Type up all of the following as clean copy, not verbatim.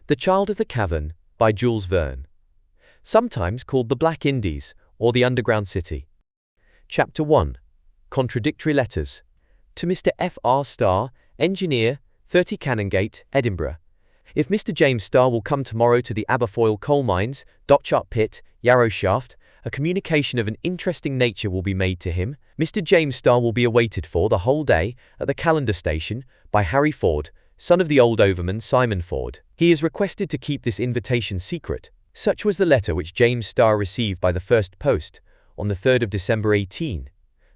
The Child of the Cavern by Jules Verne. Sometimes called the Black Indies or the Underground City. Chapter 1. Contradictory Letters. To Mr. F.R. Starr, Engineer, 30 Canongate, Edinburgh. If Mr. James Starr will come tomorrow to the Aberfoyle Coal Mines, Dochart Pit, Yarrow Shaft, a communication of an interesting nature will be made to him. Mr. James Starr will be awaited for the whole day at the Callander Station by Harry Ford, son of the old overman Simon Ford. He is requested to keep this invitation secret. Such was the letter which James Starr received by the first post, on the 3rd of December 18.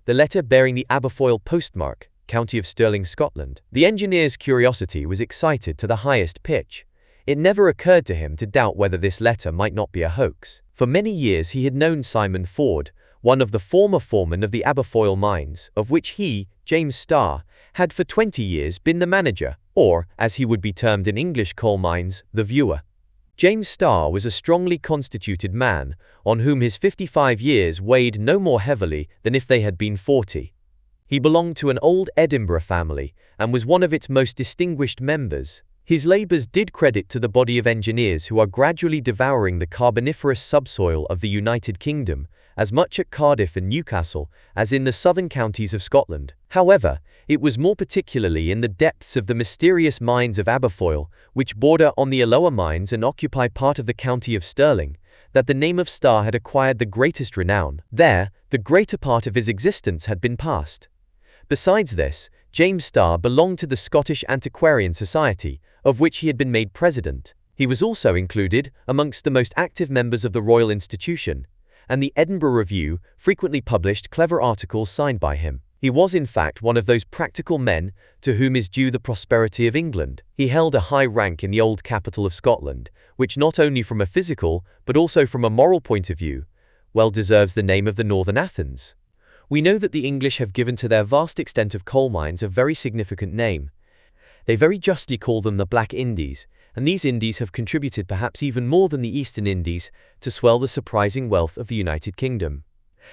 The letter bearing the Aberfoyle postmark, County of Stirling, Scotland. The engineer's curiosity was excited to the highest pitch. It never occurred to him to doubt whether this letter might not be a hoax. For many years he had known Simon Ford, one of the former foremen of the Aberfoyle mines, of which he, James Starr, had for 20 years been the manager, or, as he would be termed in English coal mines, the viewer. James Starr was a strongly constituted man, on whom his 55 years weighed no more heavily than if they had been 40. He belonged to an old Edinburgh family, and was one of its most distinguished members. His labours did credit to the body of engineers who are gradually devouring the carboniferous subsoil of the United Kingdom, as much at Cardiff and Newcastle as in the southern counties of Scotland. However, it was more particularly in the depths of the mysterious mines of Aberfoyle, which border on the Alloa mines and occupy part of the county of Stirling, that the name of Starr had acquired the greatest renown. There, the greater part of his existence had been passed. Besides this, James Starr belonged to the Scottish Antiquarian Society, of which he had been made president. He was also included amongst the most active members of the Royal Institution, and the Edinburgh Review frequently published clever articles signed by him. He was in fact one of those practical men to whom is due the prosperity of England. He held a high rank in the old capital of Scotland, which not only from a physical, but also from a moral point of view, well deserves the name of the Northern Athens. We know that the English have given to their vast extent of coal mines a very significant name. They very justly call them the Black Indies, and these Indies have contributed perhaps even more than the Eastern Indies to swell the surprising wealth of the United Kingdom.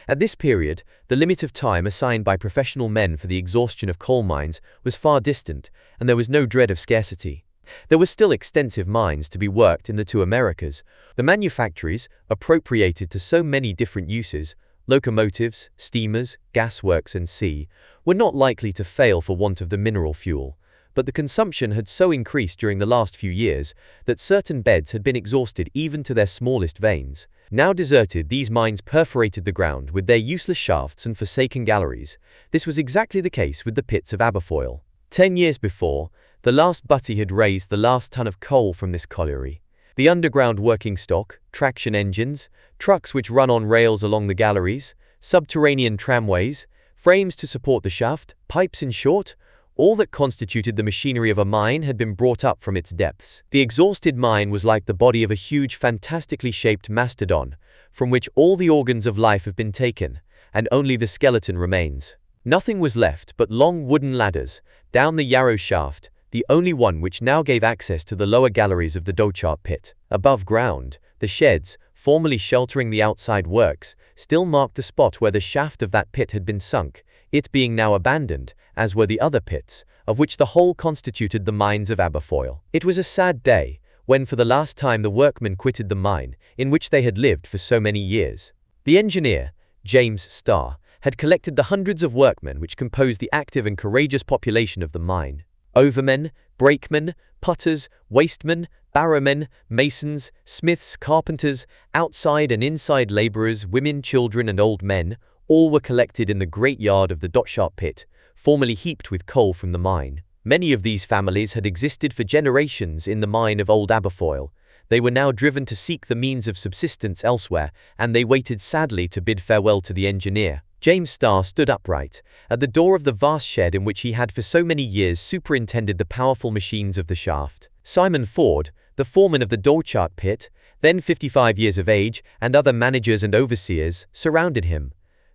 At this period, the limit of time assigned by professional men for the exhaustion of coal mines was far distant, and there was no dread of scarcity. There were still extensive mines to be worked in the two Americas. The manufactories, appropriated to so many different uses, locomotives, steamers, gasworks and sea, were not likely to fail for want of the mineral fuel. But the consumption had so increased during the last few years that certain beds had been exhausted even to their smallest veins. Now deserted, these mines perforated the ground with their useless shafts and forsaken galleries. This was exactly the case with the pits of Aberfoyle. 10 years before, the last butty had raised the last ton of coal from this colliery. The underground working stock, traction engines, trucks which run on rails along the galleries, subterranean tramways, frames to support the shaft, pipes in short, all that constituted the machinery of a mine had been brought up from its depths. The exhausted mine was like the body of a huge, fantastically shaped mastodon, from which all the organs of life have been taken, and only the skeleton remains. Nothing was left but long wooden ladders, down the Yarrow Shaft, the only one which now gave access to the lower galleries of the Dochart Pit. Above ground, the sheds, formerly sheltering the outside works, still marked the spot where the shaft of that pit had been sunk, it being now abandoned, as were the other pits, of which the whole constituted the mines of Aberfoyle. It was a sad day, when for the last time the workmen quitted the mine, in which they had lived for so many years. The engineer, James Starr, had collected the hundreds of workmen which composed the active and courageous population of the mine. Overmen, brakemen, putters, wastemen, barrowmen, masons, smiths, carpenters, outside and inside labourers, women, children and old men, all were collected in the great yard of the Dochart Pit, formerly heaped with coal from the mine. Many of these families had existed for generations in the mine of old Aberfoyle. They were now driven to seek the means of subsistence elsewhere, and they waited sadly to bid farewell to the engineer. James Starr stood upright, at the door of the vast shed in which he had for so many years superintended the powerful machines of the shaft. Simon Ford, the foreman of the Dochart Pit, then 55 years of age, and other managers and overseers, surrounded him.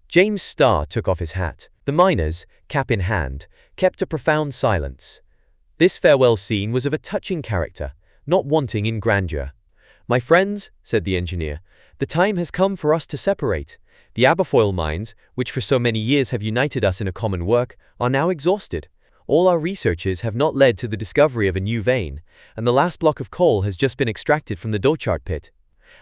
James Starr took off his hat. The miners, cap in hand, kept a profound silence. This farewell scene was of a touching character, not wanting in grandeur. "My friends," said the engineer, "the time has come for us to separate. The Aberfoyle mines, which for so many years have united us in a common work, are now exhausted. All our researches have not led to the discovery of a new vein, and the last block of coal has just been extracted from the Dochart pit."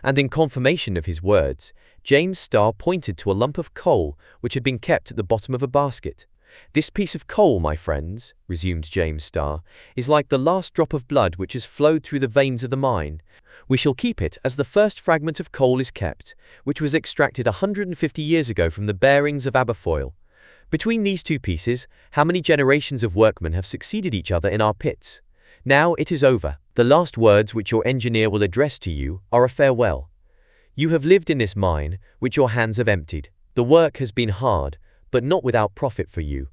And in confirmation of his words, James Starr pointed to a lump of coal which had been kept at the bottom of a basket. "This piece of coal, my friends," resumed James Starr, "is like the last drop of blood which has flowed through the veins of the mine. We shall keep it as the first fragment of coal is kept, which was extracted 150 years ago from the bearings of Aberfoyle. Between these two pieces, how many generations of workmen have succeeded each other in our pits? Now it is over. The last words which your engineer will address to you are a farewell. You have lived in this mine, which your hands have emptied. The work has been hard, but not without profit for you.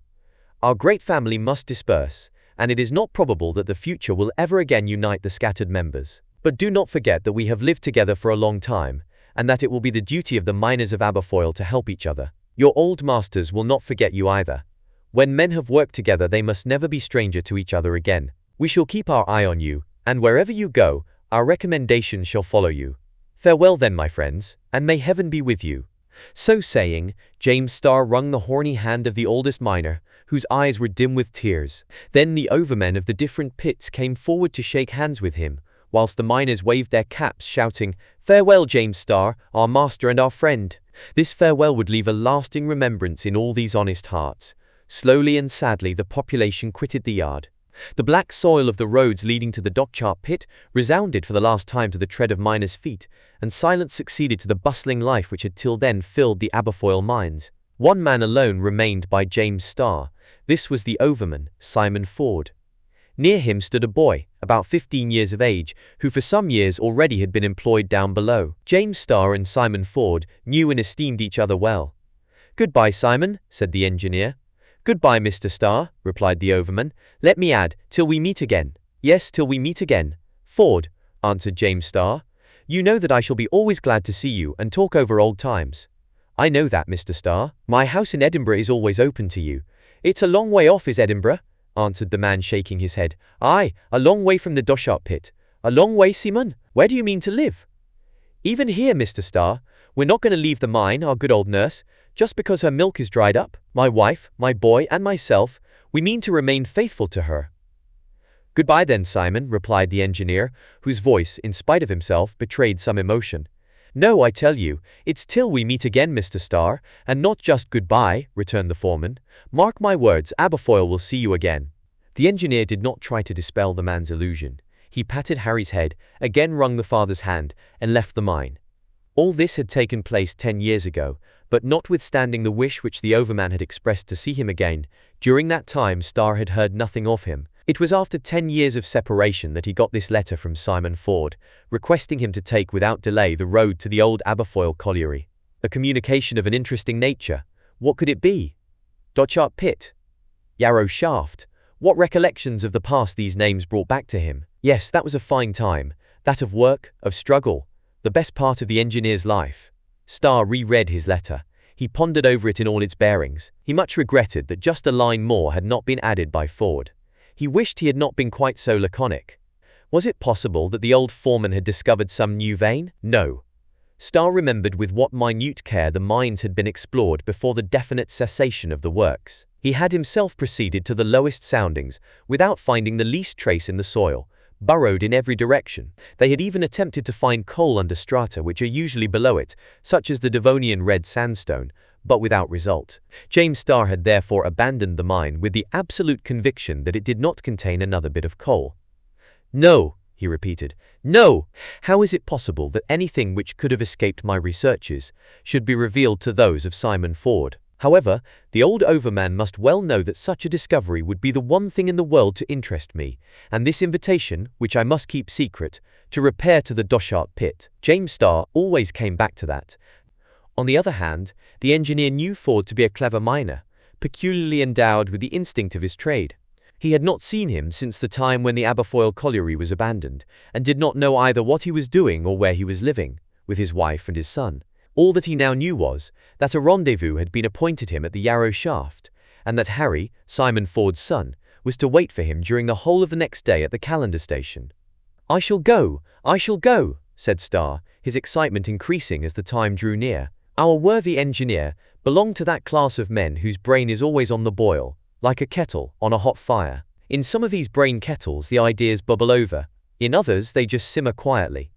Our great family must disperse, and it is not probable that the future will ever again unite the scattered members. But do not forget that we have lived together for a long time, and that it will be the duty of the miners of Aberfoyle to help each other. Your old masters will not forget you either. When men have worked together, they must never be stranger to each other again. We shall keep our eye on you, and wherever you go, our recommendations shall follow you. Farewell then, my friends, and may heaven be with you." So saying, James Starr wrung the horny hand of the oldest miner, whose eyes were dim with tears. Then the overmen of the different pits came forward to shake hands with him, whilst the miners waved their caps, shouting, "Farewell, James Starr, our master and our friend." This farewell would leave a lasting remembrance in all these honest hearts. Slowly and sadly the population quitted the yard. The black soil of the roads leading to the Dochart pit resounded for the last time to the tread of miners' feet, and silence succeeded to the bustling life which had till then filled the Aberfoyle mines. One man alone remained by James Starr. This was the overman, Simon Ford. Near him stood a boy, about 15 years of age, who for some years already had been employed down below. James Starr and Simon Ford knew and esteemed each other well. "Goodbye, Simon," said the engineer. "Goodbye, Mr. Starr," replied the overman. "Let me add, till we meet again." "Yes, till we meet again, Ford," answered James Starr. "You know that I shall be always glad to see you and talk over old times." "I know that, Mr. Starr. My house in Edinburgh is always open to you." "It's a long way off, is Edinburgh?" answered the man, shaking his head. "Aye, a long way from the Dochart pit." "A long way, Simon? Where do you mean to live?" "Even here, Mr. Starr. We're not going to leave the mine, our good old nurse, just because her milk is dried up. My wife, my boy, and myself, we mean to remain faithful to her." "Goodbye then, Simon," replied the engineer, whose voice, in spite of himself, betrayed some emotion. "No, I tell you, it's till we meet again, Mr. Starr, and not just goodbye," returned the foreman. "Mark my words, Aberfoyle will see you again." The engineer did not try to dispel the man's illusion. He patted Harry's head, again wrung the father's hand, and left the mine. All this had taken place 10 years ago, but notwithstanding the wish which the overman had expressed to see him again, during that time Starr had heard nothing of him. It was after 10 years of separation that he got this letter from Simon Ford, requesting him to take without delay the road to the old Aberfoyle colliery. A communication of an interesting nature. What could it be? Dochart pit? Yarrow shaft? What recollections of the past these names brought back to him? Yes, that was a fine time, that of work, of struggle, the best part of the engineer's life. Starr reread his letter. He pondered over it in all its bearings. He much regretted that just a line more had not been added by Ford. He wished he had not been quite so laconic. Was it possible that the old foreman had discovered some new vein? No. Starr remembered with what minute care the mines had been explored before the definite cessation of the works. He had himself proceeded to the lowest soundings, without finding the least trace in the soil, burrowed in every direction. They had even attempted to find coal under strata which are usually below it, such as the Devonian red sandstone, but without result. James Starr had therefore abandoned the mine with the absolute conviction that it did not contain another bit of coal. "No," he repeated, "no! How is it possible that anything which could have escaped my researches should be revealed to those of Simon Ford?" However, the old overman must well know that such a discovery would be the one thing in the world to interest me, and this invitation, which I must keep secret, to repair to the Dochart pit. James Starr always came back to that. On the other hand, the engineer knew Ford to be a clever miner, peculiarly endowed with the instinct of his trade. He had not seen him since the time when the Aberfoyle colliery was abandoned, and did not know either what he was doing or where he was living, with his wife and his son. All that he now knew was that a rendezvous had been appointed him at the Yarrow shaft, and that Harry, Simon Ford's son, was to wait for him during the whole of the next day at the Callander station. "I shall go, said Starr, his excitement increasing as the time drew near. Our worthy engineer belonged to that class of men whose brain is always on the boil, like a kettle on a hot fire. In some of these brain kettles, the ideas bubble over. In others, they just simmer quietly.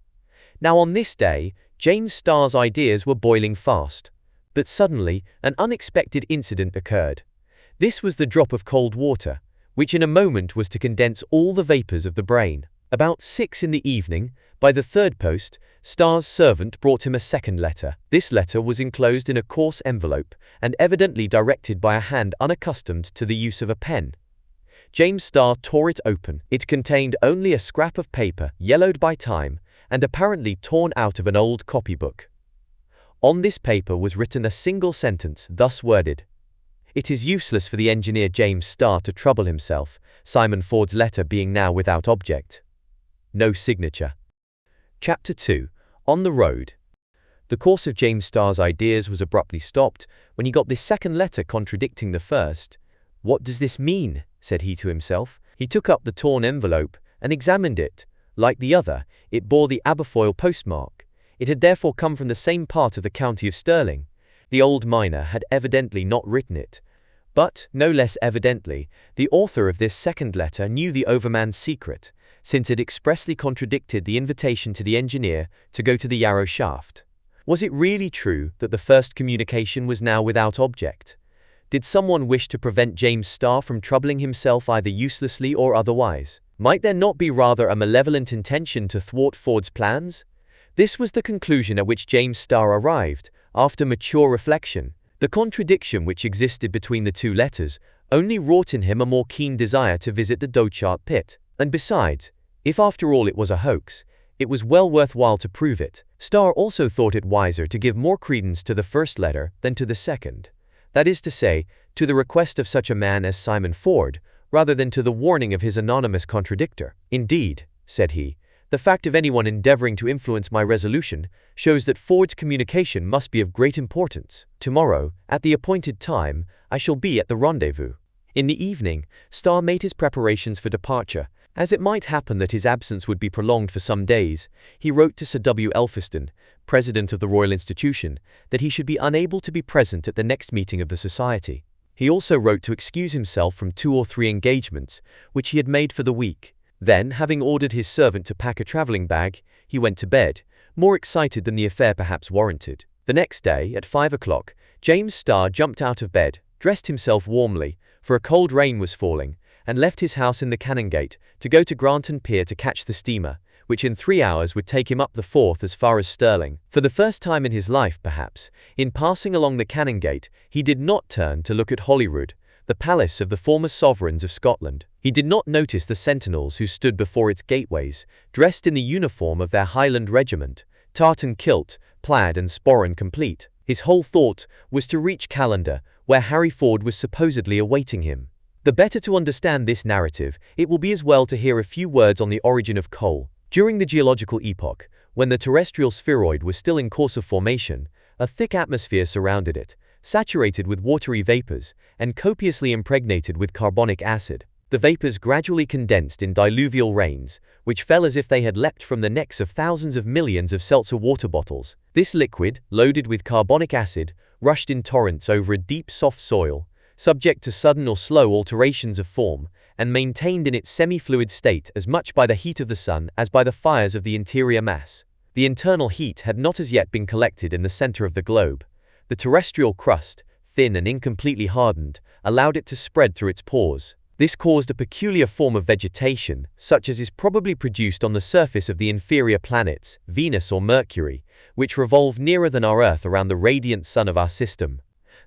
Now on this day, James Starr's ideas were boiling fast. But suddenly, an unexpected incident occurred. This was the drop of cold water, which in a moment was to condense all the vapors of the brain. About 6 in the evening, by the third post, Starr's servant brought him a second letter. This letter was enclosed in a coarse envelope and evidently directed by a hand unaccustomed to the use of a pen. James Starr tore it open. It contained only a scrap of paper, yellowed by time, and apparently torn out of an old copybook. On this paper was written a single sentence, thus worded: "It is useless for the engineer James Starr to trouble himself, Simon Ford's letter being now without object." No signature. Chapter 2. On the Road. The course of James Starr's ideas was abruptly stopped when he got this second letter contradicting the first. "What does this mean?" said he to himself. He took up the torn envelope and examined it. Like the other, it bore the Aberfoyle postmark. It had therefore come from the same part of the county of Stirling. The old miner had evidently not written it. But, no less evidently, the author of this second letter knew the overman's secret, since it expressly contradicted the invitation to the engineer to go to the Yarrow shaft. Was it really true that the first communication was now without object? Did someone wish to prevent James Starr from troubling himself either uselessly or otherwise? Might there not be rather a malevolent intention to thwart Ford's plans? This was the conclusion at which James Starr arrived, after mature reflection. The contradiction which existed between the two letters only wrought in him a more keen desire to visit the Dochart pit. And besides, if after all it was a hoax, it was well worthwhile to prove it. Starr also thought it wiser to give more credence to the first letter than to the second. That is to say, to the request of such a man as Simon Ford, rather than to the warning of his anonymous contradictor. "Indeed," said he, "the fact of anyone endeavoring to influence my resolution shows that Ford's communication must be of great importance. Tomorrow, at the appointed time, I shall be at the rendezvous." In the evening, Starr made his preparations for departure. As it might happen that his absence would be prolonged for some days, he wrote to Sir W. Elphiston, President of the Royal Institution, that he should be unable to be present at the next meeting of the Society. He also wrote to excuse himself from 2 or 3 engagements which he had made for the week. Then, having ordered his servant to pack a travelling bag, he went to bed, more excited than the affair perhaps warranted. The next day, at 5 o'clock, James Starr jumped out of bed, dressed himself warmly, for a cold rain was falling, and left his house in the Canongate to go to Granton Pier to catch the steamer, which in 3 hours would take him up the Forth as far as Stirling. For the first time in his life, perhaps, in passing along the Canongate, he did not turn to look at Holyrood, the palace of the former sovereigns of Scotland. He did not notice the sentinels who stood before its gateways, dressed in the uniform of their Highland regiment, tartan kilt, plaid and sporran complete. His whole thought was to reach Callander, where Harry Ford was supposedly awaiting him. The better to understand this narrative, it will be as well to hear a few words on the origin of coal. During the geological epoch, when the terrestrial spheroid was still in course of formation, a thick atmosphere surrounded it, saturated with watery vapors, and copiously impregnated with carbonic acid. The vapors gradually condensed in diluvial rains, which fell as if they had leapt from the necks of thousands of millions of seltzer water bottles. This liquid, loaded with carbonic acid, rushed in torrents over a deep soft soil, subject to sudden or slow alterations of form, and maintained in its semi-fluid state as much by the heat of the sun as by the fires of the interior mass. The internal heat had not as yet been collected in the center of the globe. The terrestrial crust, thin and incompletely hardened, allowed it to spread through its pores. This caused a peculiar form of vegetation, such as is probably produced on the surface of the inferior planets, Venus or Mercury, which revolve nearer than our Earth around the radiant sun of our system.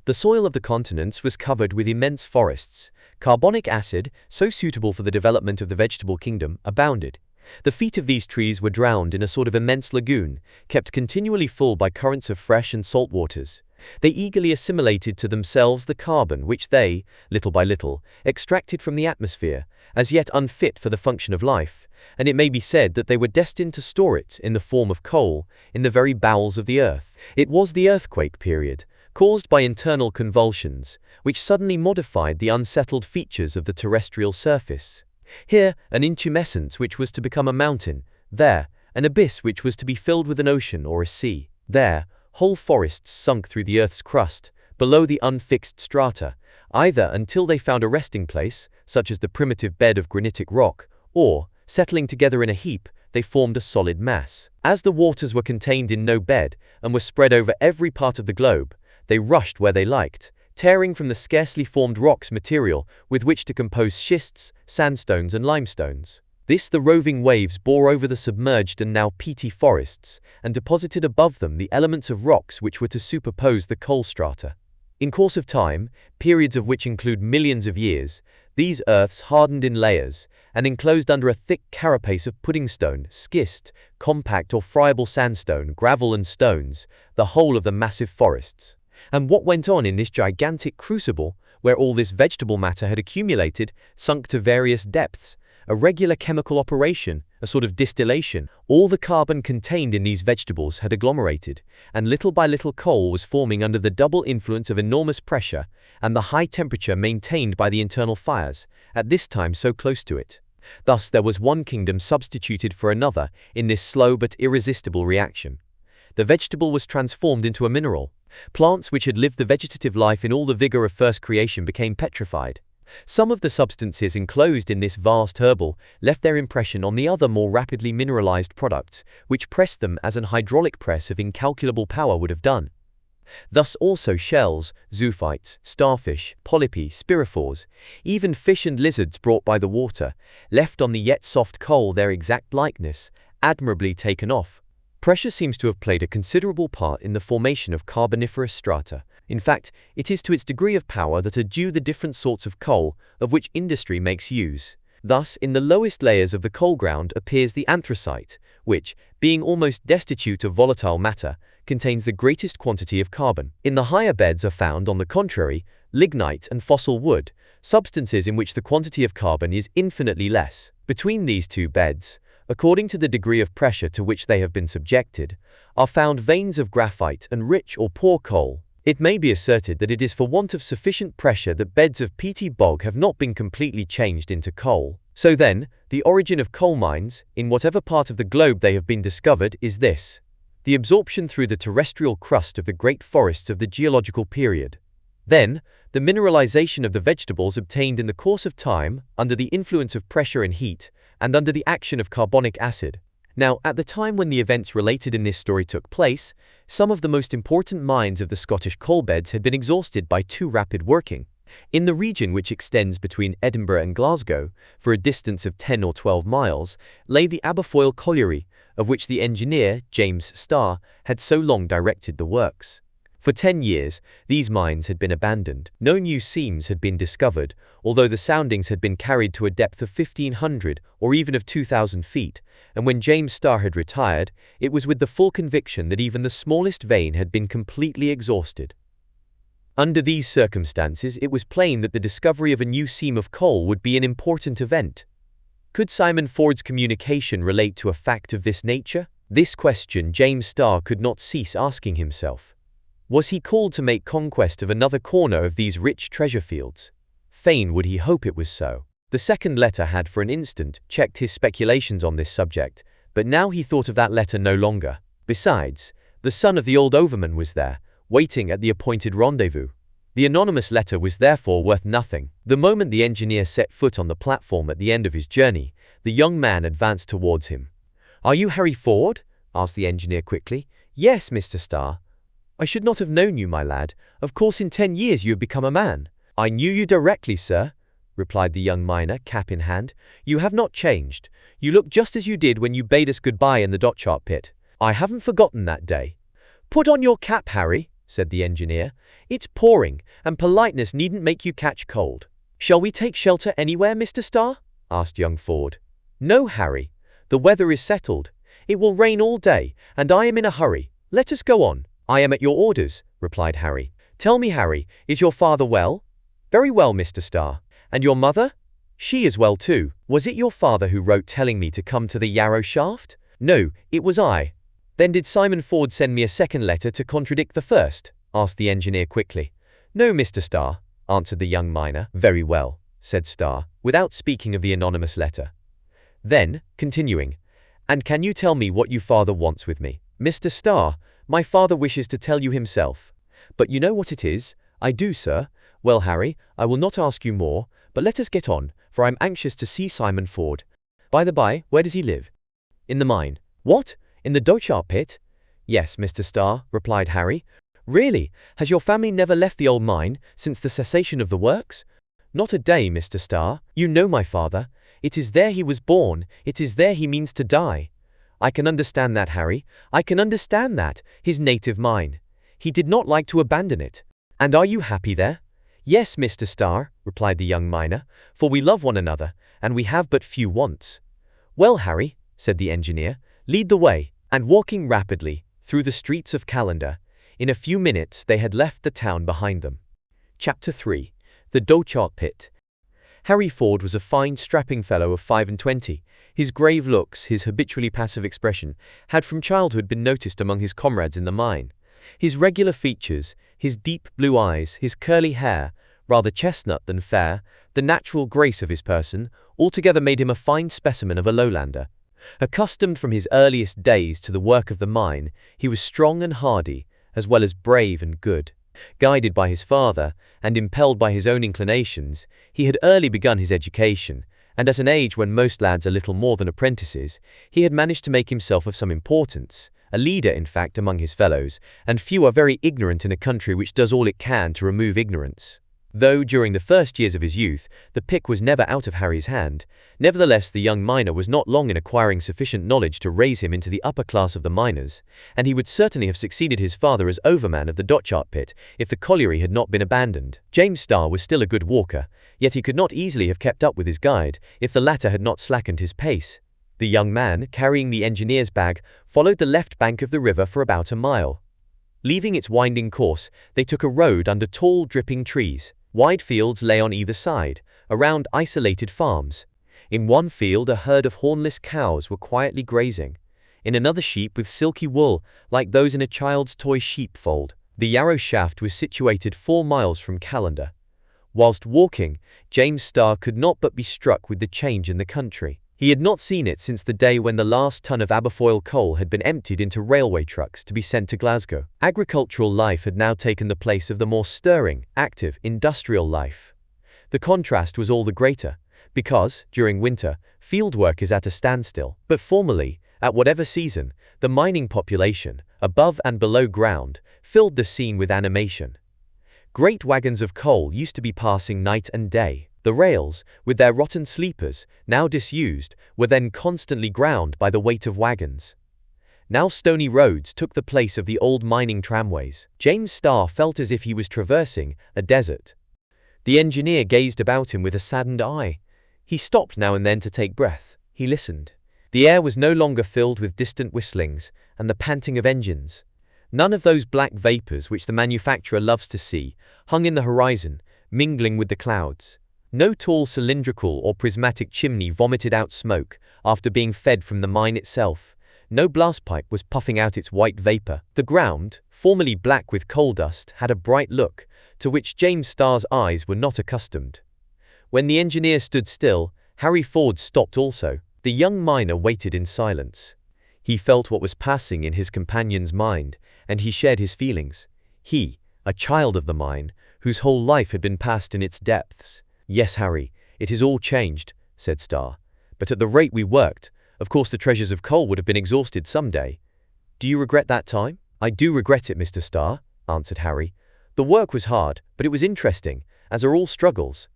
The soil of the continents was covered with immense forests. Carbonic acid, so suitable for the development of the vegetable kingdom, abounded. The feet of these trees were drowned in a sort of immense lagoon, kept continually full by currents of fresh and salt waters. They eagerly assimilated to themselves the carbon which they, little by little, extracted from the atmosphere, as yet unfit for the function of life, and it may be said that they were destined to store it, in the form of coal, in the very bowels of the earth. It was the earthquake period, caused by internal convulsions, which suddenly modified the unsettled features of the terrestrial surface. Here, an intumescence which was to become a mountain; there, an abyss which was to be filled with an ocean or a sea; there, whole forests sunk through the earth's crust, below the unfixed strata, either until they found a resting place, such as the primitive bed of granitic rock, or, settling together in a heap, they formed a solid mass. As the waters were contained in no bed and were spread over every part of the globe, they rushed where they liked, tearing from the scarcely formed rocks material with which to compose schists, sandstones and limestones. This the roving waves bore over the submerged and now peaty forests, and deposited above them the elements of rocks which were to superpose the coal strata. In course of time, periods of which include millions of years, these earths hardened in layers, and enclosed under a thick carapace of puddingstone, schist, compact or friable sandstone, gravel and stones, the whole of the massive forests. And what went on in this gigantic crucible, where all this vegetable matter had accumulated, sunk to various depths, a regular chemical operation, a sort of distillation. All the carbon contained in these vegetables had agglomerated, and little by little coal was forming under the double influence of enormous pressure and the high temperature maintained by the internal fires, at this time so close to it. Thus there was one kingdom substituted for another in this slow but irresistible reaction. The vegetable was transformed into a mineral. Plants which had lived the vegetative life in all the vigor of first creation became petrified. Some of the substances enclosed in this vast herbal left their impression on the other more rapidly mineralized products, which pressed them as an hydraulic press of incalculable power would have done. Thus also shells, zoophytes, starfish, polypi, spiriphores, even fish and lizards brought by the water, left on the yet soft coal their exact likeness, admirably taken off. Pressure seems to have played a considerable part in the formation of carboniferous strata. In fact, it is to its degree of power that are due the different sorts of coal of which industry makes use. Thus, in the lowest layers of the coal ground appears the anthracite, which, being almost destitute of volatile matter, contains the greatest quantity of carbon. In the higher beds are found, on the contrary, lignite and fossil wood, substances in which the quantity of carbon is infinitely less. Between these two beds, according to the degree of pressure to which they have been subjected, are found veins of graphite and rich or poor coal. It may be asserted that it is for want of sufficient pressure that beds of peaty bog have not been completely changed into coal. So then, the origin of coal mines, in whatever part of the globe they have been discovered, is this: the absorption through the terrestrial crust of the great forests of the geological period. Then, the mineralization of the vegetables obtained in the course of time, under the influence of pressure and heat, and under the action of carbonic acid. Now, at the time when the events related in this story took place, some of the most important mines of the Scottish coal beds had been exhausted by too rapid working. In the region which extends between Edinburgh and Glasgow, for a distance of 10 or 12 miles, lay the Aberfoyle colliery, of which the engineer, James Starr, had so long directed the works. For 10 years, these mines had been abandoned. No new seams had been discovered, although the soundings had been carried to a depth of 1,500 or even of 2,000 feet, and when James Starr had retired, it was with the full conviction that even the smallest vein had been completely exhausted. Under these circumstances, it was plain that the discovery of a new seam of coal would be an important event. Could Simon Ford's communication relate to a fact of this nature? This question James Starr could not cease asking himself. Was he called to make conquest of another corner of these rich treasure fields? Fain would he hope it was so. The second letter had for an instant checked his speculations on this subject, but now he thought of that letter no longer. Besides, the son of the old overman was there, waiting at the appointed rendezvous. The anonymous letter was therefore worth nothing. The moment the engineer set foot on the platform at the end of his journey, the young man advanced towards him. "Are you Harry Ford?" asked the engineer quickly. "Yes, Mr. Starr." "I should not have known you, my lad. Of course in 10 years you have become a man." "I knew you directly, sir," replied the young miner, cap in hand. "You have not changed. You look just as you did when you bade us goodbye in the Dochart pit. I haven't forgotten that day." "Put on your cap, Harry," said the engineer. "It's pouring, and politeness needn't make you catch cold." "Shall we take shelter anywhere, Mr. Starr?" asked young Ford. "No, Harry. The weather is settled. It will rain all day, and I am in a hurry. Let us go on." "I am at your orders," replied Harry. "Tell me, Harry, is your father well?" "Very well, Mr. Starr." "And your mother?" "She is well too." "Was it your father who wrote telling me to come to the Yarrow shaft?" "No, it was I." "Then did Simon Ford send me a second letter to contradict the first?" asked the engineer quickly. "No, Mr. Starr," answered the young miner. "Very well," said Starr, without speaking of the anonymous letter. Then, continuing, "And can you tell me what your father wants with me?" "Mr. Starr, my father wishes to tell you himself." "But you know what it is?" "I do, sir." Well, Harry, I will not ask you more, but let us get on, for I am anxious to see Simon Ford. By the by, where does he live? In the mine. What? In the Dochart pit? Yes, Mr. Starr, replied Harry. Really? Has your family never left the old mine since the cessation of the works? Not a day, Mr. Starr. You know my father. It is there he was born. It is there he means to die. I can understand that, Harry. I can understand that. His native mine. He did not like to abandon it. And are you happy there? Yes, Mr. Starr, replied the young miner, for we love one another, and we have but few wants. Well, Harry, said the engineer, lead the way. And walking rapidly through the streets of Callander, in a few minutes they had left the town behind them. Chapter 3. The Dochart Pit. Harry Ford was a fine, strapping fellow of 25. His grave looks, his habitually passive expression, had from childhood been noticed among his comrades in the mine. His regular features, his deep blue eyes, his curly hair, rather chestnut than fair, the natural grace of his person, altogether made him a fine specimen of a lowlander. Accustomed from his earliest days to the work of the mine, he was strong and hardy, as well as brave and good. Guided by his father, and impelled by his own inclinations, he had early begun his education, and at an age when most lads are little more than apprentices, he had managed to make himself of some importance, a leader in fact among his fellows, and few are very ignorant in a country which does all it can to remove ignorance. Though, during the first years of his youth, the pick was never out of Harry's hand, nevertheless the young miner was not long in acquiring sufficient knowledge to raise him into the upper class of the miners, and he would certainly have succeeded his father as overman of the Dochart pit if the colliery had not been abandoned. James Starr was still a good walker, yet he could not easily have kept up with his guide if the latter had not slackened his pace. The young man, carrying the engineer's bag, followed the left bank of the river for about a mile. Leaving its winding course, they took a road under tall, dripping trees. Wide fields lay on either side, around isolated farms. In one field a herd of hornless cows were quietly grazing. In another sheep with silky wool, like those in a child's toy sheepfold. The Yarrow shaft was situated 4 miles from Callander. Whilst walking, James Starr could not but be struck with the change in the country. He had not seen it since the day when the last ton of Aberfoyle coal had been emptied into railway trucks to be sent to Glasgow. Agricultural life had now taken the place of the more stirring, active, industrial life. The contrast was all the greater, because, during winter, fieldwork is at a standstill. But formerly, at whatever season, the mining population, above and below ground, filled the scene with animation. Great wagons of coal used to be passing night and day. The rails, with their rotten sleepers, now disused, were then constantly ground by the weight of wagons. Now stony roads took the place of the old mining tramways. James Starr felt as if he was traversing a desert. The engineer gazed about him with a saddened eye. He stopped now and then to take breath. He listened. The air was no longer filled with distant whistlings and the panting of engines. None of those black vapors which the manufacturer loves to see hung in the horizon, mingling with the clouds. No tall cylindrical or prismatic chimney vomited out smoke after being fed from the mine itself. No blast pipe was puffing out its white vapor. The ground, formerly black with coal dust, had a bright look, to which James Starr's eyes were not accustomed. When the engineer stood still, Harry Ford stopped also. The young miner waited in silence. He felt what was passing in his companion's mind, and he shared his feelings. He, a child of the mine, whose whole life had been passed in its depths. Yes, Harry, it is all changed, said Starr. But at the rate we worked, of course the treasures of coal would have been exhausted some day. Do you regret that time? I do regret it, Mr. Starr, answered Harry. The work was hard, but it was interesting, as are all struggles.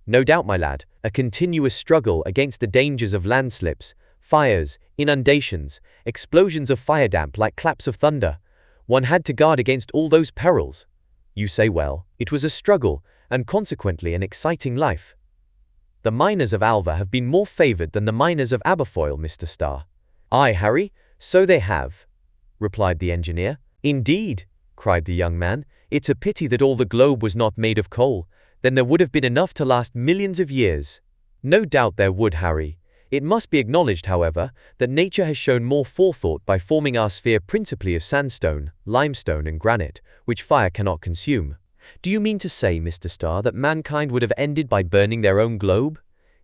No doubt, my lad, a continuous struggle against the dangers of landslips, fires, inundations, explosions of fire damp like claps of thunder. One had to guard against all those perils. You say well. It was a struggle, and consequently an exciting life. The miners of Alva have been more favoured than the miners of Aberfoyle, Mr. Starr. Aye, Harry, so they have, replied the engineer. Indeed, cried the young man, it's a pity that all the globe was not made of coal, then there would have been enough to last millions of years. No doubt there would, Harry. It must be acknowledged, however, that nature has shown more forethought by forming our sphere principally of sandstone, limestone and granite, which fire cannot consume. Do you mean to say, Mr. Starr, that mankind would have ended by burning their own globe?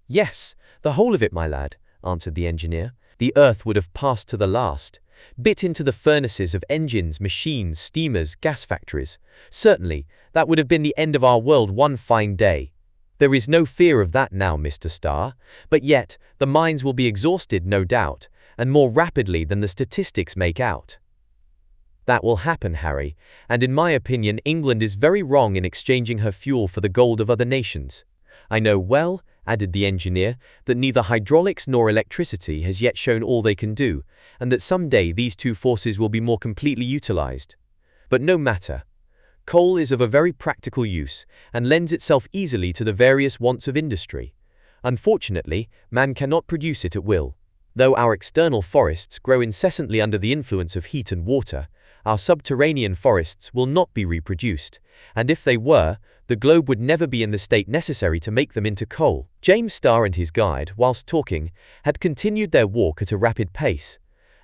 Yes, the whole of it, my lad, answered the engineer. The earth would have passed to the last, bit into the furnaces of engines, machines, steamers, gas factories. Certainly, that would have been the end of our world one fine day. There is no fear of that now, Mr. Starr, but yet, the mines will be exhausted, no doubt, and more rapidly than the statistics make out. That will happen, Harry, and in my opinion England is very wrong in exchanging her fuel for the gold of other nations. I know well, added the engineer, that neither hydraulics nor electricity has yet shown all they can do, and that someday these two forces will be more completely utilized. But no matter. Coal is of a very practical use, and lends itself easily to the various wants of industry. Unfortunately, man cannot produce it at will. Though our external forests grow incessantly under the influence of heat and water, our subterranean forests will not be reproduced, and if they were, the globe would never be in the state necessary to make them into coal. James Starr and his guide, whilst talking, had continued their walk at a rapid pace.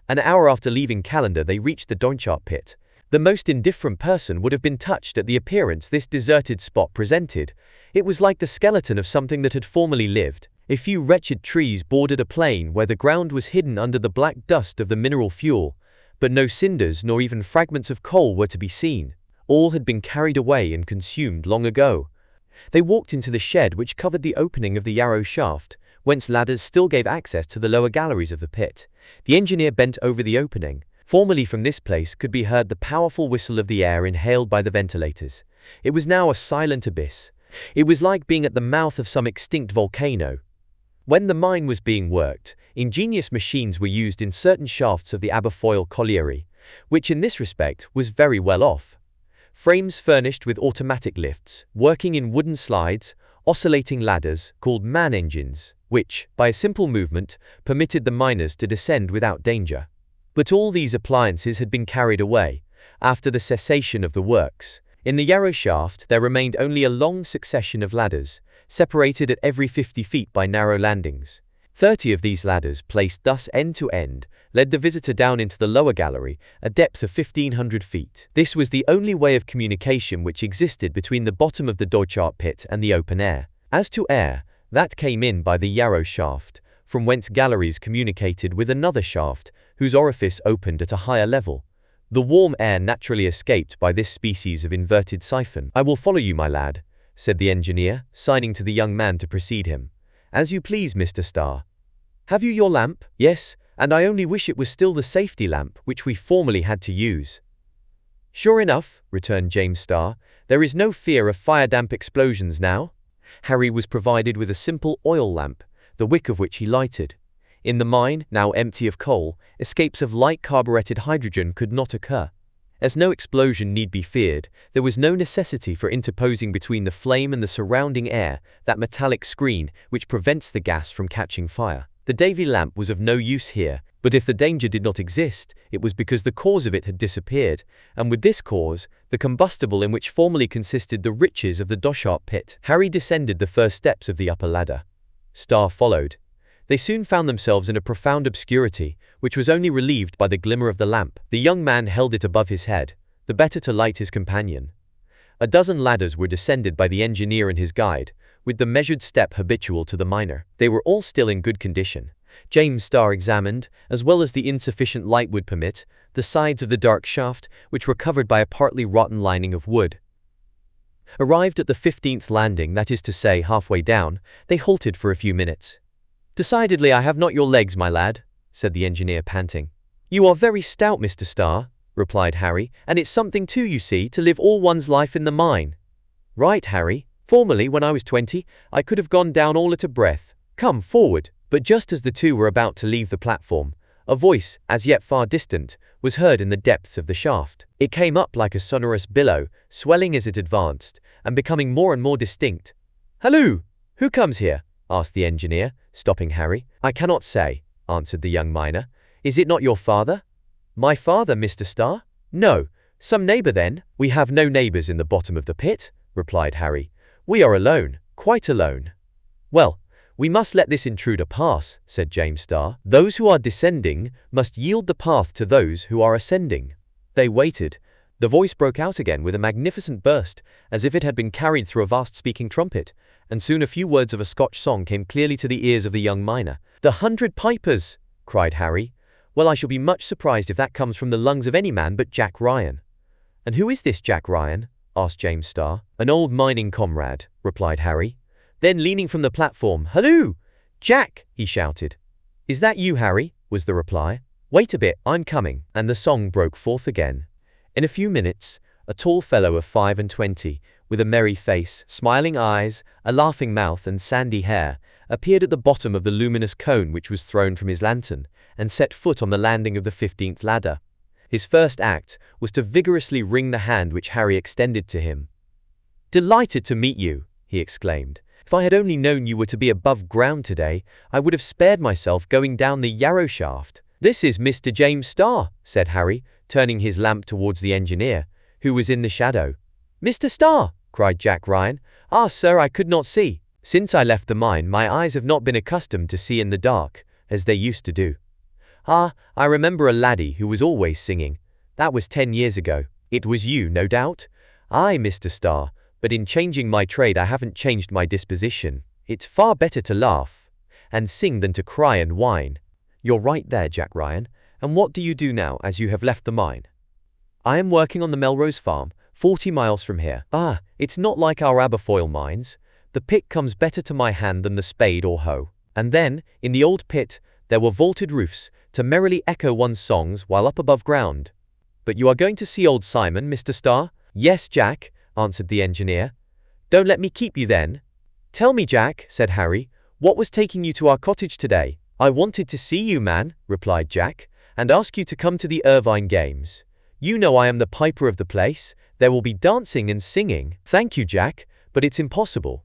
An hour after leaving Callander they reached the Dochart pit. The most indifferent person would have been touched at the appearance this deserted spot presented. It was like the skeleton of something that had formerly lived. A few wretched trees bordered a plain where the ground was hidden under the black dust of the mineral fuel, but no cinders nor even fragments of coal were to be seen. All had been carried away and consumed long ago. They walked into the shed which covered the opening of the Yarrow shaft, whence ladders still gave access to the lower galleries of the pit. The engineer bent over the opening. Formerly from this place could be heard the powerful whistle of the air inhaled by the ventilators. It was now a silent abyss. It was like being at the mouth of some extinct volcano. When the mine was being worked, ingenious machines were used in certain shafts of the Aberfoyle colliery, which in this respect was very well off. Frames furnished with automatic lifts, working in wooden slides, oscillating ladders, called man-engines, which, by a simple movement, permitted the miners to descend without danger. But all these appliances had been carried away, after the cessation of the works. In the Yarrow shaft there remained only a long succession of ladders, separated at every 50 feet by narrow landings. 30 of these ladders, placed thus end to end, led the visitor down into the lower gallery, a depth of 1,500 feet. This was the only way of communication which existed between the bottom of the Dochart pit and the open air. As to air, that came in by the Yarrow shaft, from whence galleries communicated with another shaft, whose orifice opened at a higher level. The warm air naturally escaped by this species of inverted siphon. "I will follow you, my lad," said the engineer, signing to the young man to precede him. "As you please, Mr. Starr. Have you your lamp?" "Yes, and I only wish it was still the safety lamp which we formerly had to use." "Sure enough," returned James Starr, "there is no fear of fire-damp explosions now." Harry was provided with a simple oil lamp, the wick of which he lighted. In the mine, now empty of coal, escapes of light carburetted hydrogen could not occur. As no explosion need be feared, there was no necessity for interposing between the flame and the surrounding air, that metallic screen which prevents the gas from catching fire. The Davy lamp was of no use here, but if the danger did not exist, it was because the cause of it had disappeared, and with this cause, the combustible in which formerly consisted the riches of the Dochart pit. Harry descended the first steps of the upper ladder. Starr followed. They soon found themselves in a profound obscurity, which was only relieved by the glimmer of the lamp. The young man held it above his head, the better to light his companion. A dozen ladders were descended by the engineer and his guide, with the measured step habitual to the miner. They were all still in good condition. James Starr examined, as well as the insufficient light would permit, the sides of the dark shaft, which were covered by a partly rotten lining of wood. Arrived at the 15th landing, that is to say halfway down, they halted for a few minutes. "Decidedly I have not your legs, my lad," said the engineer, panting. "You are very stout, Mr. Starr," replied Harry, "and it's something too, you see, to live all one's life in the mine." "Right, Harry. Formerly, when I was 20, I could have gone down all at a breath. Come forward." But just as the two were about to leave the platform, a voice, as yet far distant, was heard in the depths of the shaft. It came up like a sonorous billow, swelling as it advanced, and becoming more and more distinct. "Halloo! Who comes here?" asked the engineer, stopping Harry. "I cannot say," answered the young miner. "Is it not your father?" "My father, Mr. Starr?" "No. Some neighbor then?" "We have no neighbors in the bottom of the pit," replied Harry. "We are alone, quite alone." "Well, we must let this intruder pass," said James Starr. "Those who are descending must yield the path to those who are ascending." They waited. The voice broke out again with a magnificent burst, as if it had been carried through a vast speaking trumpet, and soon a few words of a Scotch song came clearly to the ears of the young miner. "The 100 Pipers!" cried Harry. Well, I shall be much surprised if that comes from the lungs of any man but Jack Ryan." "And who is this Jack Ryan?" asked James Starr. "An old mining comrade," replied Harry. Then, leaning from the platform, "Halloo! Jack!" he shouted. "Is that you, Harry?" was the reply. "Wait a bit, I'm coming." And the song broke forth again. In a few minutes, a tall fellow of 25, with a merry face, smiling eyes, a laughing mouth, and sandy hair, appeared at the bottom of the luminous cone which was thrown from his lantern, and set foot on the landing of the 15th ladder. His first act was to vigorously wring the hand which Harry extended to him. "Delighted to meet you," he exclaimed. "If I had only known you were to be above ground today, I would have spared myself going down the Yarrow shaft." "This is Mr. James Starr," said Harry, turning his lamp towards the engineer, who was in the shadow. "Mr. Starr!" cried Jack Ryan. "Ah, sir, I could not see. Since I left the mine, my eyes have not been accustomed to see in the dark, as they used to do. Ah, I remember a laddie who was always singing. That was 10 years ago. It was you, no doubt?" "Aye, Mr. Starr, but in changing my trade I haven't changed my disposition. It's far better to laugh and sing than to cry and whine." "You're right there, Jack Ryan. And what do you do now, as you have left the mine?" "I am working on the Melrose farm, 40 miles from here." "Ah, it's not like our Aberfoyle mines. The pick comes better to my hand than the spade or hoe." And then, in the old pit, there were vaulted roofs, to merrily echo one's songs while up above ground. "But you are going to see old Simon, Mr. Starr?" "Yes, Jack," answered the engineer. "Don't let me keep you then." "Tell me, Jack," said Harry, "what was taking you to our cottage today?" "I wanted to see you, man," replied Jack, "and ask you to come to the Irvine Games. You know I am the piper of the place. There will be dancing and singing." "Thank you, Jack, but it's impossible."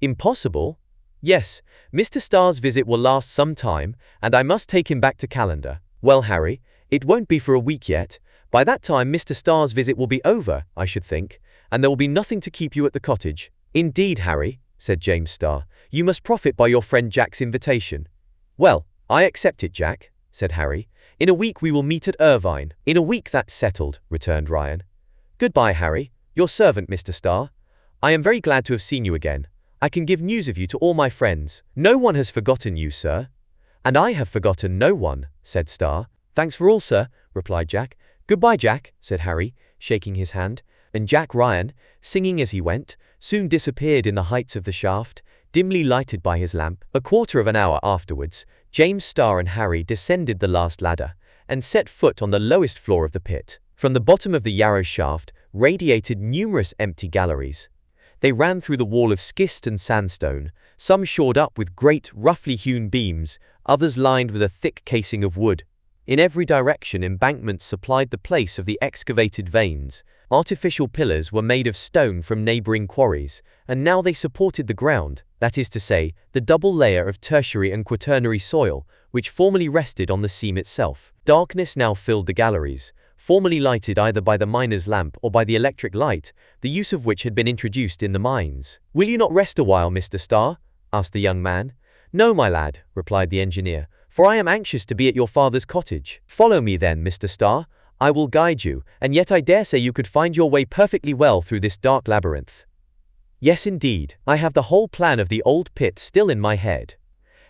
"Impossible?" "Yes, Mr. Starr's visit will last some time, and I must take him back to Calendar." "Well, Harry, it won't be for a week yet. By that time Mr. Starr's visit will be over, I should think, and there will be nothing to keep you at the cottage." "Indeed, Harry," said James Starr, "you must profit by your friend Jack's invitation." "Well, I accept it, Jack," said Harry. "In a week we will meet at Irvine." "In a week, that's settled," returned Ryan. "Goodbye, Harry. Your servant, Mr. Starr. I am very glad to have seen you again. I can give news of you to all my friends." "No one has forgotten you, sir." "And I have forgotten no one," said Starr. "Thanks for all, sir," replied Jack. "Goodbye, Jack," said Harry, shaking his hand. And Jack Ryan, singing as he went, soon disappeared in the heights of the shaft, dimly lighted by his lamp. A quarter of an hour afterwards, James Starr and Harry descended the last ladder, and set foot on the lowest floor of the pit. From the bottom of the Yarrow shaft radiated numerous empty galleries. They ran through the wall of schist and sandstone, some shored up with great, roughly hewn beams, others lined with a thick casing of wood. In every direction embankments supplied the place of the excavated veins. Artificial pillars were made of stone from neighboring quarries, and now they supported the ground, that is to say, the double layer of tertiary and quaternary soil, which formerly rested on the seam itself. Darkness now filled the galleries, formerly lighted either by the miner's lamp or by the electric light, the use of which had been introduced in the mines. "Will you not rest a while, Mr. Starr?" asked the young man. "No, my lad," replied the engineer, "for I am anxious to be at your father's cottage." "Follow me then, Mr. Starr. I will guide you, and yet I dare say you could find your way perfectly well through this dark labyrinth." "Yes, indeed. I have the whole plan of the old pit still in my head."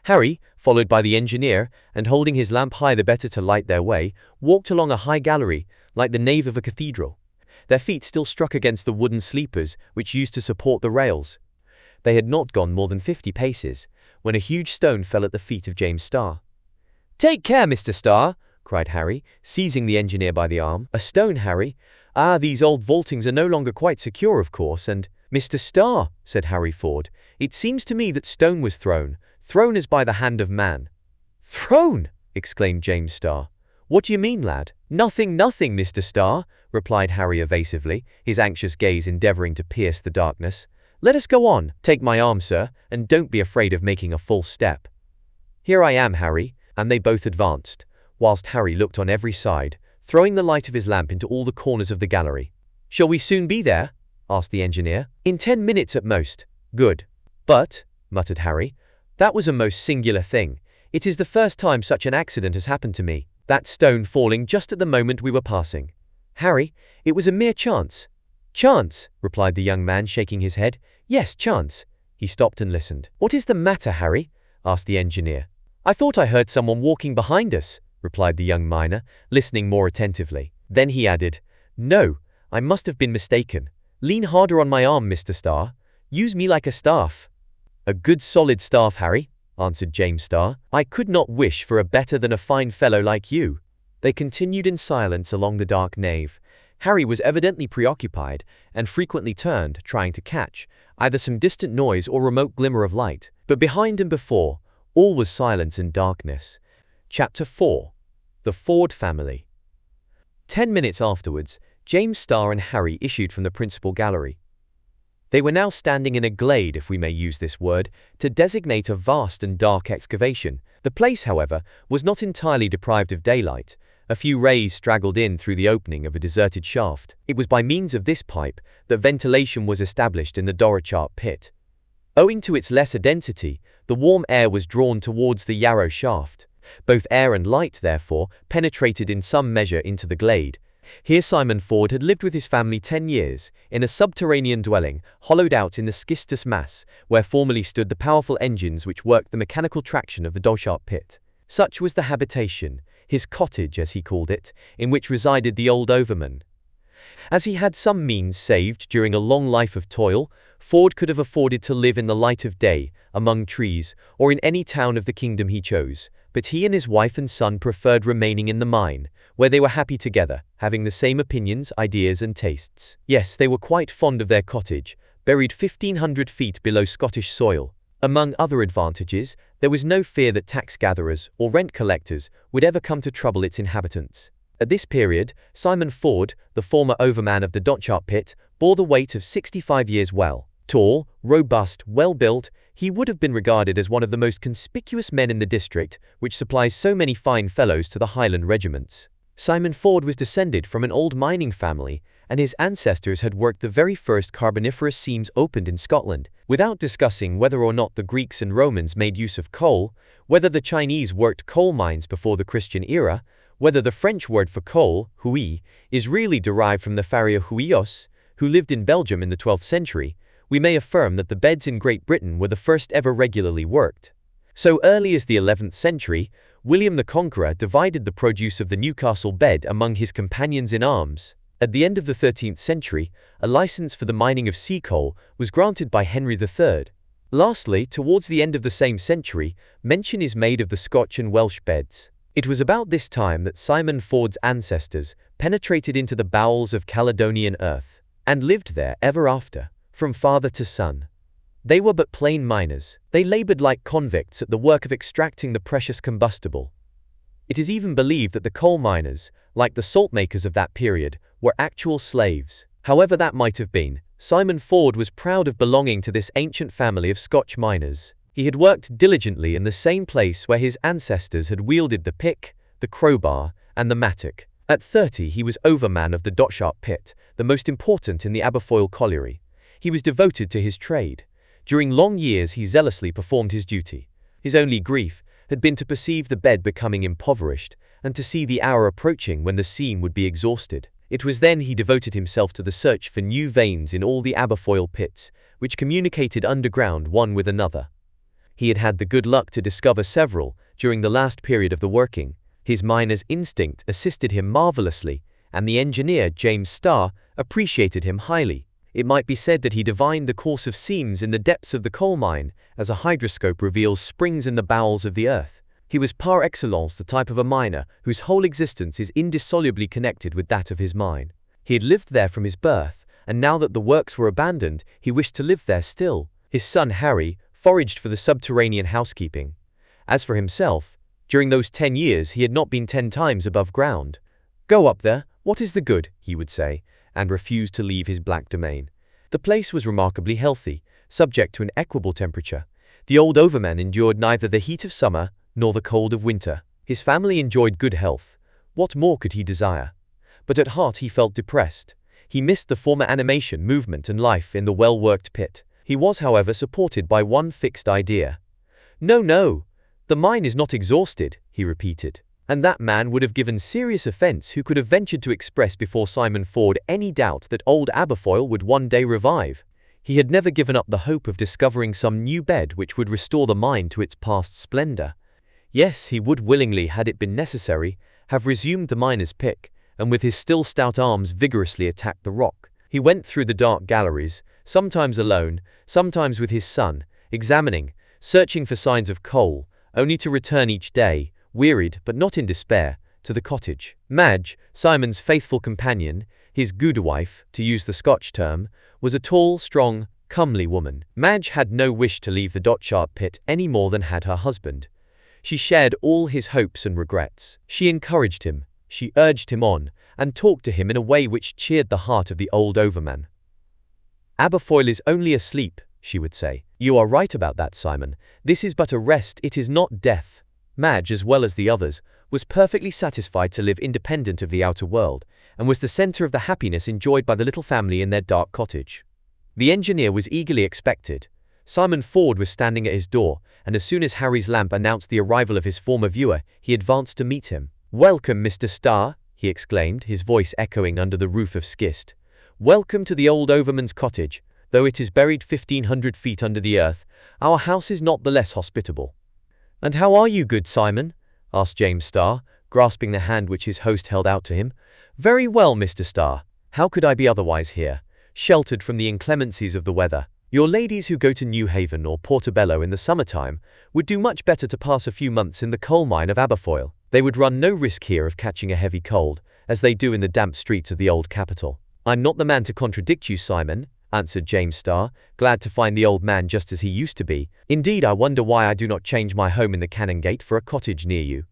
Harry, followed by the engineer, and holding his lamp high the better to light their way, walked along a high gallery, like the nave of a cathedral. Their feet still struck against the wooden sleepers which used to support the rails. They had not gone more than 50 paces, when a huge stone fell at the feet of James Starr. "Take care, Mr. Starr!" cried Harry, seizing the engineer by the arm. "A stone, Harry? Ah, these old vaultings are no longer quite secure, of course, and—" "Mr. Starr," said Harry Ford, "it seems to me that stone was thrown as by the hand of man." "Thrown!" exclaimed James Starr. "What do you mean, lad?" "Nothing, Mr. Starr," replied Harry evasively, his anxious gaze endeavoring to pierce the darkness. "Let us go on. Take my arm, sir, and don't be afraid of making a false step." "Here I am, Harry," and they both advanced, whilst Harry looked on every side, throwing the light of his lamp into all the corners of the gallery. "Shall we soon be there?" asked the engineer. "In 10 minutes at most." "Good." "But," muttered Harry, "that was a most singular thing. It is the first time such an accident has happened to me. That stone falling just at the moment we were passing. Harry, it was a mere chance." "Chance," replied the young man, shaking his head. "Yes, chance." He stopped and listened. "What is the matter, Harry?" asked the engineer. "I thought I heard someone walking behind us," replied the young miner, listening more attentively. Then he added, "No, I must have been mistaken. Lean harder on my arm, Mr. Starr. Use me like a staff." "A good solid staff, Harry," answered James Starr. "I could not wish for a better than a fine fellow like you." They continued in silence along the dark nave. Harry was evidently preoccupied, and frequently turned, trying to catch either some distant noise or remote glimmer of light. But behind and before, all was silence and darkness. Chapter 4. The Ford Family. 10 minutes afterwards, James Starr and Harry issued from the principal gallery. They were now standing in a glade, if we may use this word, to designate a vast and dark excavation. The place, however, was not entirely deprived of daylight. A few rays straggled in through the opening of a deserted shaft. It was by means of this pipe that ventilation was established in the Doricharp pit. Owing to its lesser density, the warm air was drawn towards the Yarrow shaft. Both air and light, therefore, penetrated in some measure into the glade. Here Simon Ford had lived with his family 10 years, in a subterranean dwelling, hollowed out in the schistous mass, where formerly stood the powerful engines which worked the mechanical traction of the Doricharp pit. Such was the habitation, his cottage as he called it, in which resided the old overman. As he had some means saved during a long life of toil, Ford could have afforded to live in the light of day, among trees, or in any town of the kingdom he chose, but he and his wife and son preferred remaining in the mine, where they were happy together, having the same opinions, ideas and tastes. Yes, they were quite fond of their cottage, buried 1,500 feet below Scottish soil. Among other advantages, there was no fear that tax gatherers or rent collectors would ever come to trouble its inhabitants. At this period, Simon Ford, the former overman of the Doricharp pit, bore the weight of 65 years well. Tall, robust, well-built, he would have been regarded as one of the most conspicuous men in the district, which supplies so many fine fellows to the Highland regiments. Simon Ford was descended from an old mining family, and his ancestors had worked the very first carboniferous seams opened in Scotland. Without discussing whether or not the Greeks and Romans made use of coal, whether the Chinese worked coal mines before the Christian era, whether the French word for coal, huile, is really derived from the farrier Huillos, who lived in Belgium in the 12th century, we may affirm that the beds in Great Britain were the first ever regularly worked. So early as the 11th century, William the Conqueror divided the produce of the Newcastle bed among his companions in arms. At the end of the 13th century, a license for the mining of sea coal was granted by Henry III. Lastly, towards the end of the same century, mention is made of the Scotch and Welsh beds. It was about this time that Simon Ford's ancestors penetrated into the bowels of Caledonian earth, and lived there ever after, from father to son. They were but plain miners. They labored like convicts at the work of extracting the precious combustible. It is even believed that the coal miners, like the salt makers of that period, were actual slaves. However that might have been, Simon Ford was proud of belonging to this ancient family of Scotch miners. He had worked diligently in the same place where his ancestors had wielded the pick, the crowbar, and the mattock. At 30 he was overman of the Doricharp pit, the most important in the Aberfoyle colliery. He was devoted to his trade. During long years he zealously performed his duty. His only grief had been to perceive the bed becoming impoverished, and to see the hour approaching when the seam would be exhausted. It was then he devoted himself to the search for new veins in all the Aberfoyle pits, which communicated underground one with another. He had had the good luck to discover several during the last period of the working. His miner's instinct assisted him marvelously, and the engineer, James Starr, appreciated him highly. It might be said that he divined the course of seams in the depths of the coal mine, as a hydroscope reveals springs in the bowels of the earth. He was par excellence the type of a miner whose whole existence is indissolubly connected with that of his mine. He had lived there from his birth, and now that the works were abandoned, he wished to live there still. His son Harry foraged for the subterranean housekeeping. As for himself, during those 10 years he had not been 10 times above ground. "Go up there, what is the good?" he would say, and refused to leave his black domain. The place was remarkably healthy, subject to an equable temperature. The old overman endured neither the heat of summer nor the cold of winter. His family enjoyed good health. What more could he desire? But at heart he felt depressed. He missed the former animation, movement, and life in the well-worked pit. He was, however, supported by one fixed idea. "No, no, the mine is not exhausted," he repeated. And that man would have given serious offense who could have ventured to express before Simon Ford any doubt that old Aberfoyle would one day revive. He had never given up the hope of discovering some new bed which would restore the mine to its past splendor. Yes, he would willingly, had it been necessary, have resumed the miner's pick, and with his still stout arms vigorously attacked the rock. He went through the dark galleries, sometimes alone, sometimes with his son, examining, searching for signs of coal, only to return each day, wearied but not in despair, to the cottage. Madge, Simon's faithful companion, his goodwife, to use the Scotch term, was a tall, strong, comely woman. Madge had no wish to leave the Dochart pit any more than had her husband. She shared all his hopes and regrets. She encouraged him, she urged him on, and talked to him in a way which cheered the heart of the old overman. "Aberfoyle is only asleep," she would say. "You are right about that, Simon. This is but a rest, it is not death." Madge, as well as the others, was perfectly satisfied to live independent of the outer world, and was the center of the happiness enjoyed by the little family in their dark cottage. The engineer was eagerly expected. Simon Ford was standing at his door, and as soon as Harry's lamp announced the arrival of his former viewer, he advanced to meet him. "Welcome, Mr. Starr," he exclaimed, his voice echoing under the roof of schist. "Welcome to the old overman's cottage. Though it is buried 1,500 feet under the earth, our house is not the less hospitable." "And how are you, good Simon?" asked James Starr, grasping the hand which his host held out to him. "Very well, Mr. Starr. How could I be otherwise here, sheltered from the inclemencies of the weather? Your ladies who go to New Haven or Portobello in the summertime would do much better to pass a few months in the coal mine of Aberfoyle. They would run no risk here of catching a heavy cold, as they do in the damp streets of the old capital." "I'm not the man to contradict you, Simon," answered James Starr, glad to find the old man just as he used to be. "Indeed, I wonder why I do not change my home in the Canongate for a cottage near you."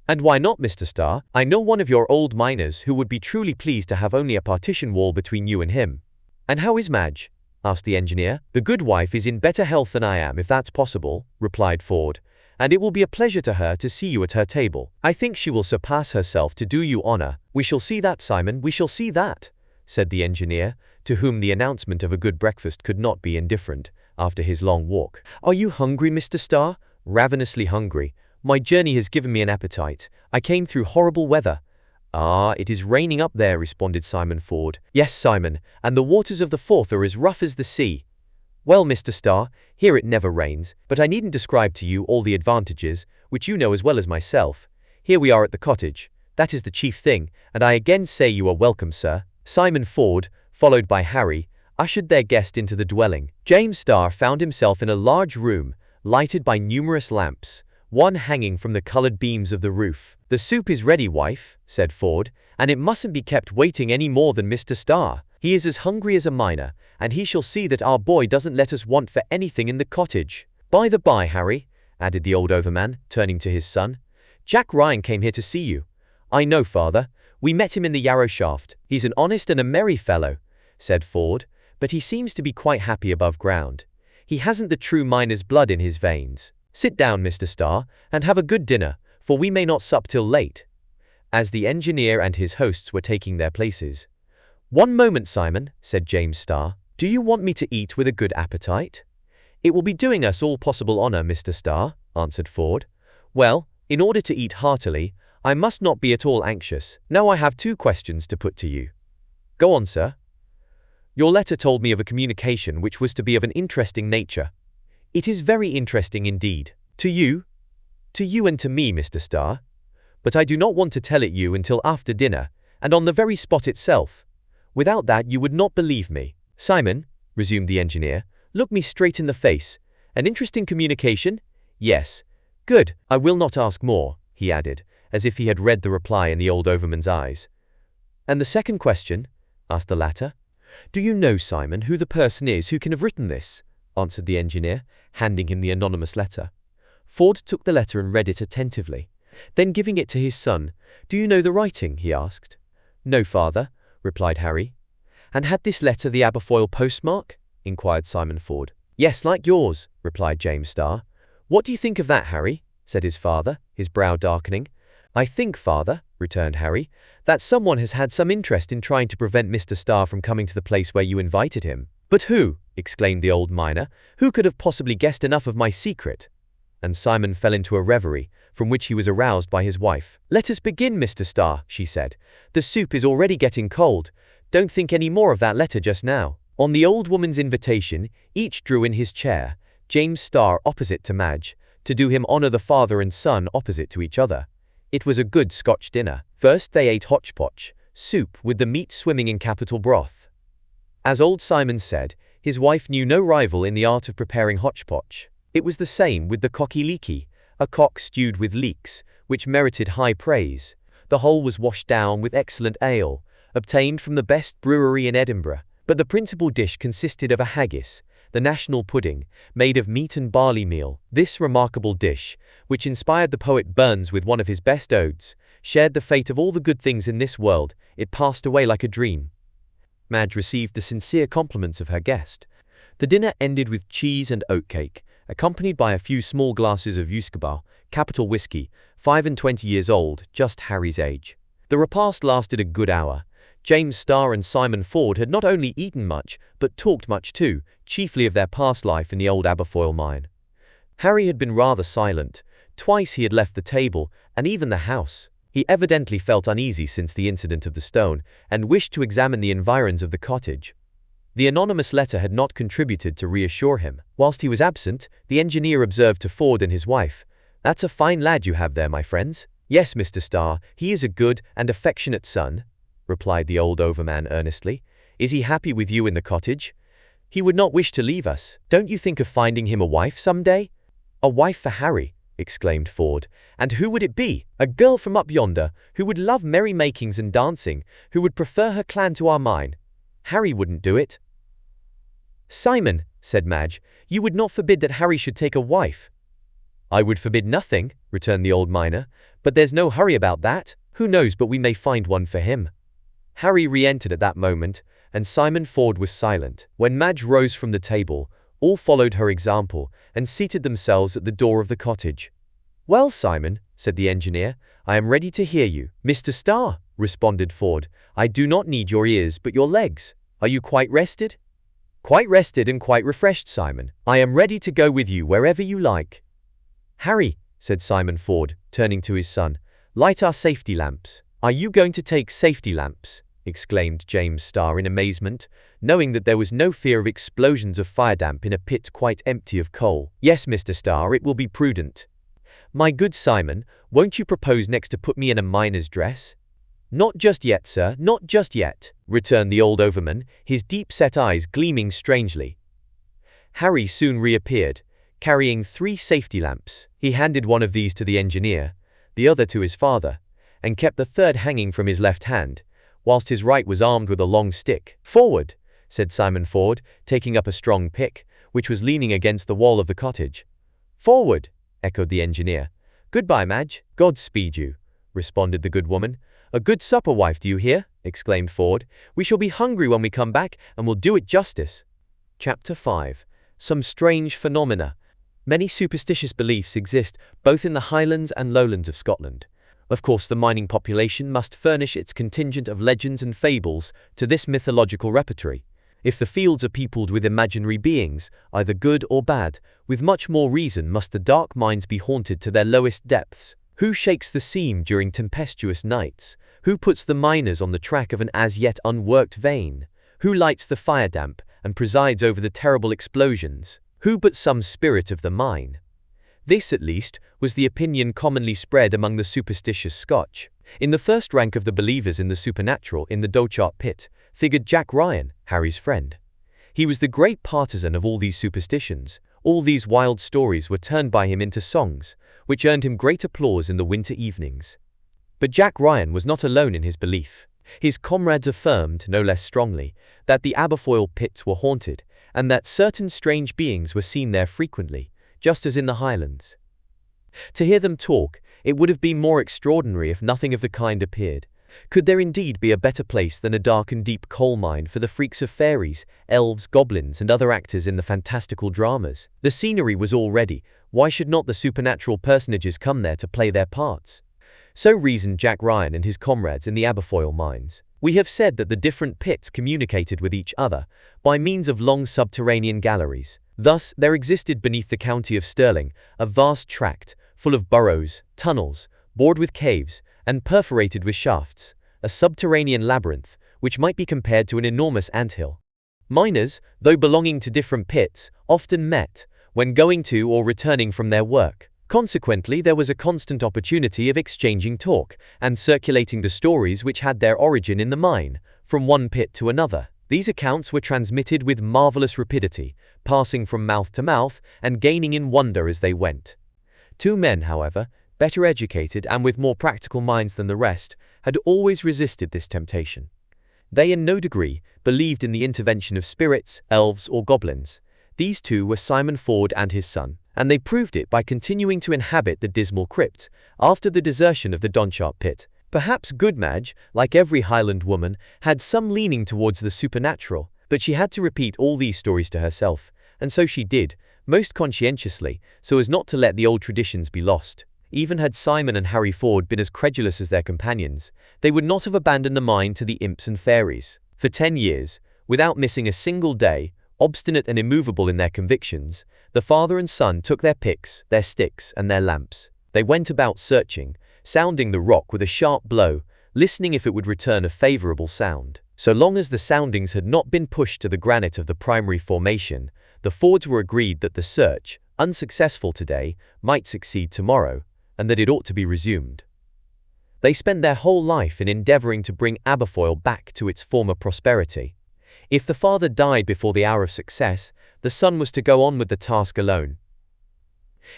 "And why not, Mr. Starr? I know one of your old miners who would be truly pleased to have only a partition wall between you and him." "And how is Madge?" asked the engineer. "The good wife is in better health than I am, if that's possible," replied Ford, "and it will be a pleasure to her to see you at her table. I think she will surpass herself to do you honor." "We shall see that, Simon, we shall see that," said the engineer, to whom the announcement of a good breakfast could not be indifferent, after his long walk. "Are you hungry, Mr. Starr?" "Ravenously hungry. My journey has given me an appetite. I came through horrible weather." "Ah, it is raining up there," responded Simon Ford. "Yes, Simon, and the waters of the Forth are as rough as the sea." "Well, Mr. Starr, here it never rains, but I needn't describe to you all the advantages, which you know as well as myself. Here we are at the cottage. That is the chief thing, and I again say you are welcome, sir." Simon Ford, followed by Harry, ushered their guest into the dwelling. James Starr found himself in a large room, lighted by numerous lamps, one hanging from the colored beams of the roof. "The soup is ready, wife," said Ford, "and it mustn't be kept waiting any more than Mr. Starr. He is as hungry as a miner, and he shall see that our boy doesn't let us want for anything in the cottage. By the by, Harry," added the old overman, turning to his son, "Jack Ryan came here to see you." "I know, father. We met him in the Yarrow shaft. He's an honest and a merry fellow," said Ford, "but he seems to be quite happy above ground. He hasn't the true miner's blood in his veins. Sit down, Mr. Starr, and have a good dinner, for we may not sup till late." As the engineer and his hosts were taking their places. "One moment, Simon," said James Starr. "Do you want me to eat with a good appetite?" "It will be doing us all possible honor, Mr. Starr," answered Ford. "Well, in order to eat heartily, I must not be at all anxious. Now I have 2 questions to put to you." "Go on, sir." "Your letter told me of a communication which was to be of an interesting nature." "It is very interesting indeed." "To you?" "To you and to me, Mr. Starr. But I do not want to tell it you until after dinner, and on the very spot itself. Without that you would not believe me." "Simon," resumed the engineer, "look me straight in the face. An interesting communication? Yes. Good. I will not ask more," he added, as if he had read the reply in the old overman's eyes. "And the second question?" asked the latter. "Do you know, Simon, who the person is who can have written this?" answered the engineer, handing him the anonymous letter. Ford took the letter and read it attentively. Then giving it to his son, "Do you know the writing?" he asked. "No, father," replied Harry. "And had this letter the Aberfoyle postmark?" inquired Simon Ford. "Yes, like yours," replied James Starr. "What do you think of that, Harry?" said his father, his brow darkening. "I think, father," returned Harry, "that someone has had some interest in trying to prevent Mr. Starr from coming to the place where you invited him." "But who?" exclaimed the old miner. "Who could have possibly guessed enough of my secret?" And Simon fell into a reverie, from which he was aroused by his wife. "Let us begin, Mr. Starr," she said. "The soup is already getting cold. Don't think any more of that letter just now." On the old woman's invitation, each drew in his chair, James Starr opposite to Madge, To do him honor, the father and son opposite to each other. It was a good Scotch dinner. First they ate hotchpotch, soup with the meat swimming in capital broth. As old Simon said, his wife knew no rival in the art of preparing hotchpotch. It was the same with the cocky leekie, a cock stewed with leeks, which merited high praise. The whole was washed down with excellent ale, obtained from the best brewery in Edinburgh. But the principal dish consisted of a haggis, the national pudding, made of meat and barley meal. This remarkable dish, which inspired the poet Burns with one of his best odes, shared the fate of all the good things in this world. It passed away like a dream. Madge received the sincere compliments of her guest. The dinner ended with cheese and oatcake, accompanied by a few small glasses of Usquebaugh, capital whiskey, 25 years old, just Harry's age. The repast lasted a good hour. James Starr and Simon Ford had not only eaten much, but talked much too, chiefly of their past life in the old Aberfoyle mine. Harry had been rather silent. Twice he had left the table, and even the house. He evidently felt uneasy since the incident of the stone, and wished to examine the environs of the cottage. The anonymous letter had not contributed to reassure him. Whilst he was absent, the engineer observed to Ford and his wife, "That's a fine lad you have there, my friends." "Yes, Mr. Starr, he is a good and affectionate son," replied the old overman earnestly. "Is he happy with you in the cottage? He would not wish to leave us. Don't you think of finding him a wife some day?" "A wife for Harry?" exclaimed Ford. "And who would it be? A girl from up yonder, who would love merry-makings and dancing, who would prefer her clan to our mine. Harry wouldn't do it." "Simon," said Madge, "you would not forbid that Harry should take a wife?" "I would forbid nothing," returned the old miner, "but there's no hurry about that. Who knows but we may find one for him." Harry re-entered at that moment, and Simon Ford was silent. When Madge rose from the table, all followed her example, and seated themselves at the door of the cottage. "Well, Simon," said the engineer, "I am ready to hear you." "Mr. Starr," responded Ford, "I do not need your ears but your legs. Are you quite rested?" "Quite rested and quite refreshed, Simon. I am ready to go with you wherever you like." "Harry," said Simon Ford, turning to his son, "light our safety lamps." "Are you going to take safety lamps?" exclaimed James Starr in amazement, knowing that there was no fear of explosions of fire damp in a pit quite empty of coal. "Yes, Mr. Starr, it will be prudent." "My good Simon, won't you propose next to put me in a miner's dress?" "Not just yet, sir, not just yet," returned the old overman, his deep-set eyes gleaming strangely. Harry soon reappeared, carrying 3 safety lamps. He handed one of these to the engineer, the other to his father, and kept the third hanging from his left hand, whilst his right was armed with a long stick. "Forward," said Simon Ford, taking up a strong pick, which was leaning against the wall of the cottage. "Forward," echoed the engineer. "Goodbye, Madge." "God speed you," responded the good woman. "A good supper, wife, do you hear?" exclaimed Ford. "We shall be hungry when we come back, and will do it justice." Chapter 5. Some strange phenomena. Many superstitious beliefs exist both in the Highlands and Lowlands of Scotland. Of course, the mining population must furnish its contingent of legends and fables to this mythological repertory. If the fields are peopled with imaginary beings, either good or bad, with much more reason must the dark mines be haunted to their lowest depths. Who shakes the seam during tempestuous nights? Who puts the miners on the track of an as yet unworked vein? Who lights the fire damp and presides over the terrible explosions? Who but some spirit of the mine? This, at least, was the opinion commonly spread among the superstitious Scotch. In the first rank of the believers in the supernatural in the Dochart pit figured Jack Ryan, Harry's friend. He was the great partisan of all these superstitions. All these wild stories were turned by him into songs, which earned him great applause in the winter evenings. But Jack Ryan was not alone in his belief. His comrades affirmed, no less strongly, that the Aberfoyle pits were haunted, and that certain strange beings were seen there frequently, just as in the Highlands. To hear them talk, it would have been more extraordinary if nothing of the kind appeared. Could there indeed be a better place than a dark and deep coal mine for the freaks of fairies, elves, goblins, and other actors in the fantastical dramas? The scenery was all ready. Why should not the supernatural personages come there to play their parts? So reasoned Jack Ryan and his comrades in the Aberfoyle mines. We have said that the different pits communicated with each other by means of long subterranean galleries. Thus, there existed beneath the county of Stirling a vast tract, full of burrows, tunnels, bored with caves, and perforated with shafts, a subterranean labyrinth, which might be compared to an enormous anthill. Miners, though belonging to different pits, often met, when going to or returning from their work. Consequently, there was a constant opportunity of exchanging talk and circulating the stories which had their origin in the mine, from one pit to another. These accounts were transmitted with marvelous rapidity, passing from mouth to mouth and gaining in wonder as they went. Two men, however, better educated and with more practical minds than the rest, had always resisted this temptation. They in no degree believed in the intervention of spirits, elves, or goblins. These two were Simon Ford and his son, and they proved it by continuing to inhabit the dismal crypt after the desertion of the Donchart pit. Perhaps Goodmadge, like every Highland woman, had some leaning towards the supernatural, but she had to repeat all these stories to herself, and so she did, most conscientiously, so as not to let the old traditions be lost. Even had Simon and Harry Ford been as credulous as their companions, they would not have abandoned the mine to the imps and fairies. For 10 years, without missing a single day, obstinate and immovable in their convictions, the father and son took their picks, their sticks, and their lamps. They went about searching, sounding the rock with a sharp blow, listening if it would return a favorable sound. So long as the soundings had not been pushed to the granite of the primary formation, the Fords were agreed that the search, unsuccessful today, might succeed tomorrow, and that it ought to be resumed. They spent their whole life in endeavoring to bring Aberfoyle back to its former prosperity. If the father died before the hour of success, the son was to go on with the task alone.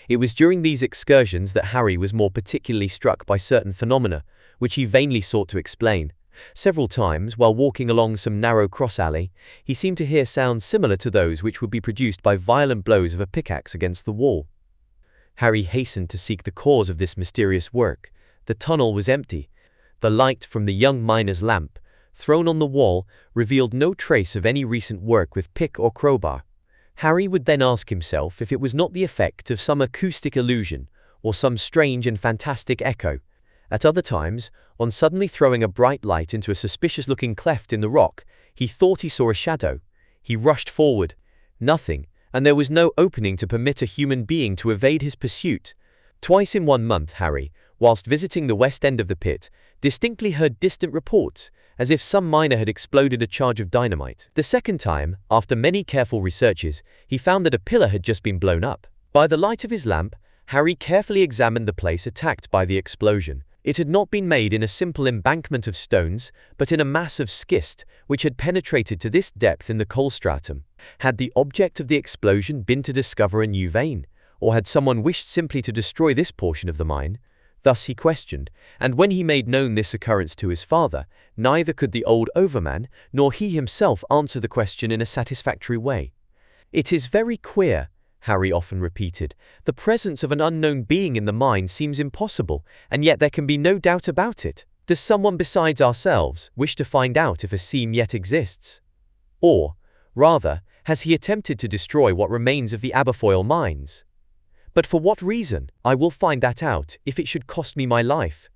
It was during these excursions that Harry was more particularly struck by certain phenomena, which he vainly sought to explain. Several times, while walking along some narrow cross-alley, he seemed to hear sounds similar to those which would be produced by violent blows of a pickaxe against the wall. Harry hastened to seek the cause of this mysterious work. The tunnel was empty. The light from the young miner's lamp, thrown on the wall, revealed no trace of any recent work with pick or crowbar. Harry would then ask himself if it was not the effect of some acoustic illusion, or some strange and fantastic echo. At other times, on suddenly throwing a bright light into a suspicious-looking cleft in the rock, he thought he saw a shadow. He rushed forward. Nothing, and there was no opening to permit a human being to evade his pursuit. Twice in 1 month Harry, whilst visiting the west end of the pit, distinctly heard distant reports, as if some miner had exploded a charge of dynamite. The second time, after many careful researches, he found that a pillar had just been blown up. By the light of his lamp, Harry carefully examined the place attacked by the explosion. It had not been made in a simple embankment of stones, but in a mass of schist, which had penetrated to this depth in the coal stratum. Had the object of the explosion been to discover a new vein, or had someone wished simply to destroy this portion of the mine? Thus he questioned, and when he made known this occurrence to his father, neither could the old overman nor he himself answer the question in a satisfactory way. "It is very queer," Harry often repeated. "The presence of an unknown being in the mine seems impossible, and yet there can be no doubt about it. Does someone besides ourselves wish to find out if a seam yet exists? Or, rather, has he attempted to destroy what remains of the Aberfoyle mines? But for what reason? I will find that out, if it should cost me my life."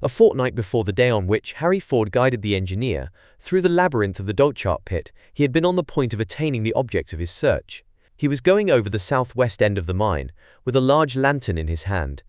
A fortnight before the day on which Harry Ford guided the engineer through the labyrinth of the Donchart pit, he had been on the point of attaining the object of his search. He was going over the southwest end of the mine, with a large lantern in his hand.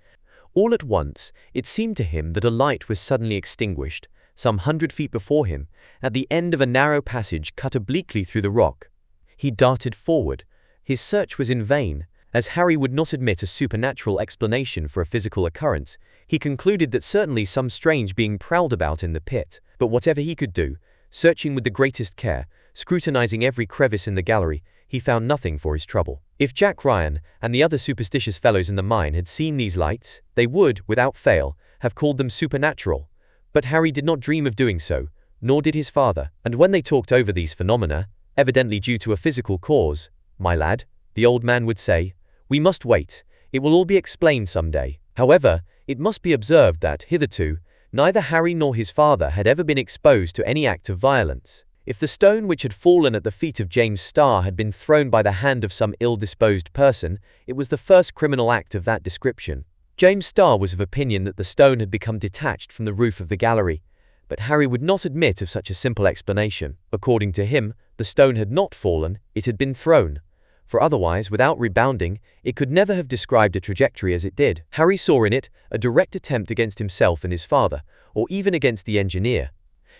All at once, it seemed to him that a light was suddenly extinguished, some 100 feet before him, at the end of a narrow passage cut obliquely through the rock. He darted forward. His search was in vain. As Harry would not admit a supernatural explanation for a physical occurrence, he concluded that certainly some strange being prowled about in the pit. But whatever he could do, searching with the greatest care, scrutinizing every crevice in the gallery, he found nothing for his trouble. If Jack Ryan and the other superstitious fellows in the mine had seen these lights, they would, without fail, have called them supernatural. But Harry did not dream of doing so, nor did his father. And when they talked over these phenomena, evidently due to a physical cause, "My lad," the old man would say, "we must wait. It will all be explained some day." However, it must be observed that, hitherto, neither Harry nor his father had ever been exposed to any act of violence. If the stone which had fallen at the feet of James Starr had been thrown by the hand of some ill-disposed person, it was the first criminal act of that description. James Starr was of opinion that the stone had become detached from the roof of the gallery, but Harry would not admit of such a simple explanation. According to him, the stone had not fallen, it had been thrown. For otherwise, without rebounding, it could never have described a trajectory as it did. Harry saw in it a direct attempt against himself and his father, or even against the engineer.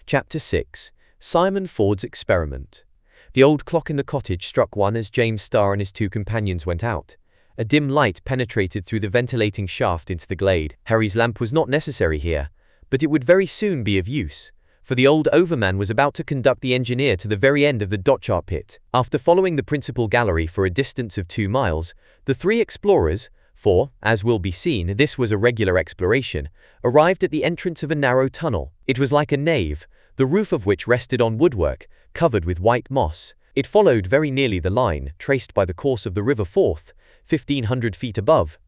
Chapter 6. Simon Ford's Experiment. The old clock in the cottage struck 1 as James Starr and his 2 companions went out, A dim light penetrated through the ventilating shaft into the glade. Harry's lamp was not necessary here, but it would very soon be of use, for the old overman was about to conduct the engineer to the very end of the dockchart pit. After following the principal gallery for a distance of 2 miles, the 3 explorers, for, as will be seen, this was a regular exploration, arrived at the entrance of a narrow tunnel. It was like a nave, the roof of which rested on woodwork, covered with white moss. It followed very nearly the line traced by the course of the River Forth, 1,500 feet above.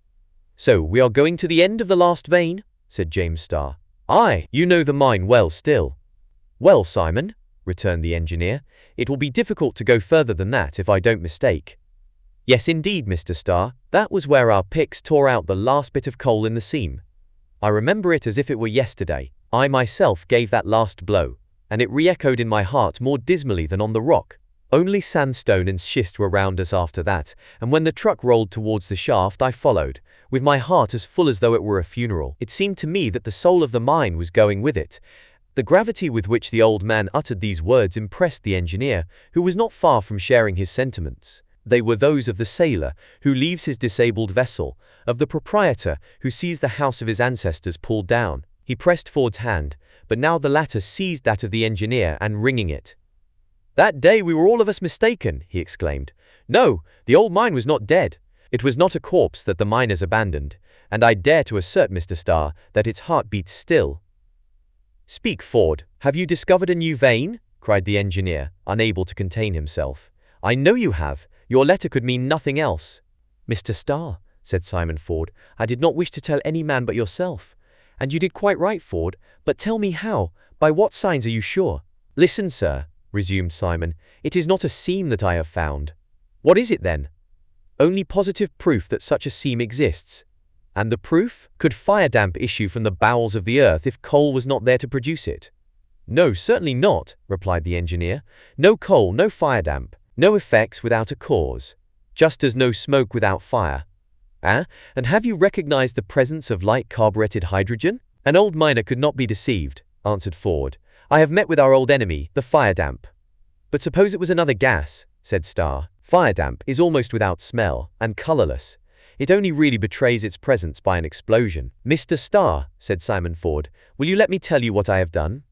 "So, we are going to the end of the last vein?" said James Starr. "Aye, you know the mine well still." "Well, Simon," returned the engineer, "it will be difficult to go further than that if I don't mistake." "Yes, indeed, Mr. Starr, that was where our picks tore out the last bit of coal in the seam. I remember it as if it were yesterday. I myself gave that last blow, and it re-echoed in my heart more dismally than on the rock. Only sandstone and schist were round us after that, and when the truck rolled towards the shaft I followed, with my heart as full as though it were a funeral. It seemed to me that the soul of the mine was going with it." The gravity with which the old man uttered these words impressed the engineer, who was not far from sharing his sentiments. They were those of the sailor who leaves his disabled vessel, of the proprietor who sees the house of his ancestors pulled down. He pressed Ford's hand, but now the latter seized that of the engineer and wringing it. "That day we were all of us mistaken," he exclaimed. "No, the old mine was not dead. It was not a corpse that the miners abandoned, and I dare to assert, Mr. Starr, that its heart beats still." "Speak, Ford. Have you discovered a new vein?" cried the engineer, unable to contain himself. "I know you have. Your letter could mean nothing else." "Mr. Starr," said Simon Ford, "I did not wish to tell any man but yourself. And you did quite right, Ford, but tell me how, by what signs are you sure?" "Listen, sir," resumed Simon, "it is not a seam that I have found." "What is it then?" "Only positive proof that such a seam exists." "And the proof? Could fire damp issue from the bowels of the earth if coal was not there to produce it?" "No, certainly not," replied the engineer. "No coal, no fire damp. No effects without a cause. Just as no smoke without fire." "Ah, and have you recognized the presence of light carburetted hydrogen?" "An old miner could not be deceived," answered Ford. "I have met with our old enemy, the fire damp." "But suppose it was another gas," said Starr. "Fire damp is almost without smell, and colorless. It only really betrays its presence by an explosion." "Mr. Starr," said Simon Ford, "will you let me tell you what I have done?"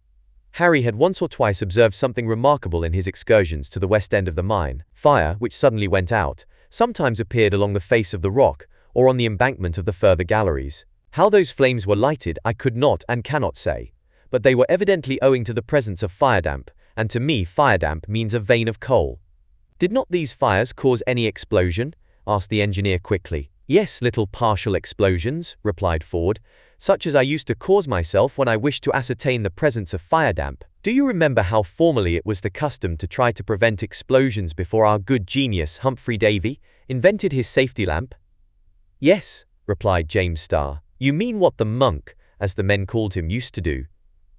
Harry had once or twice observed something remarkable in his excursions to the west end of the mine. Fire, which suddenly went out, sometimes appeared along the face of the rock, or on the embankment of the further galleries. How those flames were lighted I could not and cannot say, but they were evidently owing to the presence of fire damp, and to me fire damp means a vein of coal. "Did not these fires cause any explosion?" asked the engineer quickly. "Yes, little partial explosions," replied Ford, "such as I used to cause myself when I wished to ascertain the presence of fire damp. Do you remember how formerly it was the custom to try to prevent explosions before our good genius Humphrey Davy invented his safety lamp?" "Yes," replied James Starr. "You mean what the monk, as the men called him, used to do.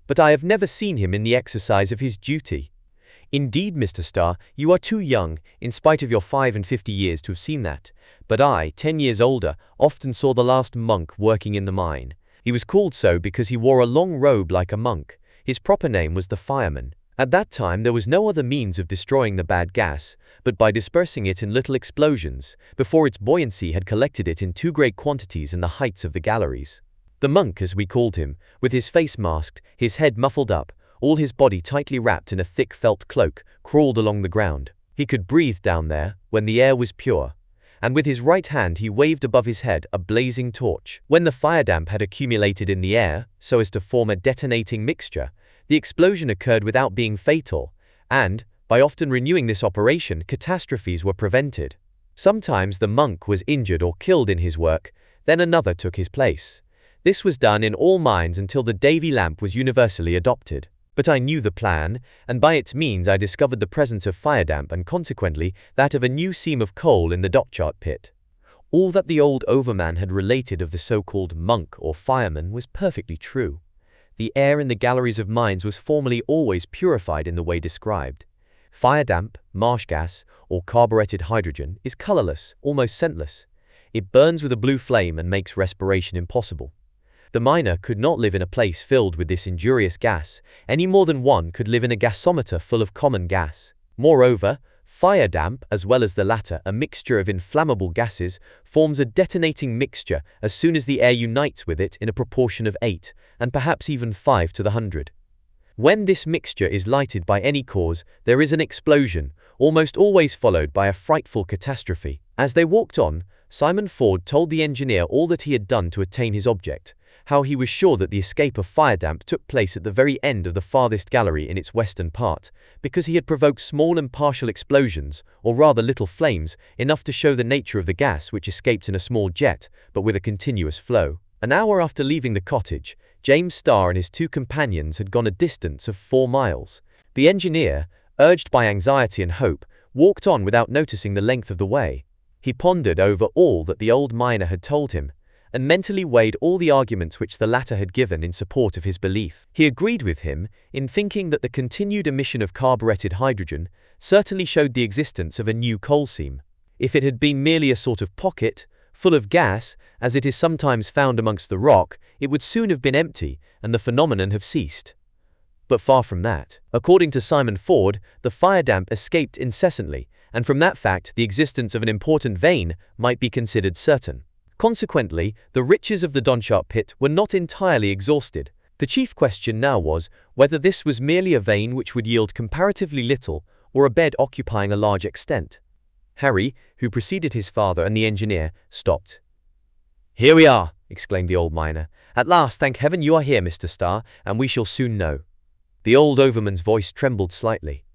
But I have never seen him in the exercise of his duty." "Indeed, Mr. Starr, you are too young, in spite of your 55 years, to have seen that. But I, 10 years older, often saw the last monk working in the mine. He was called so because he wore a long robe like a monk. His proper name was the fireman. At that time there was no other means of destroying the bad gas, but by dispersing it in little explosions, before its buoyancy had collected it in too great quantities in the heights of the galleries. The monk, as we called him, with his face masked, his head muffled up, all his body tightly wrapped in a thick felt cloak, crawled along the ground. He could breathe down there, when the air was pure, and with his right hand he waved above his head a blazing torch. When the fire damp had accumulated in the air, so as to form a detonating mixture, the explosion occurred without being fatal, and, by often renewing this operation, catastrophes were prevented. Sometimes the monk was injured or killed in his work, then another took his place. This was done in all mines until the Davy lamp was universally adopted. But I knew the plan, and by its means I discovered the presence of fire damp and consequently that of a new seam of coal in the dockchart pit. All that the old overman had related of the so-called monk or fireman was perfectly true. The air in the galleries of mines was formerly always purified in the way described. Fire damp, marsh gas, or carburetted hydrogen is colorless, almost scentless. It burns with a blue flame and makes respiration impossible. The miner could not live in a place filled with this injurious gas, any more than one could live in a gasometer full of common gas. Moreover, Fire damp, as well as the latter, a mixture of inflammable gases, forms a detonating mixture as soon as the air unites with it in a proportion of 8, and perhaps even 5 to the 100. When this mixture is lighted by any cause, there is an explosion, almost always followed by a frightful catastrophe. As they walked on, Simon Ford told the engineer all that he had done to attain his object, how he was sure that the escape of fire damp took place at the very end of the farthest gallery in its western part, because he had provoked small and partial explosions, or rather little flames, enough to show the nature of the gas which escaped in a small jet, but with a continuous flow. An hour after leaving the cottage, James Starr and his 2 companions had gone a distance of 4 miles. The engineer, urged by anxiety and hope, walked on without noticing the length of the way. He pondered over all that the old miner had told him, and mentally weighed all the arguments which the latter had given in support of his belief. He agreed with him in thinking that the continued emission of carburetted hydrogen certainly showed the existence of a new coal seam. If it had been merely a sort of pocket, full of gas, as it is sometimes found amongst the rock, it would soon have been empty, and the phenomenon have ceased. But far from that. According to Simon Ford, the fire damp escaped incessantly, and from that fact the existence of an important vein might be considered certain. Consequently, the riches of the Donchartre pit were not entirely exhausted. The chief question now was whether this was merely a vein which would yield comparatively little, or a bed occupying a large extent. Harry, who preceded his father and the engineer, stopped. "Here we are," exclaimed the old miner. "At last, thank heaven you are here, Mr. Starr, and we shall soon know." The old overman's voice trembled slightly.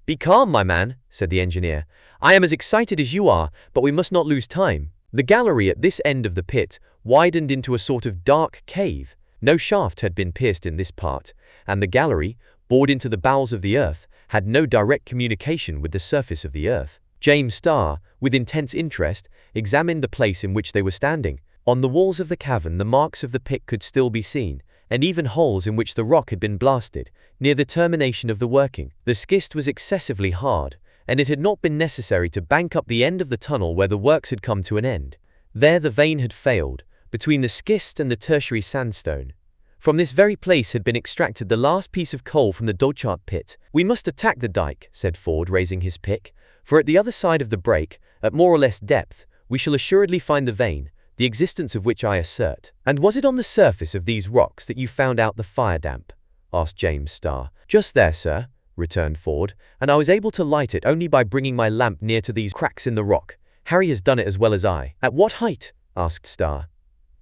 "Be calm, my man," said the engineer. "I am as excited as you are, but we must not lose time." The gallery at this end of the pit widened into a sort of dark cave. No shaft had been pierced in this part, and the gallery, bored into the bowels of the earth, had no direct communication with the surface of the earth. James Starr, with intense interest, examined the place in which they were standing. On the walls of the cavern the marks of the pit could still be seen, and even holes in which the rock had been blasted, near the termination of the working. The schist was excessively hard, and it had not been necessary to bank up the end of the tunnel where the works had come to an end. There the vein had failed, between the schist and the tertiary sandstone. From this very place had been extracted the last piece of coal from the Donchartre pit. "We must attack the dike," said Ford, raising his pick, "for at the other side of the break, at more or less depth, we shall assuredly find the vein, the existence of which I assert." "And was it on the surface of these rocks that you found out the fire damp?" asked James Starr. "Just there, sir," returned Ford, "and I was able to light it only by bringing my lamp near to these cracks in the rock. Harry has done it as well as I." "At what height?" asked Starr.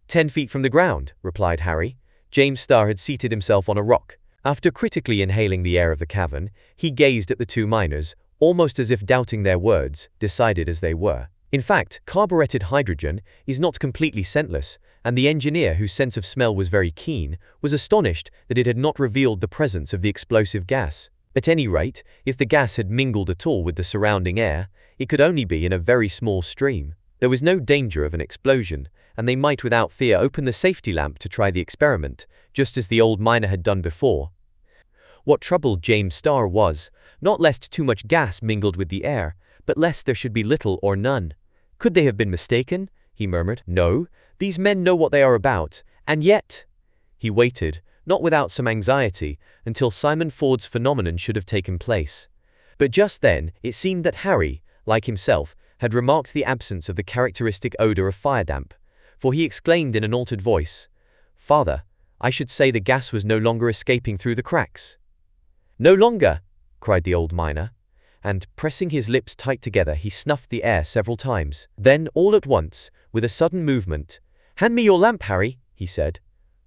10 feet from the ground," replied Harry. James Starr had seated himself on a rock. After critically inhaling the air of the cavern, he gazed at the 2 miners, almost as if doubting their words, decided as they were. In fact, carburetted hydrogen is not completely scentless, and the engineer, whose sense of smell was very keen, was astonished that it had not revealed the presence of the explosive gas. At any rate, if the gas had mingled at all with the surrounding air, it could only be in a very small stream. There was no danger of an explosion, and they might without fear open the safety lamp to try the experiment, just as the old miner had done before. What troubled James Starr was, not lest too much gas mingled with the air, but lest there should be little or none. "Could they have been mistaken?" he murmured. "No, these men know what they are about, and yet—" He waited, not without some anxiety, until Simon Ford's phenomenon should have taken place. But just then, it seemed that Harry, like himself, had remarked the absence of the characteristic odor of fire damp, for he exclaimed in an altered voice, "Father, I should say the gas was no longer escaping through the cracks." "No longer!" cried the old miner, and, pressing his lips tight together, he snuffed the air several times. Then, all at once, with a sudden movement, "Hand me your lamp, Harry," he said.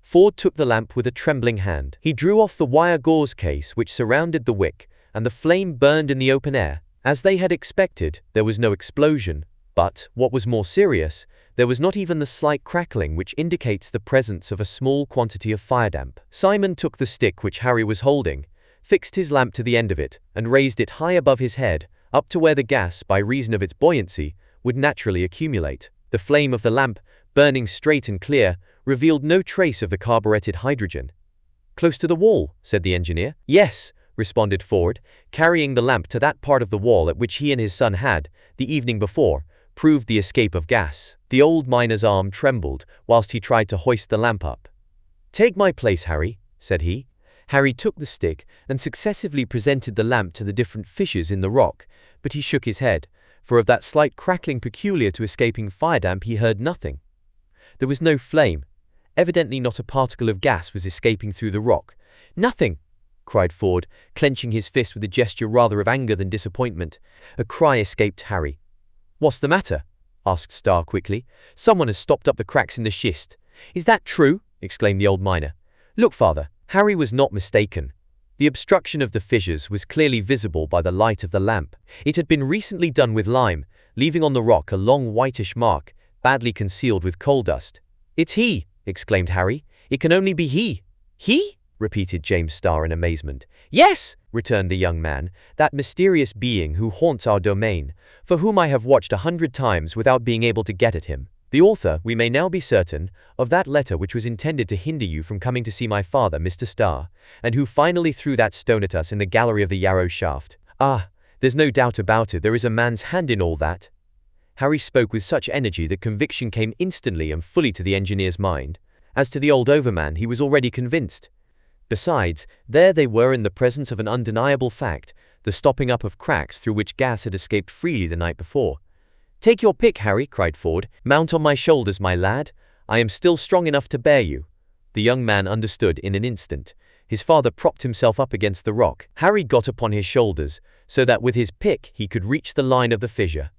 Ford took the lamp with a trembling hand. He drew off the wire gauze case which surrounded the wick, and the flame burned in the open air. As they had expected, there was no explosion, but, what was more serious, there was not even the slight crackling which indicates the presence of a small quantity of fire damp. Simon took the stick which Harry was holding, fixed his lamp to the end of it, and raised it high above his head, up to where the gas, by reason of its buoyancy, would naturally accumulate. The flame of the lamp, burning straight and clear, revealed no trace of the carburetted hydrogen. "Close to the wall," said the engineer. "Yes," responded Ford, carrying the lamp to that part of the wall at which he and his son had, the evening before, proved the escape of gas. The old miner's arm trembled whilst he tried to hoist the lamp up. "Take my place, Harry," said he, Harry took the stick and successively presented the lamp to the different fissures in the rock, but he shook his head, for of that slight crackling peculiar to escaping fire damp he heard nothing. There was no flame. Evidently not a particle of gas was escaping through the rock. "Nothing!" cried Ford, clenching his fist with a gesture rather of anger than disappointment. A cry escaped Harry. "What's the matter?" asked Starr quickly. "Someone has stopped up the cracks in the schist." "Is that true?" exclaimed the old miner. "Look, father." Harry was not mistaken. The obstruction of the fissures was clearly visible by the light of the lamp. It had been recently done with lime, leaving on the rock a long whitish mark, badly concealed with coal dust. "It's he!" exclaimed Harry. "It can only be he." "He?" repeated James Starr in amazement. "Yes," returned the young man, "that mysterious being who haunts our domain, for whom I have watched 100 times without being able to get at him. The author, we may now be certain, of that letter which was intended to hinder you from coming to see my father, Mr. Starr, and who finally threw that stone at us in the gallery of the Yarrow shaft. Ah, there's no doubt about it, there is a man's hand in all that." Harry spoke with such energy that conviction came instantly and fully to the engineer's mind. As to the old overman, he was already convinced. Besides, there they were in the presence of an undeniable fact, the stopping up of cracks through which gas had escaped freely the night before. "Take your pick, Harry," cried Ford. "Mount on my shoulders, my lad. I am still strong enough to bear you." The young man understood in an instant. His father propped himself up against the rock. Harry got upon his shoulders, so that with his pick he could reach the line of the fissure.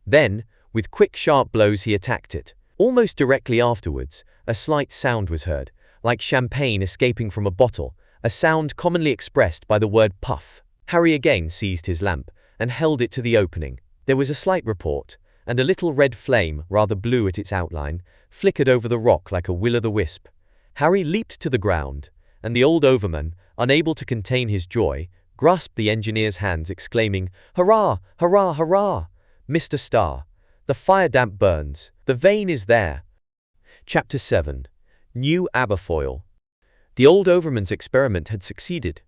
Then, with quick sharp blows he attacked it. Almost directly afterwards, a slight sound was heard, like champagne escaping from a bottle, a sound commonly expressed by the word puff. Harry again seized his lamp, and held it to the opening. There was a slight report, and a little red flame, rather blue at its outline, flickered over the rock like a will-o'-the-wisp. Harry leaped to the ground, and the old overman, unable to contain his joy, grasped the engineer's hands, exclaiming, "Hurrah! Hurrah! Hurrah! Mr. Starr! The fire damp burns! The vein is there!" Chapter 7. New Aberfoyle. The old overman's experiment had succeeded.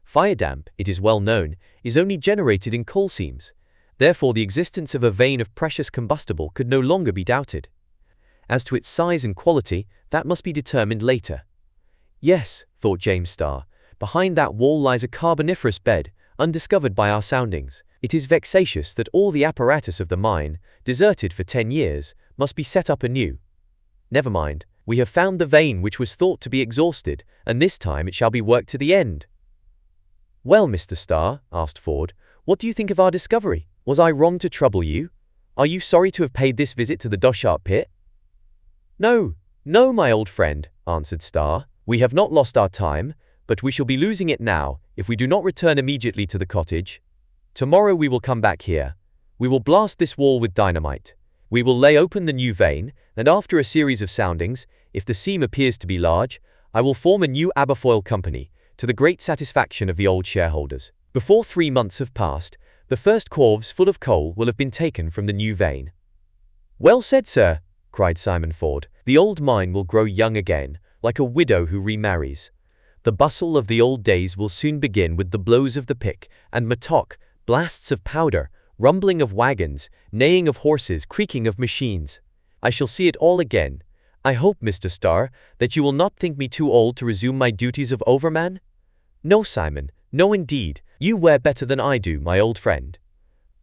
Fire damp, it is well known, is only generated in coal seams. Therefore the existence of a vein of precious combustible could no longer be doubted. As to its size and quality, that must be determined later. "Yes," thought James Starr, "behind that wall lies a carboniferous bed, undiscovered by our soundings. It is vexatious that all the apparatus of the mine, deserted for 10 years, must be set up anew. Never mind, we have found the vein which was thought to be exhausted, and this time it shall be worked to the end." "Well, Mr. Starr," asked Ford, "what do you think of our discovery? Was I wrong to trouble you? Are you sorry to have paid this visit to the Dochart pit?" "No, no, my old friend," answered Starr. "We have not lost our time, but we shall be losing it now if we do not return immediately to the cottage. Tomorrow we will come back here. We will blast this wall with dynamite. We will lay open the new vein, and after a series of soundings, if the seam appears to be large, I will form a new Aberfoyle company, to the great satisfaction of the old shareholders. Before 3 months have passed, the first corves full of coal will have been taken from the new vein." "Well said, sir," cried Simon Ford. "The old mine will grow young again, like a widow who remarries. The bustle of the old days will soon begin with the blows of the pick and mattock, blasts of powder, rumbling of wagons, neighing of horses, creaking of machines. I shall see it all again. I hope, Mr. Starr, that you will not think me too old to resume my duties of overman?" "No, Simon, no indeed. You wear better than I do, my old friend.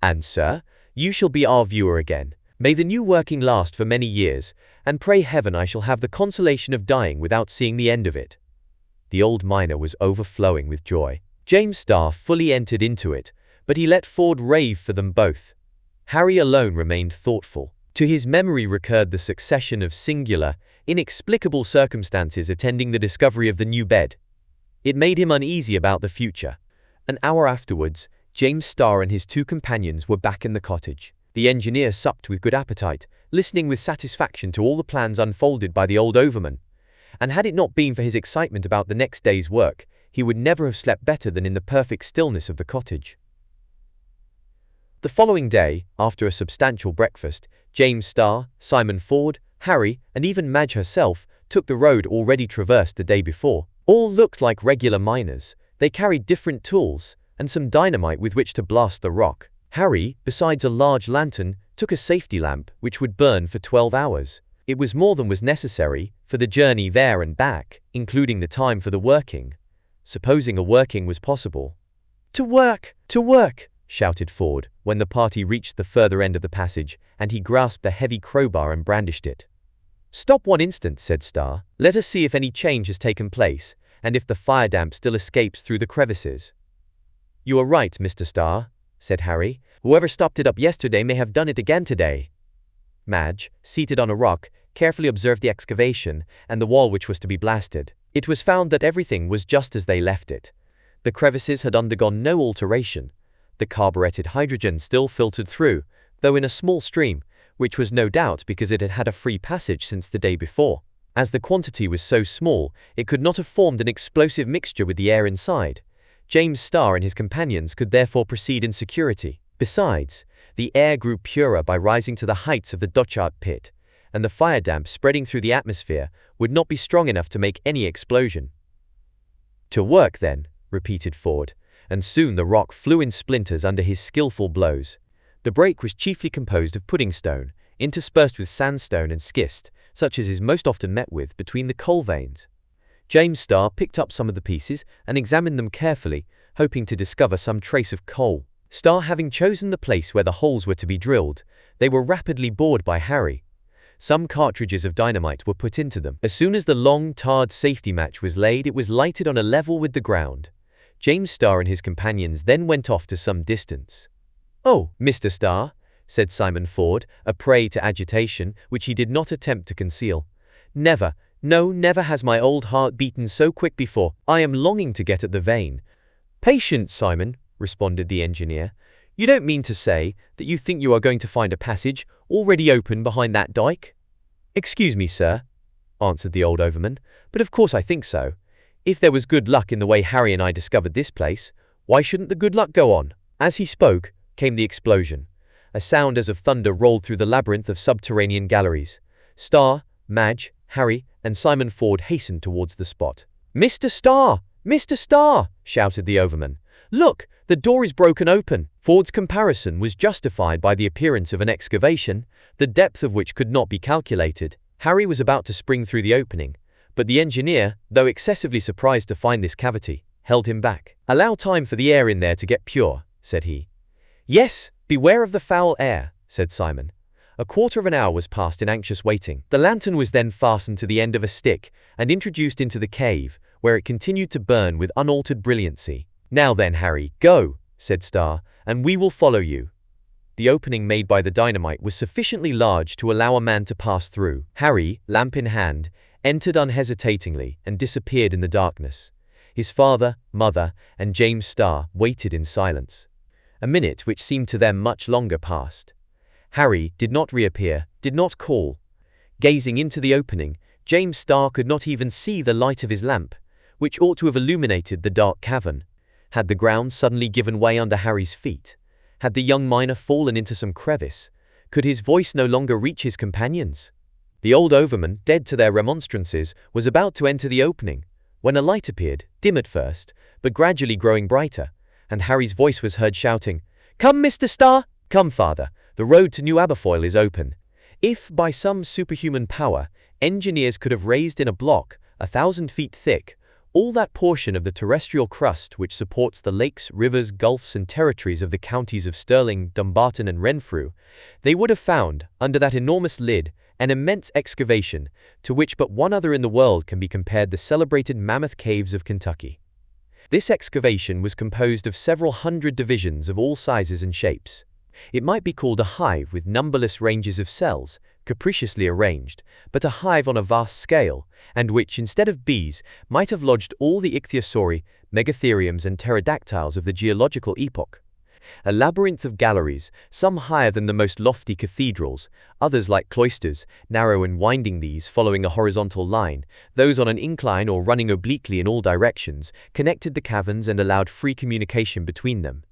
And, sir, you shall be our viewer again. May the new working last for many years, and pray heaven I shall have the consolation of dying without seeing the end of it." The old miner was overflowing with joy. James Starr fully entered into it, but he let Ford rave for them both. Harry alone remained thoughtful. To his memory recurred the succession of singular, inexplicable circumstances attending the discovery of the new bed. It made him uneasy about the future. An hour afterwards, James Starr and his 2 companions were back in the cottage. The engineer supped with good appetite, listening with satisfaction to all the plans unfolded by the old overman. And had it not been for his excitement about the next day's work, he would never have slept better than in the perfect stillness of the cottage. The following day, after a substantial breakfast, James Starr, Simon Ford, Harry, and even Madge herself took the road already traversed the day before. All looked like regular miners. They carried different tools, and some dynamite with which to blast the rock. Harry, besides a large lantern, took a safety lamp, which would burn for 12 hours. It was more than was necessary for the journey there and back, including the time for the working. supposing a working was possible. "To work! To work!" shouted Ford, when the party reached the further end of the passage, and he grasped a heavy crowbar and brandished it. "Stop one instant," said Starr. "Let us see if any change has taken place, and if the fire damp still escapes through the crevices." "You are right, Mr. Starr," said Harry. "Whoever stopped it up yesterday may have done it again today." Madge, seated on a rock, carefully observed the excavation and the wall which was to be blasted. It was found that everything was just as they left it. The crevices had undergone no alteration. The carburetted hydrogen still filtered through, though in a small stream, which was no doubt because it had had a free passage since the day before. As the quantity was so small, it could not have formed an explosive mixture with the air inside. James Starr and his companions could therefore proceed in security. Besides, the air grew purer by rising to the heights of the Dochart pit, and the fire damp spreading through the atmosphere would not be strong enough to make any explosion. "To work, then," repeated Ford, and soon the rock flew in splinters under his skillful blows. The break was chiefly composed of pudding stone, interspersed with sandstone and schist, such as is most often met with between the coal veins. James Starr picked up some of the pieces and examined them carefully, hoping to discover some trace of coal. Starr having chosen the place where the holes were to be drilled, they were rapidly bored by Harry. Some cartridges of dynamite were put into them. As soon as the long, tarred safety match was laid, it was lighted on a level with the ground. James Starr and his companions then went off to some distance. "Oh, Mr. Starr," said Simon Ford, a prey to agitation, which he did not attempt to conceal. "Never, no, never has my old heart beaten so quick before. I am longing to get at the vein." "Patience, Simon," responded the engineer. "You don't mean to say that you think you are going to find a passage already open behind that dike?" "Excuse me, sir," answered the old overman, "but of course I think so. If there was good luck in the way Harry and I discovered this place, why shouldn't the good luck go on?" As he spoke, came the explosion. A sound as of thunder rolled through the labyrinth of subterranean galleries. Starr, Madge, Harry, and Simon Ford hastened towards the spot. "Mr. Starr! Mr. Starr!" shouted the overman. "Look, the door is broken open." Ford's comparison was justified by the appearance of an excavation, the depth of which could not be calculated. Harry was about to spring through the opening, but the engineer, though excessively surprised to find this cavity, held him back. "Allow time for the air in there to get pure," said he. "Yes, beware of the foul air," said Simon. A quarter of an hour was passed in anxious waiting. The lantern was then fastened to the end of a stick and introduced into the cave, where it continued to burn with unaltered brilliancy. "Now then, Harry, go," said Starr, "and we will follow you." The opening made by the dynamite was sufficiently large to allow a man to pass through. Harry, lamp in hand, entered unhesitatingly and disappeared in the darkness. His father, mother, and James Starr waited in silence. A minute which seemed to them much longer passed. Harry did not reappear, did not call. Gazing into the opening, James Starr could not even see the light of his lamp, which ought to have illuminated the dark cavern. Had the ground suddenly given way under Harry's feet? Had the young miner fallen into some crevice? Could his voice no longer reach his companions? The old overman, dead to their remonstrances, was about to enter the opening, when a light appeared, dim at first, but gradually growing brighter, and Harry's voice was heard shouting, "Come, Mr. Starr! Come, father, the road to New Aberfoyle is open." If, by some superhuman power, engineers could have raised in a block, 1,000 feet thick, all that portion of the terrestrial crust which supports the lakes, rivers, gulfs, and territories of the counties of Stirling, Dumbarton, and Renfrew, they would have found, under that enormous lid, an immense excavation, to which but one other in the world can be compared, the celebrated Mammoth Caves of Kentucky. This excavation was composed of several hundred divisions of all sizes and shapes. It might be called a hive with numberless ranges of cells, capriciously arranged, but a hive on a vast scale, and which, instead of bees, might have lodged all the ichthyosauri, megatheriums, and pterodactyls of the geological epoch. A labyrinth of galleries, some higher than the most lofty cathedrals, others like cloisters, narrow and winding, these following a horizontal line, those on an incline or running obliquely in all directions, connected the caverns and allowed free communication between them.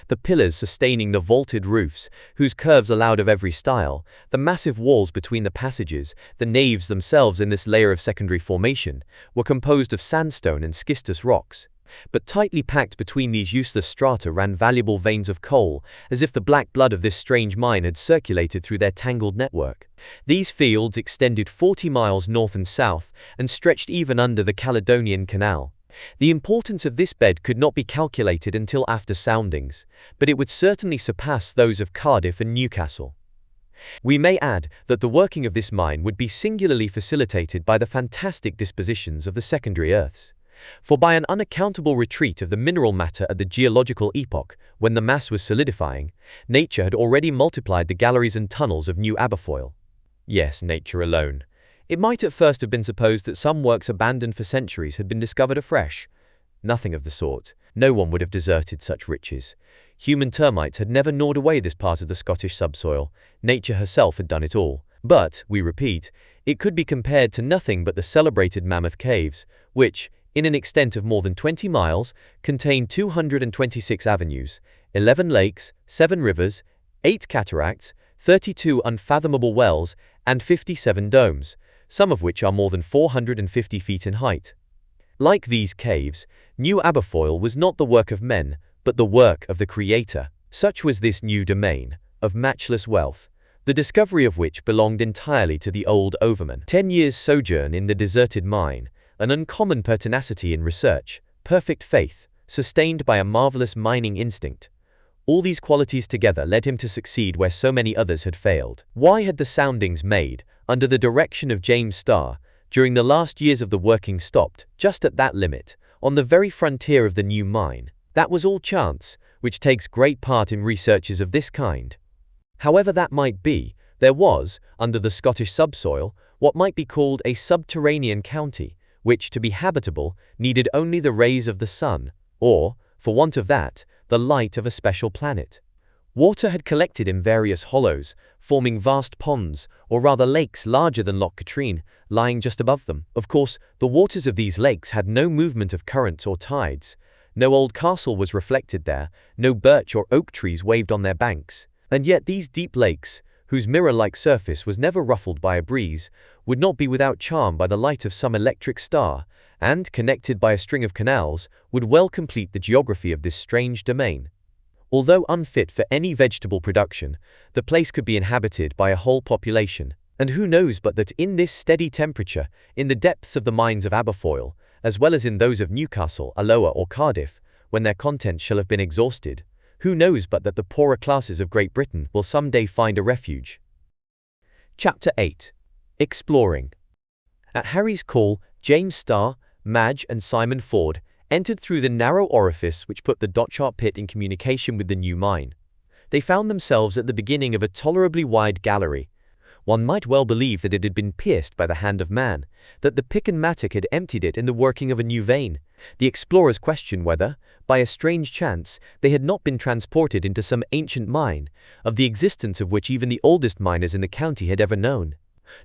The pillars sustaining the vaulted roofs, whose curves allowed of every style, the massive walls between the passages, the naves themselves in this layer of secondary formation, were composed of sandstone and schistous rocks. But tightly packed between these useless strata ran valuable veins of coal, as if the black blood of this strange mine had circulated through their tangled network. These fields extended 40 miles north and south, and stretched even under the Caledonian Canal. The importance of this bed could not be calculated until after soundings, but it would certainly surpass those of Cardiff and Newcastle. We may add that the working of this mine would be singularly facilitated by the fantastic dispositions of the secondary earths. For by an unaccountable retreat of the mineral matter at the geological epoch, when the mass was solidifying, nature had already multiplied the galleries and tunnels of New Aberfoyle. Yes, nature alone. It might at first have been supposed that some works abandoned for centuries had been discovered afresh. Nothing of the sort. No one would have deserted such riches. Human termites had never gnawed away this part of the Scottish subsoil. Nature herself had done it all. But, we repeat, it could be compared to nothing but the celebrated Mammoth Caves, which, in an extent of more than 20 miles, contain 226 avenues, 11 lakes, 7 rivers, 8 cataracts, 32 unfathomable wells, and 57 domes, some of which are more than 450 feet in height. Like these caves, New Aberfoyle was not the work of men, but the work of the Creator. Such was this new domain, of matchless wealth, the discovery of which belonged entirely to the old overman. 10 years' sojourn in the deserted mine, an uncommon pertinacity in research, perfect faith, sustained by a marvelous mining instinct. All these qualities together led him to succeed where so many others had failed. Why had the soundings made, under the direction of James Starr, during the last years of the working stopped, just at that limit, on the very frontier of the new mine? That was all chance, which takes great part in researches of this kind. However that might be, there was, under the Scottish subsoil, what might be called a subterranean county, which, to be habitable, needed only the rays of the sun, or, for want of that, the light of a special planet. Water had collected in various hollows, forming vast ponds, or rather lakes larger than Loch Katrine, lying just above them. Of course, the waters of these lakes had no movement of currents or tides. No old castle was reflected there, no birch or oak trees waved on their banks. And yet these deep lakes, whose mirror-like surface was never ruffled by a breeze, would not be without charm by the light of some electric star, and, connected by a string of canals, would well complete the geography of this strange domain. Although unfit for any vegetable production, the place could be inhabited by a whole population, and who knows but that in this steady temperature, in the depths of the mines of Aberfoyle, as well as in those of Newcastle, Alloa or Cardiff, when their contents shall have been exhausted, who knows but that the poorer classes of Great Britain will some day find a refuge. Chapter 8. Exploring. At Harry's call, James Starr, Madge and Simon Ford entered through the narrow orifice which put the Dochart pit in communication with the new mine. They found themselves at the beginning of a tolerably wide gallery. One might well believe that it had been pierced by the hand of man, that the pick and mattock had emptied it in the working of a new vein. The explorers questioned whether, by a strange chance, they had not been transported into some ancient mine, of the existence of which even the oldest miners in the county had ever known.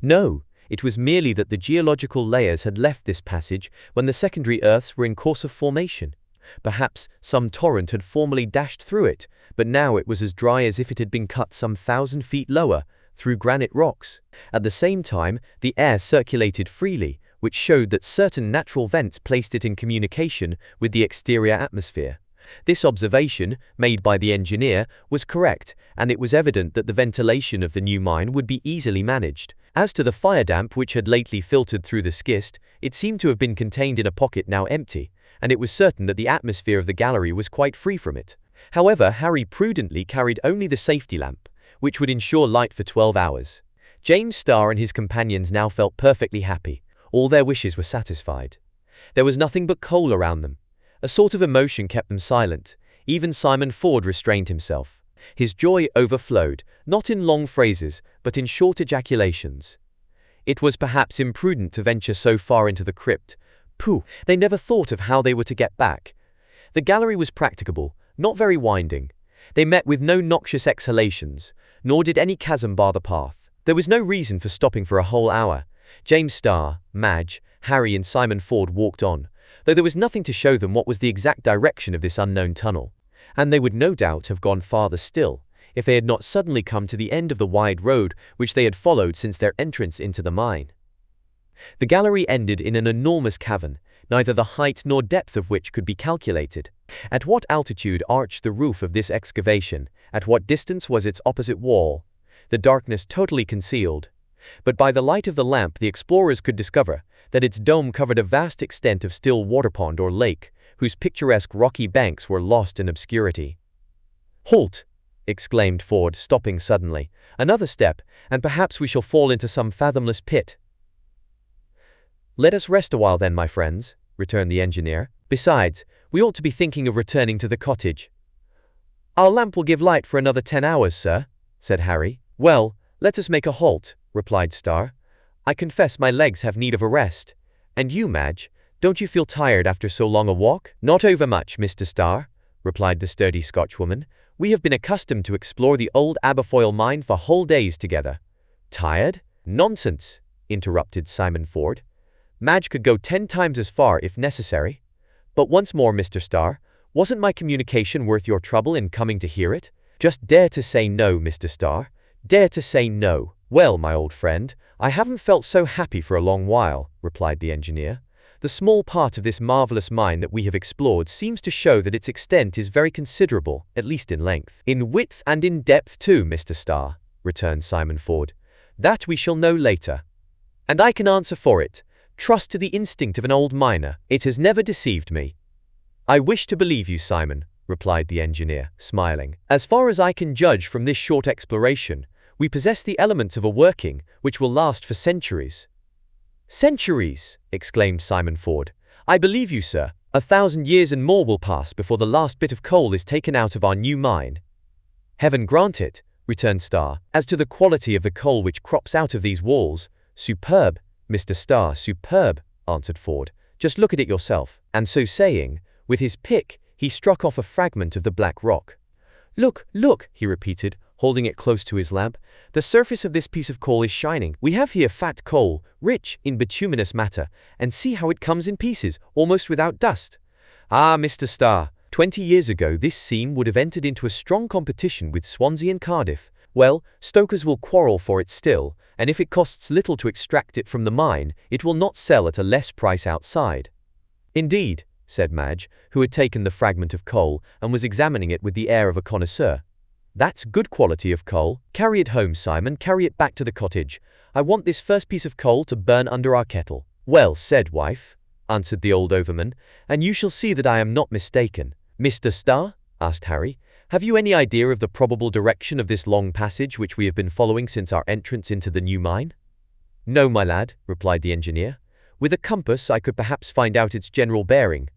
No, it was merely that the geological layers had left this passage when the secondary earths were in course of formation. Perhaps some torrent had formerly dashed through it, but now it was as dry as if it had been cut some 1,000 feet lower, through granite rocks. At the same time, the air circulated freely, which showed that certain natural vents placed it in communication with the exterior atmosphere. This observation, made by the engineer, was correct, and it was evident that the ventilation of the new mine would be easily managed. As to the fire damp which had lately filtered through the schist, it seemed to have been contained in a pocket now empty, and it was certain that the atmosphere of the gallery was quite free from it. However, Harry prudently carried only the safety lamp, which would ensure light for 12 hours. James Starr and his companions now felt perfectly happy. All their wishes were satisfied. There was nothing but coal around them. A sort of emotion kept them silent. Even Simon Ford restrained himself. His joy overflowed, not in long phrases, but in short ejaculations. It was perhaps imprudent to venture so far into the crypt. Pooh, they never thought of how they were to get back. The gallery was practicable, not very winding. They met with no noxious exhalations, nor did any chasm bar the path. There was no reason for stopping for a whole hour. James Starr, Madge, Harry and Simon Ford walked on, though there was nothing to show them what was the exact direction of this unknown tunnel, and they would no doubt have gone farther still, if they had not suddenly come to the end of the wide road which they had followed since their entrance into the mine. The gallery ended in an enormous cavern, neither the height nor depth of which could be calculated. At what altitude arched the roof of this excavation, at what distance was its opposite wall? The darkness totally concealed. But by the light of the lamp the explorers could discover that its dome covered a vast extent of still water pond or lake, whose picturesque rocky banks were lost in obscurity. "Halt!" exclaimed Ford, stopping suddenly. "Another step, and perhaps we shall fall into some fathomless pit." "Let us rest a while then, my friends," returned the engineer. "Besides, we ought to be thinking of returning to the cottage." "Our lamp will give light for another 10 hours, sir," said Harry. "Well, let us make a halt," replied Starr. "I confess my legs have need of a rest. And you, Madge, don't you feel tired after so long a walk?" "Not overmuch, Mr. Starr," replied the sturdy Scotchwoman. "We have been accustomed to explore the old Aberfoyle mine for whole days together." "Tired? Nonsense," interrupted Simon Ford. "Madge could go 10 times as far if necessary. But once more, Mr. Starr, wasn't my communication worth your trouble in coming to hear it? Just dare to say no, Mr. Starr. Dare to say no." "Well, my old friend, I haven't felt so happy for a long while," replied the engineer. "The small part of this marvelous mine that we have explored seems to show that its extent is very considerable, at least in length." "In width and in depth too, Mr. Starr," returned Simon Ford. "That we shall know later. And I can answer for it. Trust to the instinct of an old miner. It has never deceived me." "I wish to believe you, Simon," replied the engineer, smiling. "As far as I can judge from this short exploration, we possess the elements of a working which will last for centuries." "Centuries!" exclaimed Simon Ford. "I believe you, sir. 1,000 years and more will pass before the last bit of coal is taken out of our new mine." "Heaven grant it," returned Starr. "As to the quality of the coal which crops out of these walls, superb, Mr. Starr, superb," answered Ford. "Just look at it yourself." And so saying, with his pick, he struck off a fragment of the black rock. "Look, look," he repeated, holding it close to his lamp. "The surface of this piece of coal is shining. We have here fat coal, rich in bituminous matter, and see how it comes in pieces, almost without dust. Ah, Mr. Starr, 20 years ago this seam would have entered into a strong competition with Swansea and Cardiff. Well, stokers will quarrel for it still, and if it costs little to extract it from the mine, it will not sell at a less price outside." "Indeed," said Madge, who had taken the fragment of coal and was examining it with the air of a connoisseur. "That's good quality of coal. Carry it home, Simon, carry it back to the cottage. I want this first piece of coal to burn under our kettle." "Well said, wife," answered the old overman, "and you shall see that I am not mistaken." "Mr. Starr," asked Harry, "have you any idea of the probable direction of this long passage which we have been following since our entrance into the new mine?" "No, my lad," replied the engineer. "With a compass I could perhaps find out its general bearing.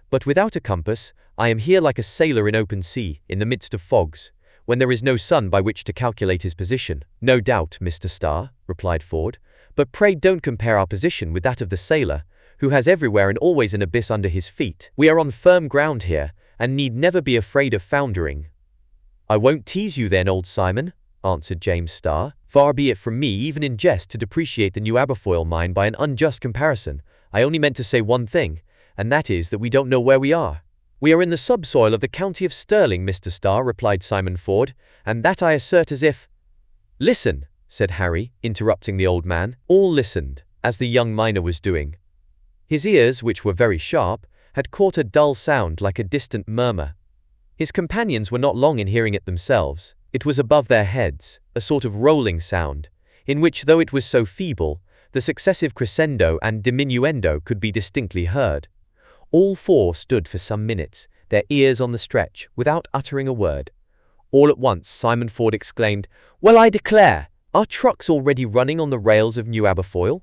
But without a compass, I am here like a sailor in open sea, in the midst of fogs, when there is no sun by which to calculate his position." "No doubt, Mr. Starr," replied Ford, "but pray don't compare our position with that of the sailor, who has everywhere and always an abyss under his feet. We are on firm ground here, and need never be afraid of foundering." "I won't tease you then, old Simon," answered James Starr. "Far be it from me, even in jest, to depreciate the new Aberfoyle mine by an unjust comparison. I only meant to say one thing, and that is that we don't know where we are." "We are in the subsoil of the county of Stirling, Mr. Starr," replied Simon Ford, "and that I assert as if—" "Listen," said Harry, interrupting the old man. All listened, as the young miner was doing. His ears, which were very sharp, had caught a dull sound like a distant murmur. His companions were not long in hearing it themselves. It was above their heads, a sort of rolling sound, in which, though it was so feeble, the successive crescendo and diminuendo could be distinctly heard. All four stood for some minutes, their ears on the stretch, without uttering a word. All at once Simon Ford exclaimed, "Well, I declare! Are trucks already running on the rails of New Aberfoyle?"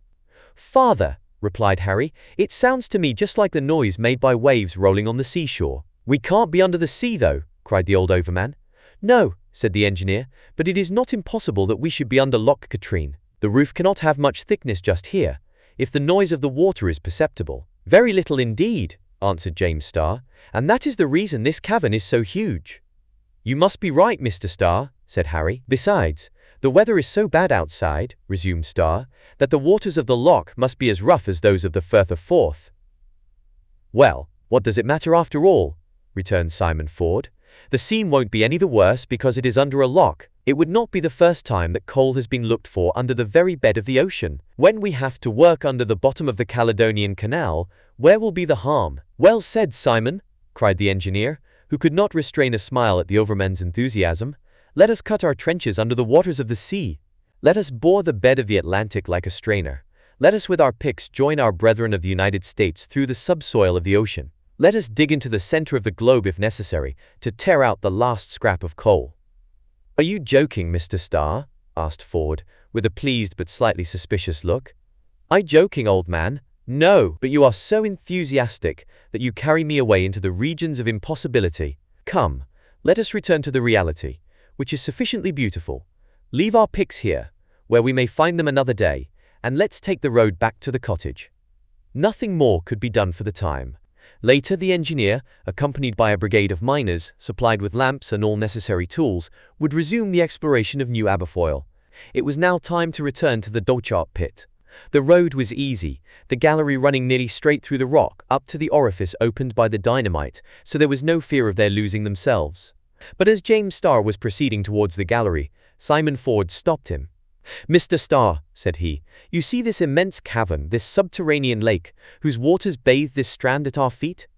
"Father," replied Harry, "it sounds to me just like the noise made by waves rolling on the seashore." "We can't be under the sea, though," cried the old overman. "No," said the engineer, "but it is not impossible that we should be under Loch Katrine. The roof cannot have much thickness just here, if the noise of the water is perceptible." "Very little indeed," answered James Starr, "and that is the reason this cavern is so huge." "You must be right, Mr. Starr," said Harry. "Besides, the weather is so bad outside," resumed Starr, "that the waters of the loch must be as rough as those of the Firth of Forth." "Well, what does it matter after all?" returned Simon Ford. "The seam won't be any the worse because it is under a loch. It would not be the first time that coal has been looked for under the very bed of the ocean. When we have to work under the bottom of the Caledonian Canal, where will be the harm?" "Well said, Simon," cried the engineer, who could not restrain a smile at the overman's enthusiasm. "Let us cut our trenches under the waters of the sea. Let us bore the bed of the Atlantic like a strainer. Let us with our picks join our brethren of the United States through the subsoil of the ocean. Let us dig into the center of the globe if necessary, to tear out the last scrap of coal." "Are you joking, Mr. Starr?" asked Ford, with a pleased but slightly suspicious look. "I joking, old man? No, but you are so enthusiastic that you carry me away into the regions of impossibility. Come, let us return to the reality, which is sufficiently beautiful. Leave our picks here, where we may find them another day, and let's take the road back to the cottage." Nothing more could be done for the time. Later, the engineer, accompanied by a brigade of miners, supplied with lamps and all necessary tools, would resume the exploration of New Aberfoyle. It was now time to return to the Dochart pit. The road was easy, the gallery running nearly straight through the rock up to the orifice opened by the dynamite, so there was no fear of their losing themselves. But as James Starr was proceeding towards the gallery, Simon Ford stopped him. "Mr. Starr," said he, "you see this immense cavern, this subterranean lake, whose waters bathe this strand at our feet?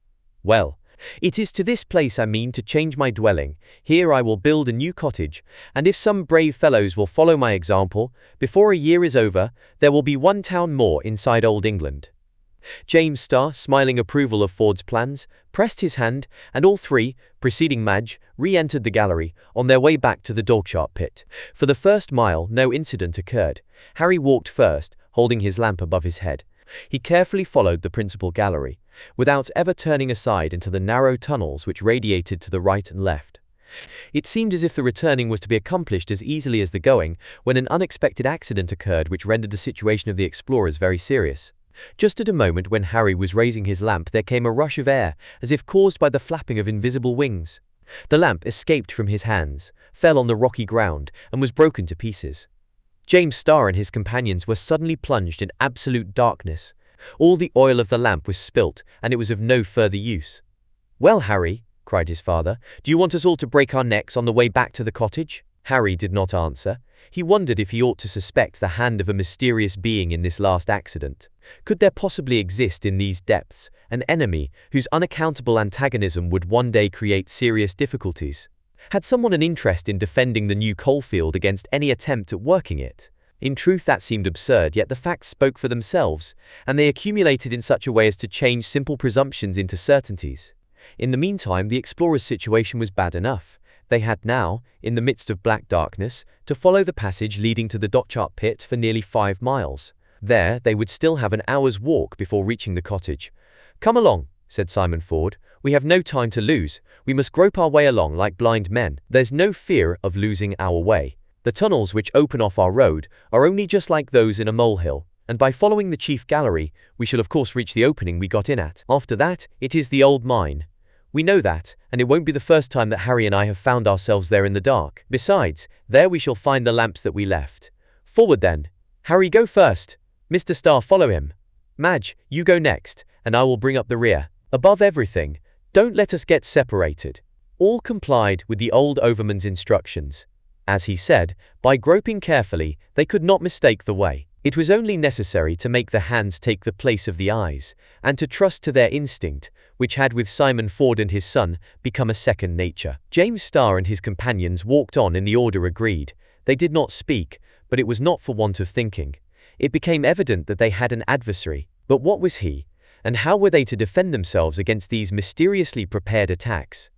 Well, it is to this place I mean to change my dwelling. Here I will build a new cottage, and if some brave fellows will follow my example, before a year is over, there will be one town more inside Old England." James Starr, smiling approval of Ford's plans, pressed his hand, and all three, preceding Madge, re-entered the gallery, on their way back to the Dochart pit. For the first mile, no incident occurred. Harry walked first, holding his lamp above his head. He carefully followed the principal gallery, without ever turning aside into the narrow tunnels which radiated to the right and left. It seemed as if the returning was to be accomplished as easily as the going, when an unexpected accident occurred which rendered the situation of the explorers very serious. Just at a moment when Harry was raising his lamp, there came a rush of air, as if caused by the flapping of invisible wings. The lamp escaped from his hands, fell on the rocky ground, and was broken to pieces. James Starr and his companions were suddenly plunged in absolute darkness. All the oil of the lamp was spilt, and it was of no further use. "Well, Harry," cried his father, "do you want us all to break our necks on the way back to the cottage?" Harry did not answer. He wondered if he ought to suspect the hand of a mysterious being in this last accident. Could there possibly exist in these depths an enemy whose unaccountable antagonism would one day create serious difficulties? Had someone an interest in defending the new coalfield against any attempt at working it? In truth, that seemed absurd, yet the facts spoke for themselves, and they accumulated in such a way as to change simple presumptions into certainties. In the meantime, the explorers' situation was bad enough. They had now, in the midst of black darkness, to follow the passage leading to the Dochart pit for nearly 5 miles. There, they would still have an hour's walk before reaching the cottage. "Come along," said Simon Ford. "We have no time to lose. We must grope our way along like blind men. There's no fear of losing our way. The tunnels which open off our road are only just like those in a molehill, and by following the chief gallery, we shall of course reach the opening we got in at. After that, it is the old mine. We know that, and it won't be the first time that Harry and I have found ourselves there in the dark. Besides, there we shall find the lamps that we left. Forward then. Harry, go first. Mr. Starr, follow him. Madge, you go next, and I will bring up the rear. Above everything, don't let us get separated." All complied with the old overman's instructions. As he said, by groping carefully, they could not mistake the way. It was only necessary to make the hands take the place of the eyes, and to trust to their instinct, which had with Simon Ford and his son become a second nature. James Starr and his companions walked on in the order agreed. They did not speak, but it was not for want of thinking. It became evident that they had an adversary. But what was he, and how were they to defend themselves against these mysteriously prepared attacks?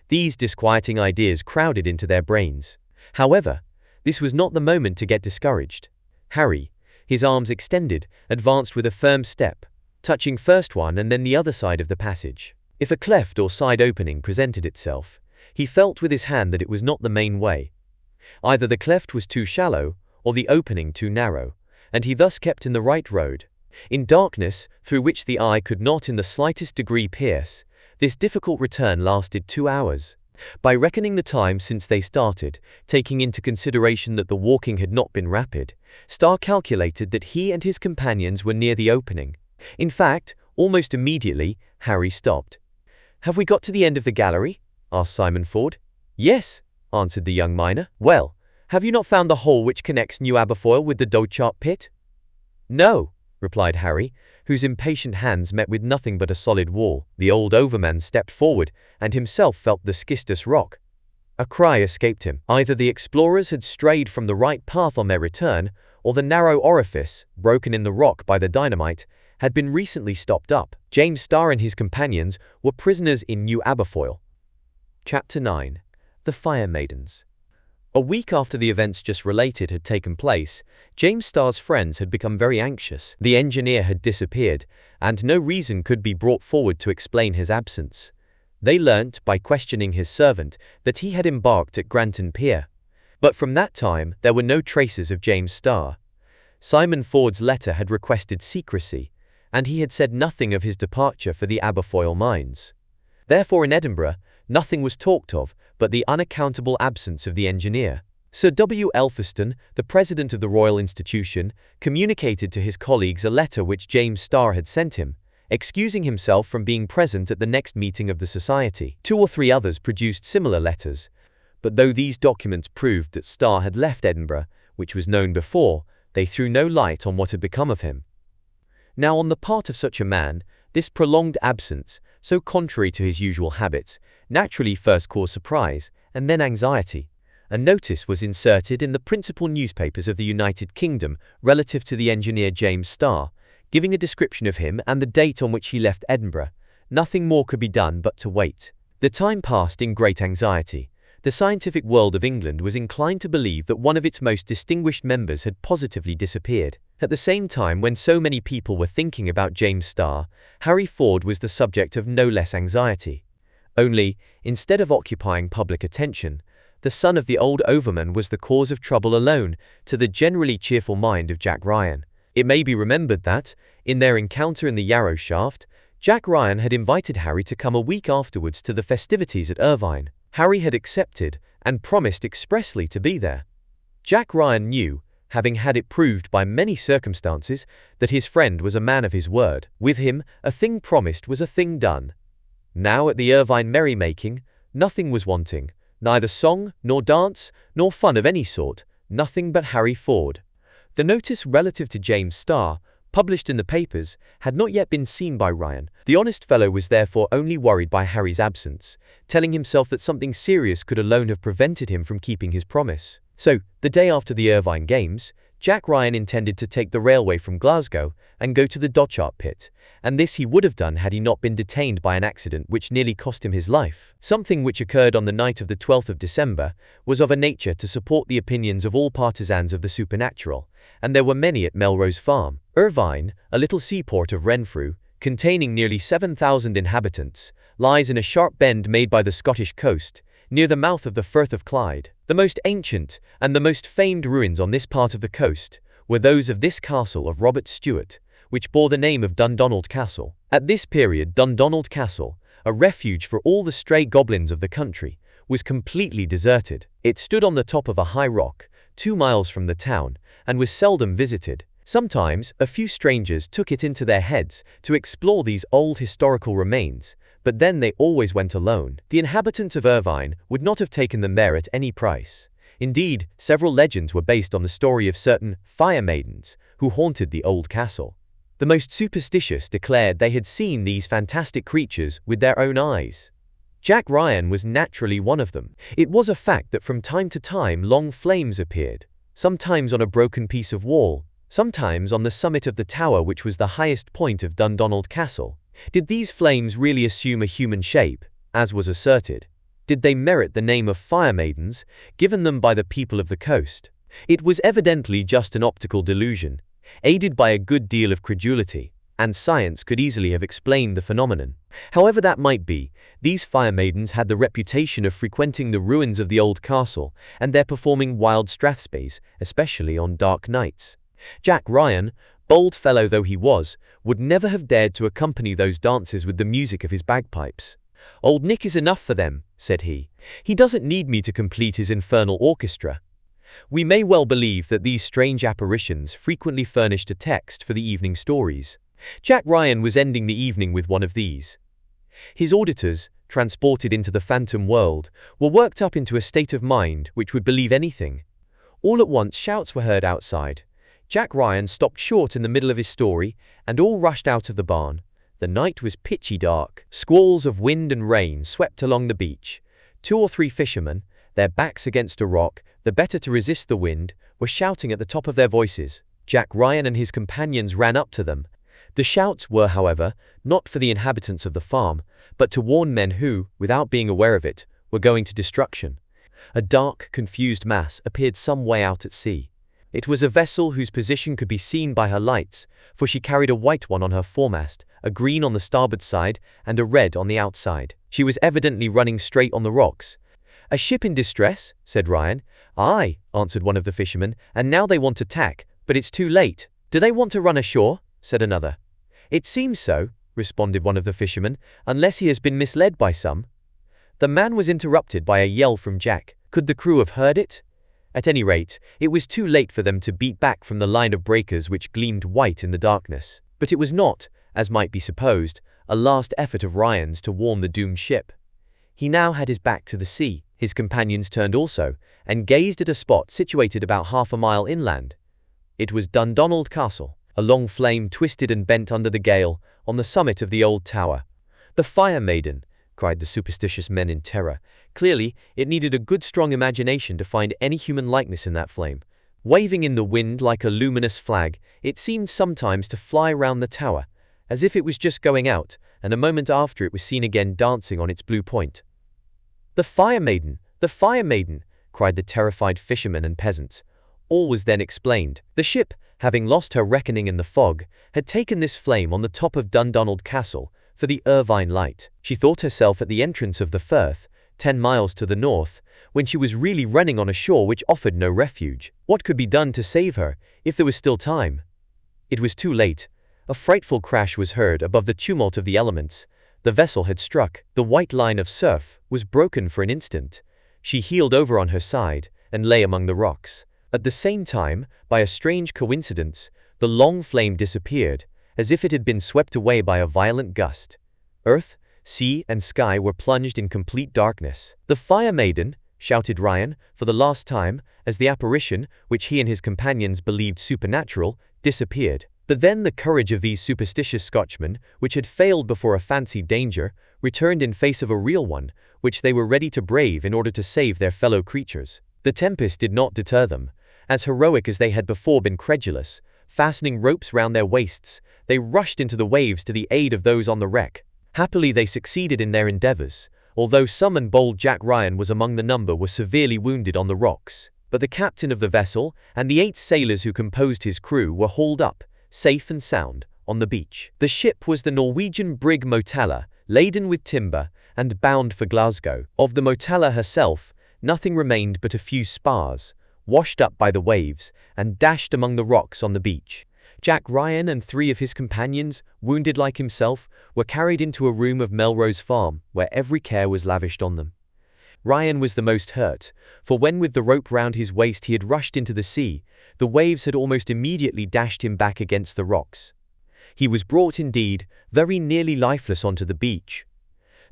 These disquieting ideas crowded into their brains. However, this was not the moment to get discouraged. Harry, his arms extended, advanced with a firm step, touching first one and then the other side of the passage. If a cleft or side opening presented itself, he felt with his hand that it was not the main way. Either the cleft was too shallow, or the opening too narrow, and he thus kept in the right road. In darkness, through which the eye could not in the slightest degree pierce, this difficult return lasted 2 hours. By reckoning the time since they started, taking into consideration that the walking had not been rapid, Starr calculated that he and his companions were near the opening. In fact, almost immediately, Harry stopped. "Have we got to the end of the gallery?" asked Simon Ford. "Yes," answered the young miner. "Well, have you not found the hole which connects New Aberfoyle with the Dochart pit?" "No," replied Harry, whose impatient hands met with nothing but a solid wall. The old overman stepped forward, and himself felt the schistous rock. A cry escaped him. Either the explorers had strayed from the right path on their return, or the narrow orifice, broken in the rock by the dynamite, had been recently stopped up. James Starr and his companions were prisoners in New Aberfoyle. Chapter 9. The Fire Maidens. A week after the events just related had taken place, James Starr's friends had become very anxious. The engineer had disappeared, and no reason could be brought forward to explain his absence. They learnt, by questioning his servant, that he had embarked at Granton Pier. But from that time, there were no traces of James Starr. Simon Ford's letter had requested secrecy, and he had said nothing of his departure for the Aberfoyle mines. Therefore in Edinburgh, nothing was talked of but the unaccountable absence of the engineer. Sir W. Elphiston, the president of the Royal Institution, communicated to his colleagues a letter which James Starr had sent him, excusing himself from being present at the next meeting of the Society. 2 or 3 others produced similar letters, but though these documents proved that Starr had left Edinburgh, which was known before, they threw no light on what had become of him. Now on the part of such a man, this prolonged absence, so contrary to his usual habits, naturally first caused surprise, and then anxiety. A notice was inserted in the principal newspapers of the United Kingdom relative to the engineer James Starr, giving a description of him and the date on which he left Edinburgh. Nothing more could be done but to wait. The time passed in great anxiety. The scientific world of England was inclined to believe that one of its most distinguished members had positively disappeared. At the same time, when so many people were thinking about James Starr, Harry Ford was the subject of no less anxiety. Only, instead of occupying public attention, the son of the old overman was the cause of trouble alone to the generally cheerful mind of Jack Ryan. It may be remembered that, in their encounter in the Yarrow shaft, Jack Ryan had invited Harry to come a week afterwards to the festivities at Irvine. Harry had accepted, and promised expressly to be there. Jack Ryan knew, having had it proved by many circumstances, that his friend was a man of his word. With him, a thing promised was a thing done. Now at the Irvine merrymaking, nothing was wanting, neither song, nor dance, nor fun of any sort, nothing but Harry Ford. The notice relative to James Starr, published in the papers, had not yet been seen by Ryan. The honest fellow was therefore only worried by Harry's absence, telling himself that something serious could alone have prevented him from keeping his promise. So, the day after the Irvine Games, Jack Ryan intended to take the railway from Glasgow and go to the Dochart pit, and this he would have done had he not been detained by an accident which nearly cost him his life. Something which occurred on the night of the 12th of December was of a nature to support the opinions of all partisans of the supernatural, and there were many at Melrose Farm. Irvine, a little seaport of Renfrew, containing nearly 7,000 inhabitants, lies in a sharp bend made by the Scottish coast, near the mouth of the Firth of Clyde. The most ancient and the most famed ruins on this part of the coast were those of this castle of Robert Stewart, which bore the name of Dundonald Castle. At this period, Dundonald Castle, a refuge for all the stray goblins of the country, was completely deserted. It stood on the top of a high rock, 2 miles from the town, and was seldom visited. Sometimes, a few strangers took it into their heads to explore these old historical remains, but then they always went alone. The inhabitants of Irvine would not have taken them there at any price. Indeed, several legends were based on the story of certain fire maidens who haunted the old castle. The most superstitious declared they had seen these fantastic creatures with their own eyes. Jack Ryan was naturally one of them. It was a fact that from time to time long flames appeared, sometimes on a broken piece of wall, sometimes on the summit of the tower which was the highest point of Dundonald Castle. Did these flames really assume a human shape, as was asserted? Did they merit the name of fire maidens, given them by the people of the coast? It was evidently just an optical delusion, aided by a good deal of credulity, and science could easily have explained the phenomenon. However that might be, these fire maidens had the reputation of frequenting the ruins of the old castle, and their performing wild strathspeys, especially on dark nights. Jack Ryan, bold fellow though he was, would never have dared to accompany those dances with the music of his bagpipes. "Old Nick is enough for them," said he. "He doesn't need me to complete his infernal orchestra." We may well believe that these strange apparitions frequently furnished a text for the evening stories. Jack Ryan was ending the evening with one of these. His auditors, transported into the phantom world, were worked up into a state of mind which would believe anything. All at once shouts were heard outside. Jack Ryan stopped short in the middle of his story, and all rushed out of the barn. The night was pitchy dark. Squalls of wind and rain swept along the beach. 2 or 3 fishermen, their backs against a rock, the better to resist the wind, were shouting at the top of their voices. Jack Ryan and his companions ran up to them. The shouts were, however, not for the inhabitants of the farm, but to warn men who, without being aware of it, were going to destruction. A dark, confused mass appeared some way out at sea. It was a vessel whose position could be seen by her lights, for she carried a white one on her foremast, a green on the starboard side, and a red on the outside. She was evidently running straight on the rocks. "A ship in distress?" said Ryan. "Aye," answered one of the fishermen, "and now they want to tack, but it's too late." "Do they want to run ashore?" said another. "It seems so," responded one of the fishermen, "unless he has been misled by some." The man was interrupted by a yell from Jack. Could the crew have heard it? At any rate, it was too late for them to beat back from the line of breakers which gleamed white in the darkness. But it was not, as might be supposed, a last effort of Ryan's to warn the doomed ship. He now had his back to the sea. His companions turned also, and gazed at a spot situated about half a mile inland. It was Dundonald Castle. A long flame twisted and bent under the gale, on the summit of the old tower. "The Fire Maiden!" cried the superstitious men in terror. Clearly, it needed a good strong imagination to find any human likeness in that flame. Waving in the wind like a luminous flag, it seemed sometimes to fly round the tower, as if it was just going out, and a moment after it was seen again dancing on its blue point. "The Fire Maiden! The Fire Maiden!" cried the terrified fishermen and peasants. All was then explained. The ship, having lost her reckoning in the fog, had taken this flame on the top of Dundonald Castle for the Irvine Light. She thought herself at the entrance of the Firth, 10 miles to the north, when she was really running on a shore which offered no refuge. What could be done to save her, if there was still time? It was too late. A frightful crash was heard above the tumult of the elements. The vessel had struck. The white line of surf was broken for an instant. She heeled over on her side, and lay among the rocks. At the same time, by a strange coincidence, the long flame disappeared, as if it had been swept away by a violent gust. Earth, sea, and sky were plunged in complete darkness. "The Fire Maiden!" shouted Ryan, for the last time, as the apparition, which he and his companions believed supernatural, disappeared. But then the courage of these superstitious Scotchmen, which had failed before a fancied danger, returned in face of a real one, which they were ready to brave in order to save their fellow creatures. The tempest did not deter them. As heroic as they had before been credulous, fastening ropes round their waists, they rushed into the waves to the aid of those on the wreck. Happily they succeeded in their endeavors, although some, and bold Jack Ryan was among the number, were severely wounded on the rocks. But the captain of the vessel, and the 8 sailors who composed his crew, were hauled up, safe and sound, on the beach. The ship was the Norwegian brig Motala, laden with timber, and bound for Glasgow. Of the Motala herself, nothing remained but a few spars, washed up by the waves, and dashed among the rocks on the beach. Jack Ryan and 3 of his companions, wounded like himself, were carried into a room of Melrose Farm, where every care was lavished on them. Ryan was the most hurt, for when with the rope round his waist he had rushed into the sea, the waves had almost immediately dashed him back against the rocks. He was brought, indeed, very nearly lifeless onto the beach.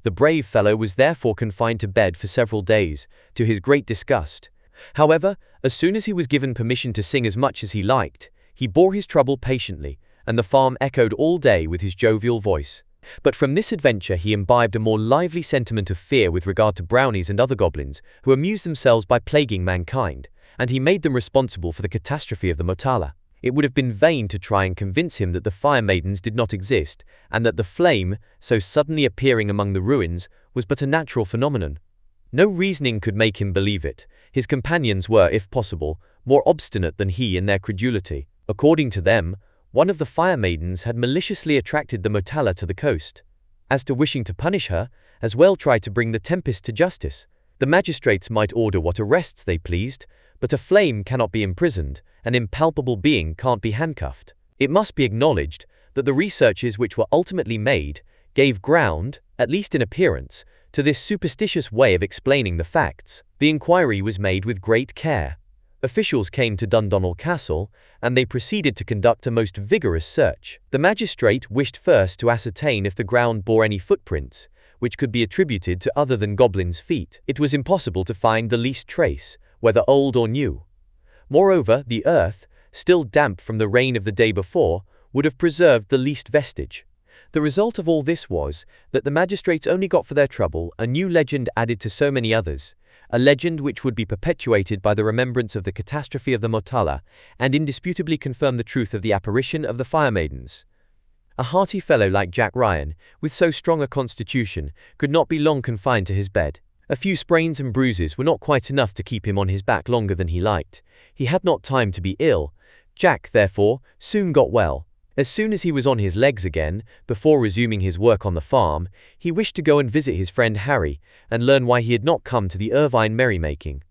The brave fellow was therefore confined to bed for several days, to his great disgust. However, as soon as he was given permission to sing as much as he liked, he bore his trouble patiently, and the farm echoed all day with his jovial voice. But from this adventure he imbibed a more lively sentiment of fear with regard to brownies and other goblins, who amused themselves by plaguing mankind, and he made them responsible for the catastrophe of the Motala. It would have been vain to try and convince him that the Fire Maidens did not exist, and that the flame, so suddenly appearing among the ruins, was but a natural phenomenon. No reasoning could make him believe it. His companions were, if possible, more obstinate than he in their credulity. According to them, one of the Fire Maidens had maliciously attracted the Motala to the coast. As to wishing to punish her, as well try to bring the tempest to justice. The magistrates might order what arrests they pleased, but a flame cannot be imprisoned, an impalpable being can't be handcuffed. It must be acknowledged that the researches which were ultimately made gave ground, at least in appearance, to this superstitious way of explaining the facts. The inquiry was made with great care. Officials came to Dundonald Castle, and they proceeded to conduct a most vigorous search. The magistrate wished first to ascertain if the ground bore any footprints, which could be attributed to other than goblins' feet. It was impossible to find the least trace, whether old or new. Moreover, the earth, still damp from the rain of the day before, would have preserved the least vestige. The result of all this was, that the magistrates only got for their trouble a new legend added to so many others, a legend which would be perpetuated by the remembrance of the catastrophe of the Motala, and indisputably confirm the truth of the apparition of the fire maidens. A hearty fellow like Jack Ryan, with so strong a constitution, could not be long confined to his bed. A few sprains and bruises were not quite enough to keep him on his back longer than he liked. He had not time to be ill. Jack, therefore, soon got well. As soon as he was on his legs again, before resuming his work on the farm, he wished to go and visit his friend Harry, and learn why he had not come to the Irvine merrymaking.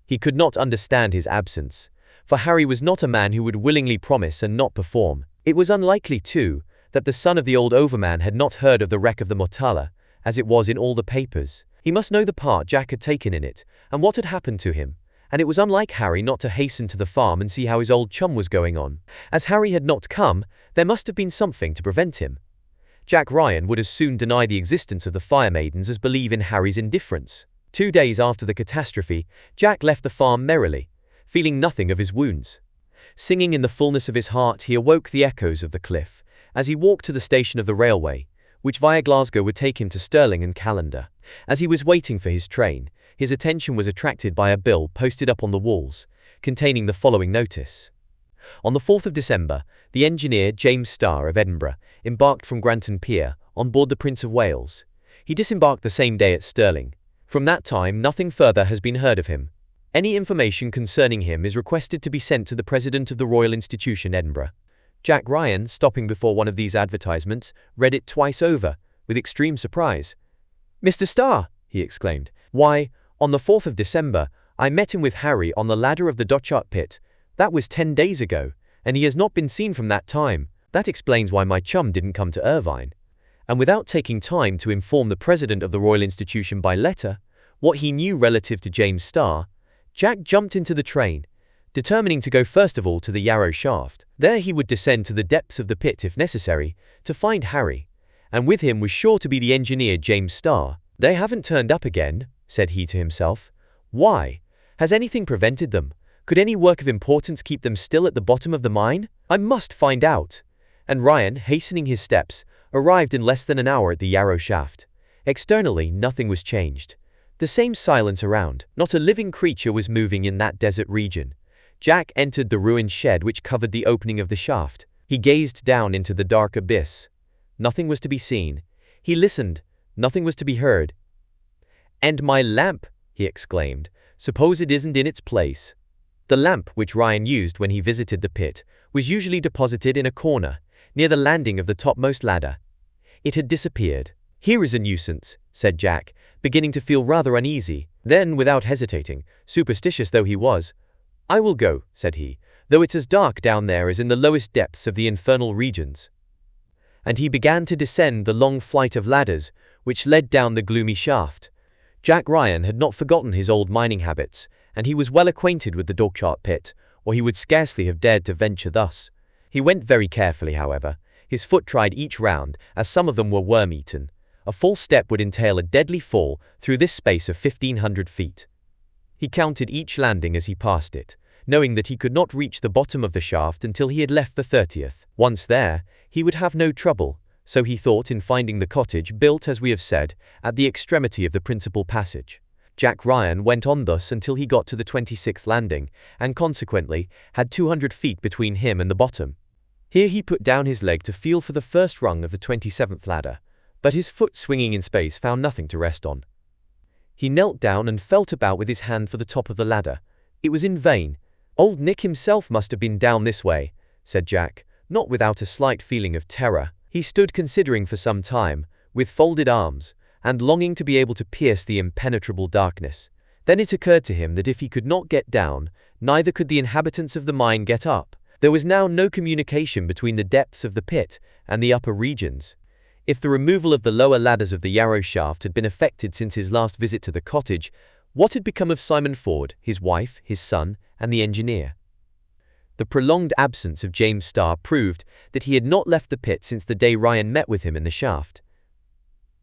He could not understand his absence, for Harry was not a man who would willingly promise and not perform. It was unlikely, too, that the son of the old overman had not heard of the wreck of the Motala, as it was in all the papers. He must know the part Jack had taken in it, and what had happened to him, and it was unlike Harry not to hasten to the farm and see how his old chum was going on. As Harry had not come, there must have been something to prevent him. Jack Ryan would as soon deny the existence of the fire maidens as believe in Harry's indifference. 2 days after the catastrophe, Jack left the farm merrily, feeling nothing of his wounds. Singing in the fullness of his heart, he awoke the echoes of the cliff, as he walked to the station of the railway, which via Glasgow would take him to Stirling and Callander. As he was waiting for his train, his attention was attracted by a bill posted up on the walls, containing the following notice. On the 4th of December, the engineer James Starr of Edinburgh embarked from Granton Pier on board the Prince of Wales. He disembarked the same day at Stirling. From that time, nothing further has been heard of him. Any information concerning him is requested to be sent to the President of the Royal Institution, Edinburgh. Jack Ryan, stopping before one of these advertisements, read it twice over, with extreme surprise. "Mr. Starr!" he exclaimed. "Why, on the 4th of December, I met him with Harry on the ladder of the Dochart pit. That was 10 days ago, and he has not been seen from that time. That explains why my chum didn't come to Irvine." And without taking time to inform the President of the Royal Institution by letter what he knew relative to James Starr, Jack jumped into the train, determining to go first of all to the Yarrow shaft. There he would descend to the depths of the pit if necessary, to find Harry, and with him was sure to be the engineer James Starr. "They haven't turned up again," said he to himself. "Why? Has anything prevented them? Could any work of importance keep them still at the bottom of the mine? I must find out." And Ryan, hastening his steps, arrived in less than an hour at the Yarrow shaft. Externally, nothing was changed. The same silence around. Not a living creature was moving in that desert region. Jack entered the ruined shed which covered the opening of the shaft. He gazed down into the dark abyss. Nothing was to be seen. He listened. Nothing was to be heard. "And my lamp!" he exclaimed. "Suppose it isn't in its place." The lamp, which Ryan used when he visited the pit, was usually deposited in a corner, near the landing of the topmost ladder. It had disappeared. "Here is a nuisance," said Jack, beginning to feel rather uneasy. Then, without hesitating, superstitious though he was, "I will go," said he, "though it's as dark down there as in the lowest depths of the infernal regions." And he began to descend the long flight of ladders which led down the gloomy shaft. Jack Ryan had not forgotten his old mining habits, and he was well acquainted with the Dochart pit, or he would scarcely have dared to venture thus. He went very carefully, however. His foot tried each round, as some of them were worm-eaten. A false step would entail a deadly fall through this space of 1,500 feet. He counted each landing as he passed it, knowing that he could not reach the bottom of the shaft until he had left the 30th. Once there, he would have no trouble, so he thought, in finding the cottage, built, as we have said, at the extremity of the principal passage. Jack Ryan went on thus until he got to the 26th landing, and consequently had 200 feet between him and the bottom. Here he put down his leg to feel for the first rung of the 27th ladder, but his foot, swinging in space, found nothing to rest on. He knelt down and felt about with his hand for the top of the ladder. It was in vain. "Old Nick himself must have been down this way," said Jack, not without a slight feeling of terror. He stood considering for some time, with folded arms, and longing to be able to pierce the impenetrable darkness. Then it occurred to him that if he could not get down, neither could the inhabitants of the mine get up. There was now no communication between the depths of the pit and the upper regions. If the removal of the lower ladders of the Yarrow shaft had been effected since his last visit to the cottage, what had become of Simon Ford, his wife, his son, and the engineer? The prolonged absence of James Starr proved that he had not left the pit since the day Ryan met with him in the shaft.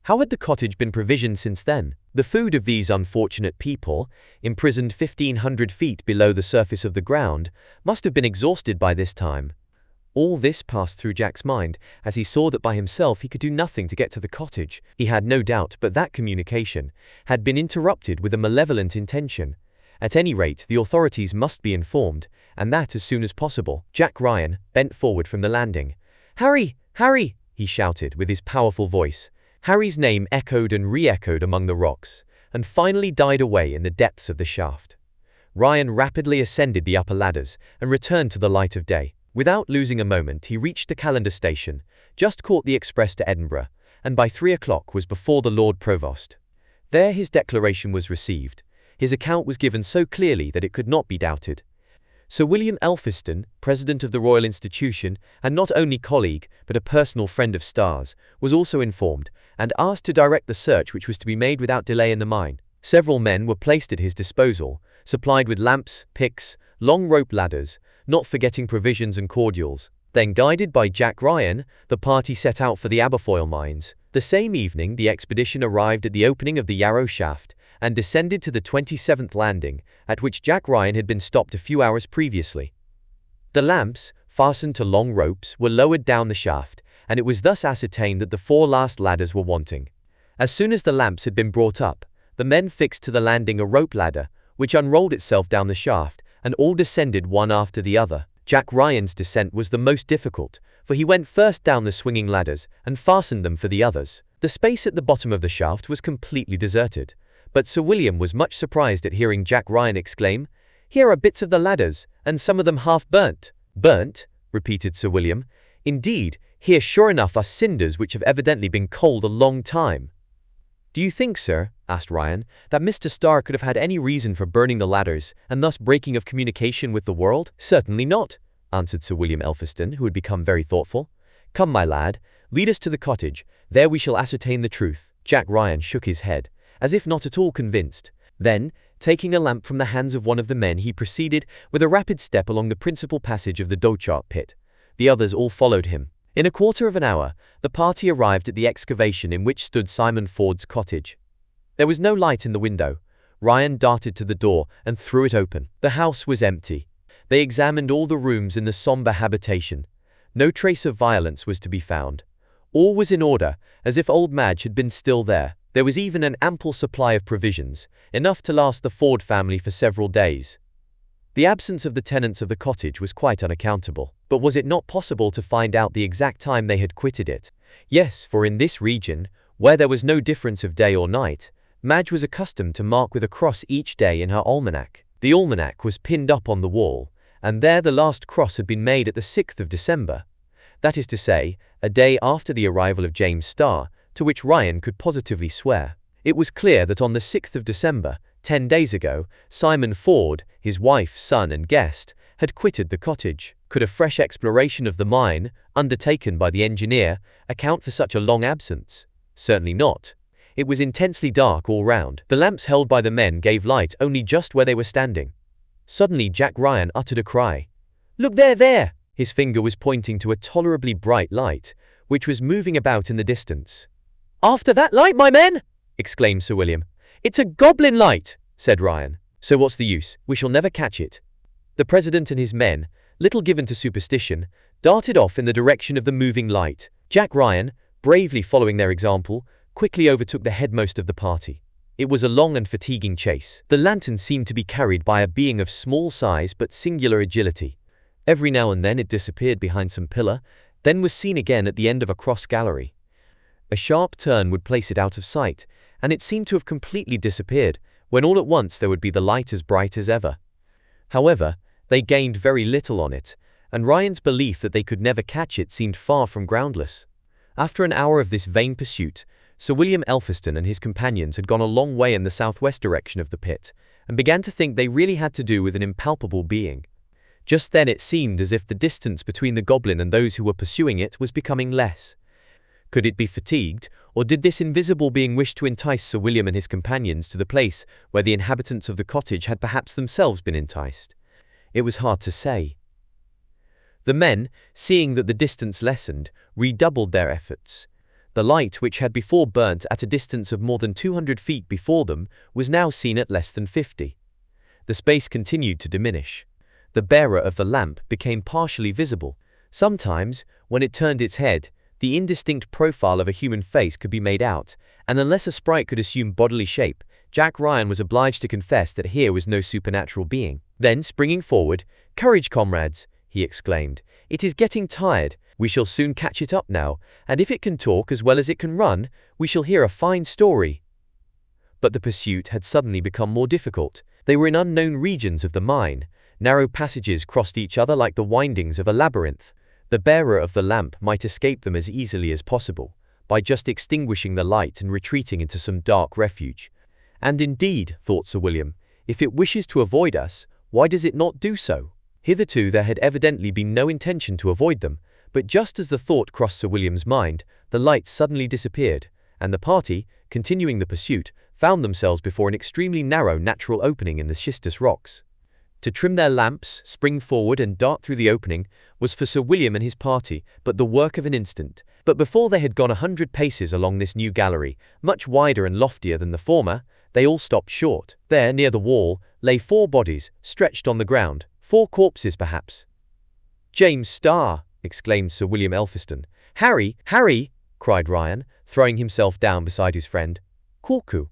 How had the cottage been provisioned since then? The food of these unfortunate people, imprisoned 1,500 feet below the surface of the ground, must have been exhausted by this time. All this passed through Jack's mind, as he saw that by himself he could do nothing to get to the cottage. He had no doubt but that communication had been interrupted with a malevolent intention. At any rate, the authorities must be informed, and that as soon as possible. Jack Ryan bent forward from the landing. "Harry! Harry!" he shouted with his powerful voice. Harry's name echoed and re-echoed among the rocks, and finally died away in the depths of the shaft. Ryan rapidly ascended the upper ladders and returned to the light of day. Without losing a moment, he reached the Callander station, just caught the express to Edinburgh, and by 3 o'clock was before the Lord Provost. There his declaration was received. His account was given so clearly that it could not be doubted. Sir William Elphiston, President of the Royal Institution, and not only colleague, but a personal friend of Starr's, was also informed, and asked to direct the search which was to be made without delay in the mine. Several men were placed at his disposal, supplied with lamps, picks, long rope ladders, not forgetting provisions and cordials. Then, guided by Jack Ryan, the party set out for the Aberfoyle mines. The same evening, the expedition arrived at the opening of the Yarrow shaft and descended to the 27th landing, at which Jack Ryan had been stopped a few hours previously. The lamps, fastened to long ropes, were lowered down the shaft, and it was thus ascertained that the 4 last ladders were wanting. As soon as the lamps had been brought up, the men fixed to the landing a rope ladder, which unrolled itself down the shaft, and all descended one after the other. Jack Ryan's descent was the most difficult, for he went first down the swinging ladders and fastened them for the others. The space at the bottom of the shaft was completely deserted, but Sir William was much surprised at hearing Jack Ryan exclaim, "Here are bits of the ladders, and some of them half burnt." "Burnt?" repeated Sir William. "Indeed, here sure enough are cinders which have evidently been cold a long time." "Do you think, sir," asked Ryan, "that Mr. Starr could have had any reason for burning the ladders, and thus breaking of communication with the world?" "Certainly not," answered Sir William Elphiston, who had become very thoughtful. "Come, my lad, lead us to the cottage, there we shall ascertain the truth." Jack Ryan shook his head, as if not at all convinced. Then, taking a lamp from the hands of one of the men, he proceeded with a rapid step along the principal passage of the Dochart pit. The others all followed him. In a quarter of an hour, the party arrived at the excavation in which stood Simon Ford's cottage. There was no light in the window. Ryan darted to the door and threw it open. The house was empty. They examined all the rooms in the somber habitation. No trace of violence was to be found. All was in order, as if old Madge had been still there. There was even an ample supply of provisions, enough to last the Ford family for several days. The absence of the tenants of the cottage was quite unaccountable. But was it not possible to find out the exact time they had quitted it? Yes, for in this region, where there was no difference of day or night, Madge was accustomed to mark with a cross each day in her almanac. The almanac was pinned up on the wall, and there the last cross had been made at the 6th of December. That is to say, a day after the arrival of James Starr, to which Ryan could positively swear. It was clear that on the 6th of December, 10 days ago, Simon Ford, his wife, son and guest, had quitted the cottage. Could a fresh exploration of the mine, undertaken by the engineer, account for such a long absence? Certainly not. It was intensely dark all round. The lamps held by the men gave light only just where they were standing. Suddenly Jack Ryan uttered a cry. "Look there, there!" His finger was pointing to a tolerably bright light, which was moving about in the distance. "After that light, my men!" exclaimed Sir William. "It's a goblin light," said Ryan. "So what's the use? We shall never catch it." The president and his men, little given to superstition, darted off in the direction of the moving light. Jack Ryan, bravely following their example, quickly overtook the headmost of the party. It was a long and fatiguing chase. The lantern seemed to be carried by a being of small size but singular agility. Every now and then it disappeared behind some pillar, then was seen again at the end of a cross gallery. A sharp turn would place it out of sight, and it seemed to have completely disappeared, when all at once there would be the light as bright as ever. However, they gained very little on it, and Ryan's belief that they could never catch it seemed far from groundless. After an hour of this vain pursuit, Sir William Elphiston and his companions had gone a long way in the southwest direction of the pit, and began to think they really had to do with an impalpable being. Just then it seemed as if the distance between the goblin and those who were pursuing it was becoming less. Could it be fatigued, or did this invisible being wish to entice Sir William and his companions to the place where the inhabitants of the cottage had perhaps themselves been enticed? It was hard to say. The men, seeing that the distance lessened, redoubled their efforts. The light, which had before burnt at a distance of more than 200 feet before them, was now seen at less than 50. The space continued to diminish. The bearer of the lamp became partially visible. Sometimes, when it turned its head, the indistinct profile of a human face could be made out, and unless a sprite could assume bodily shape, Jack Ryan was obliged to confess that here was no supernatural being. Then, springing forward, "Courage, comrades!" he exclaimed. "It is getting tired. We shall soon catch it up now, and if it can talk as well as it can run, we shall hear a fine story." But the pursuit had suddenly become more difficult. They were in unknown regions of the mine. Narrow passages crossed each other like the windings of a labyrinth. The bearer of the lamp might escape them as easily as possible, by just extinguishing the light and retreating into some dark refuge. And indeed, thought Sir William, if it wishes to avoid us, why does it not do so? Hitherto there had evidently been no intention to avoid them, but just as the thought crossed Sir William's mind, the light suddenly disappeared, and the party, continuing the pursuit, found themselves before an extremely narrow natural opening in the schistous rocks. To trim their lamps, spring forward and dart through the opening was for Sir William and his party but the work of an instant. But before they had gone 100 paces along this new gallery, much wider and loftier than the former, they all stopped short. There, near the wall, lay 4 bodies, stretched on the ground, 4 corpses perhaps. "James Starr!" exclaimed Sir William Elphiston. "Harry! Harry!" cried Ryan, throwing himself down beside his friend. "Cuckoo!"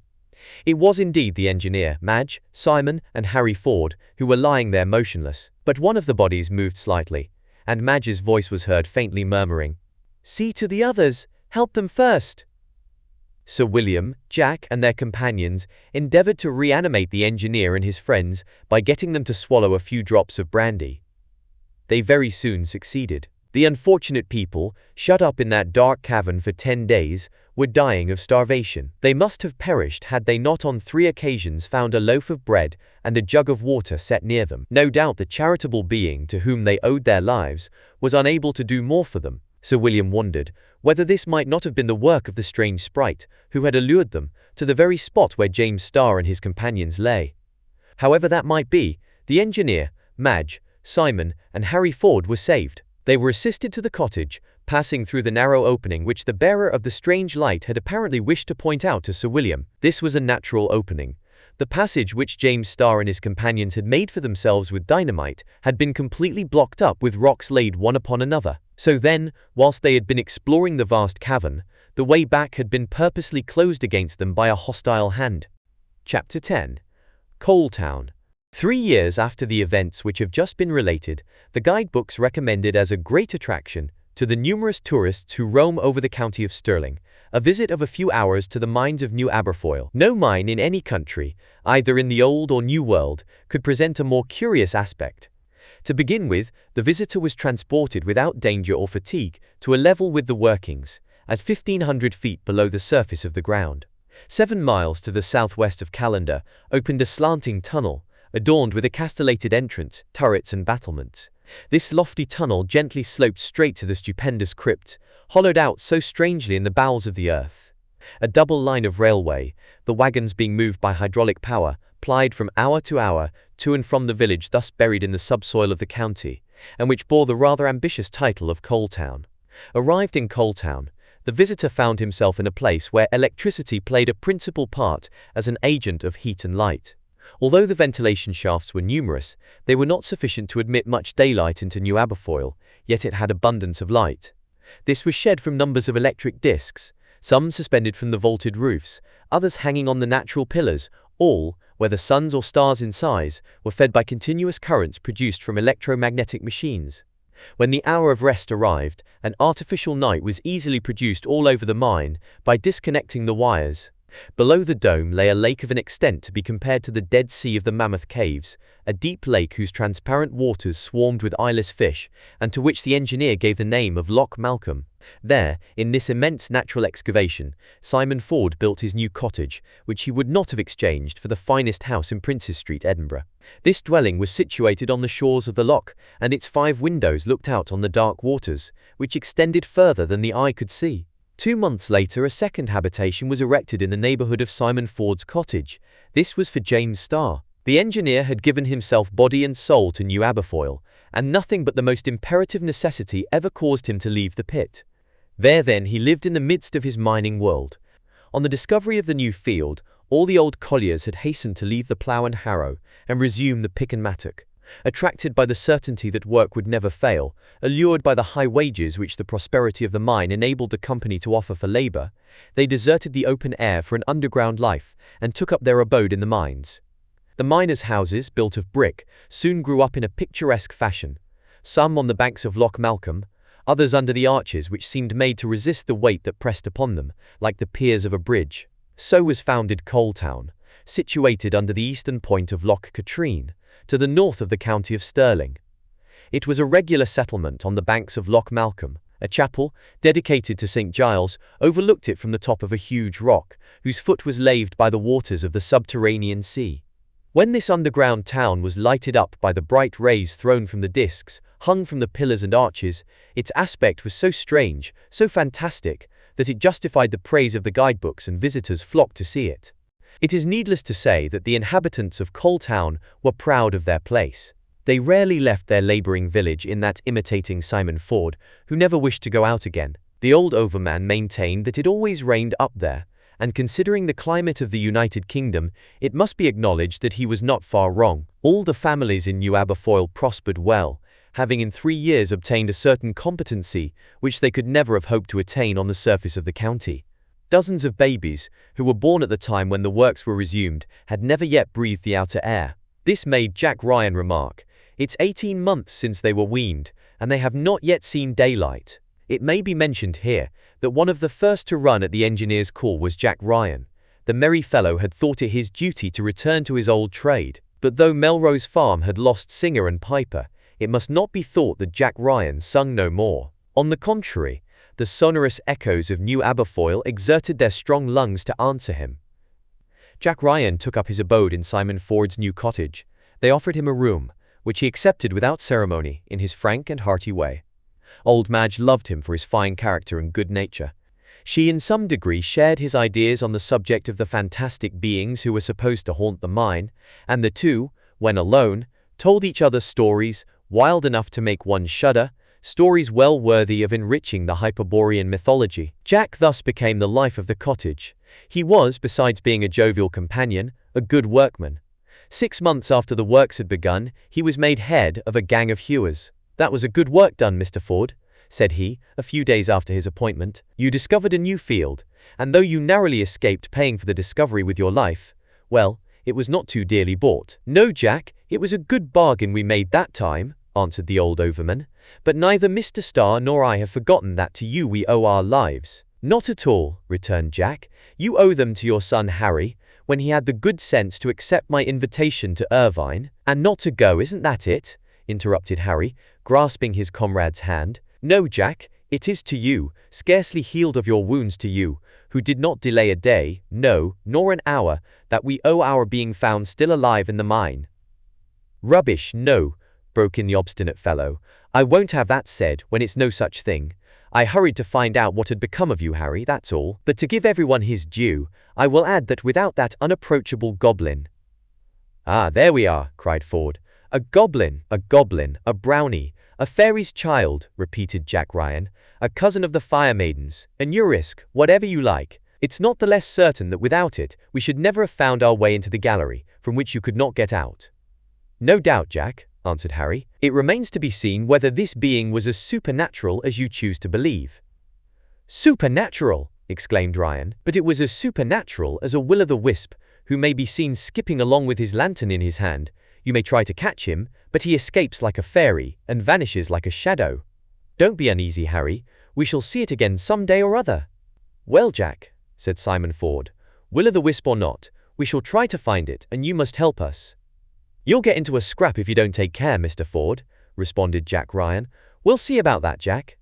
It was indeed the engineer, Madge, Simon, and Harry Ford, who were lying there motionless. But one of the bodies moved slightly, and Madge's voice was heard faintly murmuring, "See to the others! Help them first!" Sir William, Jack, and their companions endeavored to reanimate the engineer and his friends by getting them to swallow a few drops of brandy. They very soon succeeded. The unfortunate people, shut up in that dark cavern for 10 days, were dying of starvation. They must have perished had they not on 3 occasions found a loaf of bread and a jug of water set near them. No doubt the charitable being to whom they owed their lives was unable to do more for them. Sir William wondered whether this might not have been the work of the strange sprite who had allured them to the very spot where James Starr and his companions lay. However that might be, the engineer, Madge, Simon, and Harry Ford were saved. They were assisted to the cottage, passing through the narrow opening which the bearer of the strange light had apparently wished to point out to Sir William. This was a natural opening. The passage which James Starr and his companions had made for themselves with dynamite had been completely blocked up with rocks laid one upon another. So then, whilst they had been exploring the vast cavern, the way back had been purposely closed against them by a hostile hand. Chapter 10. Coal Town. 3 years after the events which have just been related, the guidebooks recommended as a great attraction to the numerous tourists who roam over the county of Stirling a visit of a few hours to the mines of New Aberfoyle. No mine in any country, either in the Old or New World, could present a more curious aspect. To begin with, the visitor was transported without danger or fatigue to a level with the workings, at 1,500 feet below the surface of the ground. 7 miles to the southwest of Callander opened a slanting tunnel, adorned with a castellated entrance, turrets and battlements. This lofty tunnel gently sloped straight to the stupendous crypt, hollowed out so strangely in the bowels of the earth. A double line of railway, the wagons being moved by hydraulic power, plied from hour to and from the village thus buried in the subsoil of the county, and which bore the rather ambitious title of Coal Town. Arrived in Coal Town, the visitor found himself in a place where electricity played a principal part as an agent of heat and light. Although the ventilation shafts were numerous, they were not sufficient to admit much daylight into New Aberfoyle, yet it had abundance of light. This was shed from numbers of electric discs, some suspended from the vaulted roofs, others hanging on the natural pillars, all, whether suns or stars in size, were fed by continuous currents produced from electromagnetic machines. When the hour of rest arrived, an artificial night was easily produced all over the mine by disconnecting the wires. Below the dome lay a lake of an extent to be compared to the Dead Sea of the Mammoth Caves, a deep lake whose transparent waters swarmed with eyeless fish, and to which the engineer gave the name of Loch Malcolm. There, in this immense natural excavation, Simon Ford built his new cottage, which he would not have exchanged for the finest house in Princes Street, Edinburgh. This dwelling was situated on the shores of the loch, and its 5 windows looked out on the dark waters, which extended further than the eye could see. 2 months later, a second habitation was erected in the neighbourhood of Simon Ford's cottage. This was for James Starr. The engineer had given himself body and soul to New Aberfoyle, and nothing but the most imperative necessity ever caused him to leave the pit. There then he lived in the midst of his mining world. On the discovery of the new field, all the old colliers had hastened to leave the plough and harrow, and resume the pick and mattock. Attracted by the certainty that work would never fail, allured by the high wages which the prosperity of the mine enabled the company to offer for labor, they deserted the open air for an underground life and took up their abode in the mines. The miners' houses, built of brick, soon grew up in a picturesque fashion, some on the banks of Loch Malcolm, others under the arches which seemed made to resist the weight that pressed upon them, like the piers of a bridge. So was founded Coal Town, situated under the eastern point of Loch Katrine, to the north of the county of Stirling. It was a regular settlement on the banks of Loch Malcolm. A chapel, dedicated to St. Giles, overlooked it from the top of a huge rock, whose foot was laved by the waters of the subterranean sea. When this underground town was lighted up by the bright rays thrown from the discs, hung from the pillars and arches, its aspect was so strange, so fantastic, that it justified the praise of the guidebooks, and visitors flocked to see it. It is needless to say that the inhabitants of Coal Town were proud of their place. They rarely left their labouring village, in that imitating Simon Ford, who never wished to go out again. The old overman maintained that it always rained up there, and considering the climate of the United Kingdom, it must be acknowledged that he was not far wrong. All the families in New Aberfoyle prospered well, having in 3 years obtained a certain competency which they could never have hoped to attain on the surface of the county. Dozens of babies, who were born at the time when the works were resumed, had never yet breathed the outer air. This made Jack Ryan remark, "It's 18 months since they were weaned, and they have not yet seen daylight." It may be mentioned here that one of the first to run at the engineer's call was Jack Ryan. The merry fellow had thought it his duty to return to his old trade, but though Melrose Farm had lost singer and piper, it must not be thought that Jack Ryan sung no more. On the contrary, the sonorous echoes of New Aberfoyle exerted their strong lungs to answer him. Jack Ryan took up his abode in Simon Ford's new cottage. They offered him a room, which he accepted without ceremony, in his frank and hearty way. Old Madge loved him for his fine character and good nature. She in some degree shared his ideas on the subject of the fantastic beings who were supposed to haunt the mine, and the two, when alone, told each other stories, wild enough to make one shudder, stories well worthy of enriching the Hyperborean mythology. Jack thus became the life of the cottage. He was, besides being a jovial companion, a good workman. 6 months after the works had begun, he was made head of a gang of hewers. "That was a good work done, Mr. Ford," said he, a few days after his appointment. "You discovered a new field, and though you narrowly escaped paying for the discovery with your life, well, it was not too dearly bought." "No, Jack, it was a good bargain we made that time," answered the old overman, "but neither Mr. Starr nor I have forgotten that to you we owe our lives." "Not at all," returned Jack. "You owe them to your son Harry, when he had the good sense to accept my invitation to Irvine." "And not to go, isn't that it?" interrupted Harry, grasping his comrade's hand. "No, Jack, it is to you, scarcely healed of your wounds, to you, who did not delay a day, no, nor an hour, that we owe our being found still alive in the mine." "Rubbish, no," broke in the obstinate fellow. "I won't have that said when it's no such thing. I hurried to find out what had become of you, Harry, that's all. But to give everyone his due, I will add that without that unapproachable goblin—" "Ah, there we are," cried Ford. A goblin, a brownie, a fairy's child," repeated Jack Ryan, "a cousin of the fire maidens, an Urisk, whatever you like. It's not the less certain that without it, we should never have found our way into the gallery, from which you could not get out." "No doubt, Jack," answered Harry. "It remains to be seen whether this being was as supernatural as you choose to believe." "Supernatural!" exclaimed Ryan. "But it was as supernatural as a will-o'-the-wisp, who may be seen skipping along with his lantern in his hand. You may try to catch him, but he escapes like a fairy, and vanishes like a shadow. Don't be uneasy, Harry, we shall see it again some day or other." "Well, Jack," said Simon Ford, "will-o'-the-wisp or not, we shall try to find it, and you must help us." "You'll get into a scrap if you don't take care, Mr. Ford," responded Jack Ryan. "We'll see about that, Jack."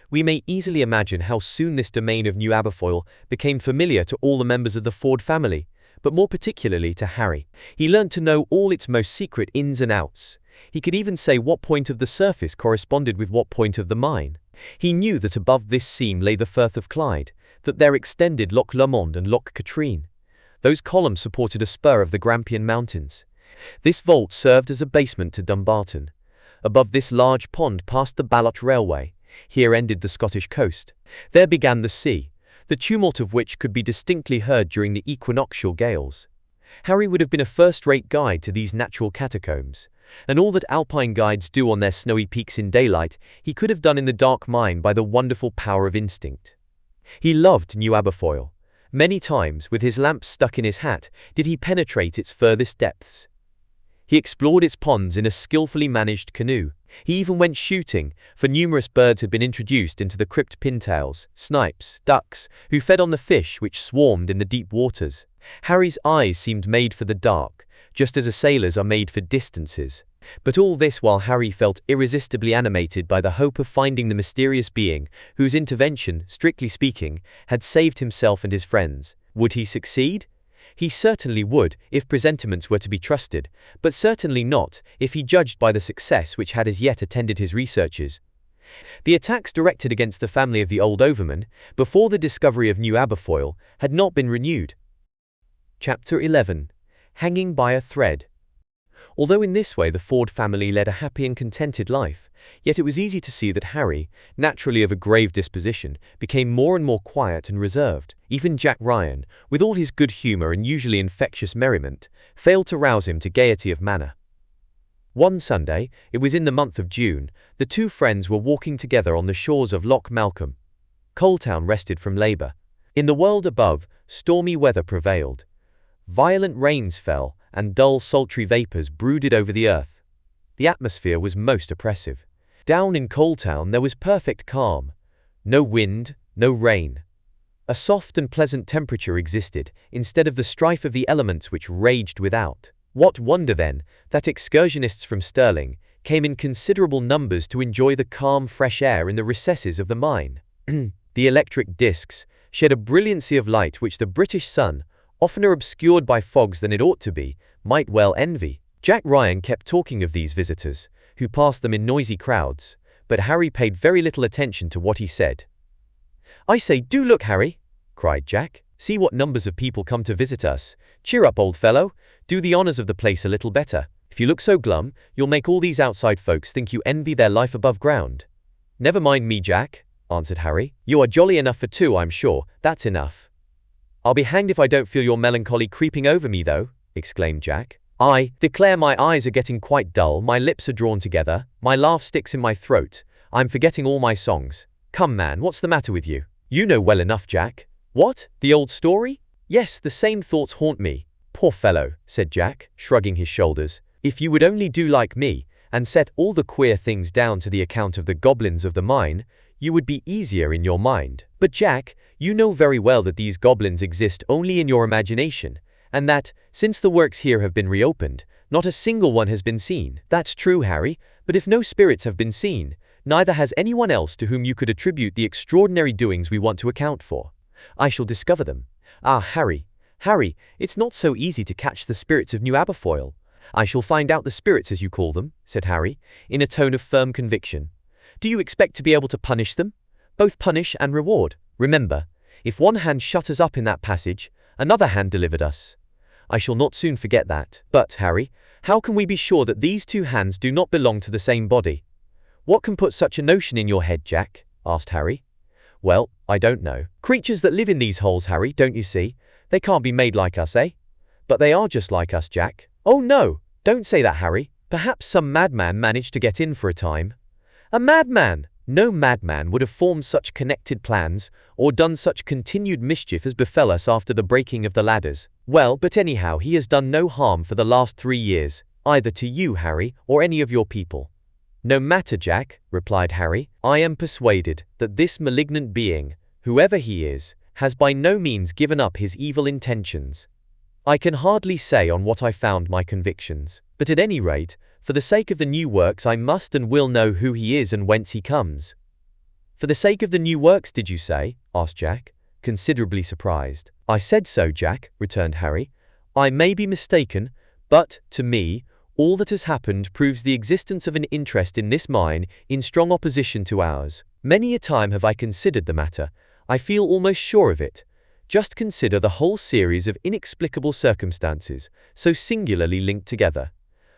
We may easily imagine how soon this domain of New Aberfoyle became familiar to all the members of the Ford family, but more particularly to Harry. He learnt to know all its most secret ins and outs. He could even say what point of the surface corresponded with what point of the mine. He knew that above this seam lay the Firth of Clyde, that there extended Loch Lomond and Loch Katrine. Those columns supported a spur of the Grampian Mountains. This vault served as a basement to Dumbarton. Above this large pond passed the Ballot Railway. Here ended the Scottish coast. There began the sea, the tumult of which could be distinctly heard during the equinoctial gales. Harry would have been a first-rate guide to these natural catacombs, and all that alpine guides do on their snowy peaks in daylight, he could have done in the dark mine by the wonderful power of instinct. He loved New Aberfoyle. Many times, with his lamp stuck in his hat, did he penetrate its furthest depths. He explored its ponds in a skillfully managed canoe. He even went shooting, for numerous birds had been introduced into the crypt pintails, snipes, ducks, who fed on the fish which swarmed in the deep waters. Harry's eyes seemed made for the dark, just as a sailor's are made for distances. But all this while Harry felt irresistibly animated by the hope of finding the mysterious being, whose intervention, strictly speaking, had saved himself and his friends. Would he succeed? He certainly would, if presentiments were to be trusted, but certainly not, if he judged by the success which had as yet attended his researches. The attacks directed against the family of the old overman, before the discovery of New Aberfoyle, had not been renewed. Chapter 11. Hanging by a Thread. Although in this way the Ford family led a happy and contented life, yet it was easy to see that Harry, naturally of a grave disposition, became more and more quiet and reserved. Even Jack Ryan, with all his good humor and usually infectious merriment, failed to rouse him to gaiety of manner. One Sunday, it was in the month of June, the two friends were walking together on the shores of Loch Malcolm. Coaltown rested from labor. In the world above, stormy weather prevailed. Violent rains fell, and dull sultry vapors brooded over the earth. The atmosphere was most oppressive. Down in Coaltown there was perfect calm. No wind, no rain. A soft and pleasant temperature existed, instead of the strife of the elements which raged without. What wonder, then, that excursionists from Stirling came in considerable numbers to enjoy the calm fresh air in the recesses of the mine. The electric discs shed a brilliancy of light which the British sun, oftener obscured by fogs than it ought to be, might well envy. Jack Ryan kept talking of these visitors, who passed them in noisy crowds, but Harry paid very little attention to what he said. "I say, do look, Harry!" cried Jack. "See what numbers of people come to visit us. Cheer up, old fellow. Do the honors of the place a little better. If you look so glum, you'll make all these outside folks think you envy their life above ground." "Never mind me, Jack," answered Harry. "You are jolly enough for two, I'm sure. That's enough." "I'll be hanged if I don't feel your melancholy creeping over me, though," exclaimed Jack. "I declare my eyes are getting quite dull, my lips are drawn together, my laugh sticks in my throat, I'm forgetting all my songs. Come, man, what's the matter with you?" "You know well enough, Jack." "What, the old story?" "Yes, the same thoughts haunt me." "Poor fellow," said Jack, shrugging his shoulders. "If you would only do like me, and set all the queer things down to the account of the goblins of the mine, you would be easier in your mind. But Jack, you know very well that these goblins exist only in your imagination, and that, since the works here have been reopened, not a single one has been seen." "That's true, Harry, but if no spirits have been seen, neither has anyone else to whom you could attribute the extraordinary doings we want to account for. I shall discover them." "Ah, Harry, it's not so easy to catch the spirits of New Aberfoyle." "I shall find out the spirits, as you call them," said Harry, in a tone of firm conviction. "Do you expect to be able to punish them? Both punish and reward. Remember, if one hand shut us up in that passage, another hand delivered us. I shall not soon forget that." "But, Harry, how can we be sure that these two hands do not belong to the same body?" "What can put such a notion in your head, Jack?" asked Harry. "Well, I don't know. Creatures that live in these holes, Harry, don't you see? They can't be made like us, eh?" "But they are just like us, Jack." "Oh no, don't say that, Harry. Perhaps some madman managed to get in for a time." "A madman! No madman would have formed such connected plans, or done such continued mischief as befell us after the breaking of the ladders." "Well, but anyhow he has done no harm for the last 3 years, either to you, Harry, or any of your people." "No matter, Jack," replied Harry. "I am persuaded that this malignant being, whoever he is, has by no means given up his evil intentions. I can hardly say on what I found my convictions, but at any rate, for the sake of the new works I must and will know who he is and whence he comes." "For the sake of the new works, did you say?" asked Jack, considerably surprised. "I said so, Jack," returned Harry. "I may be mistaken, but, to me, all that has happened proves the existence of an interest in this mine in strong opposition to ours. Many a time have I considered the matter. I feel almost sure of it. Just consider the whole series of inexplicable circumstances, so singularly linked together.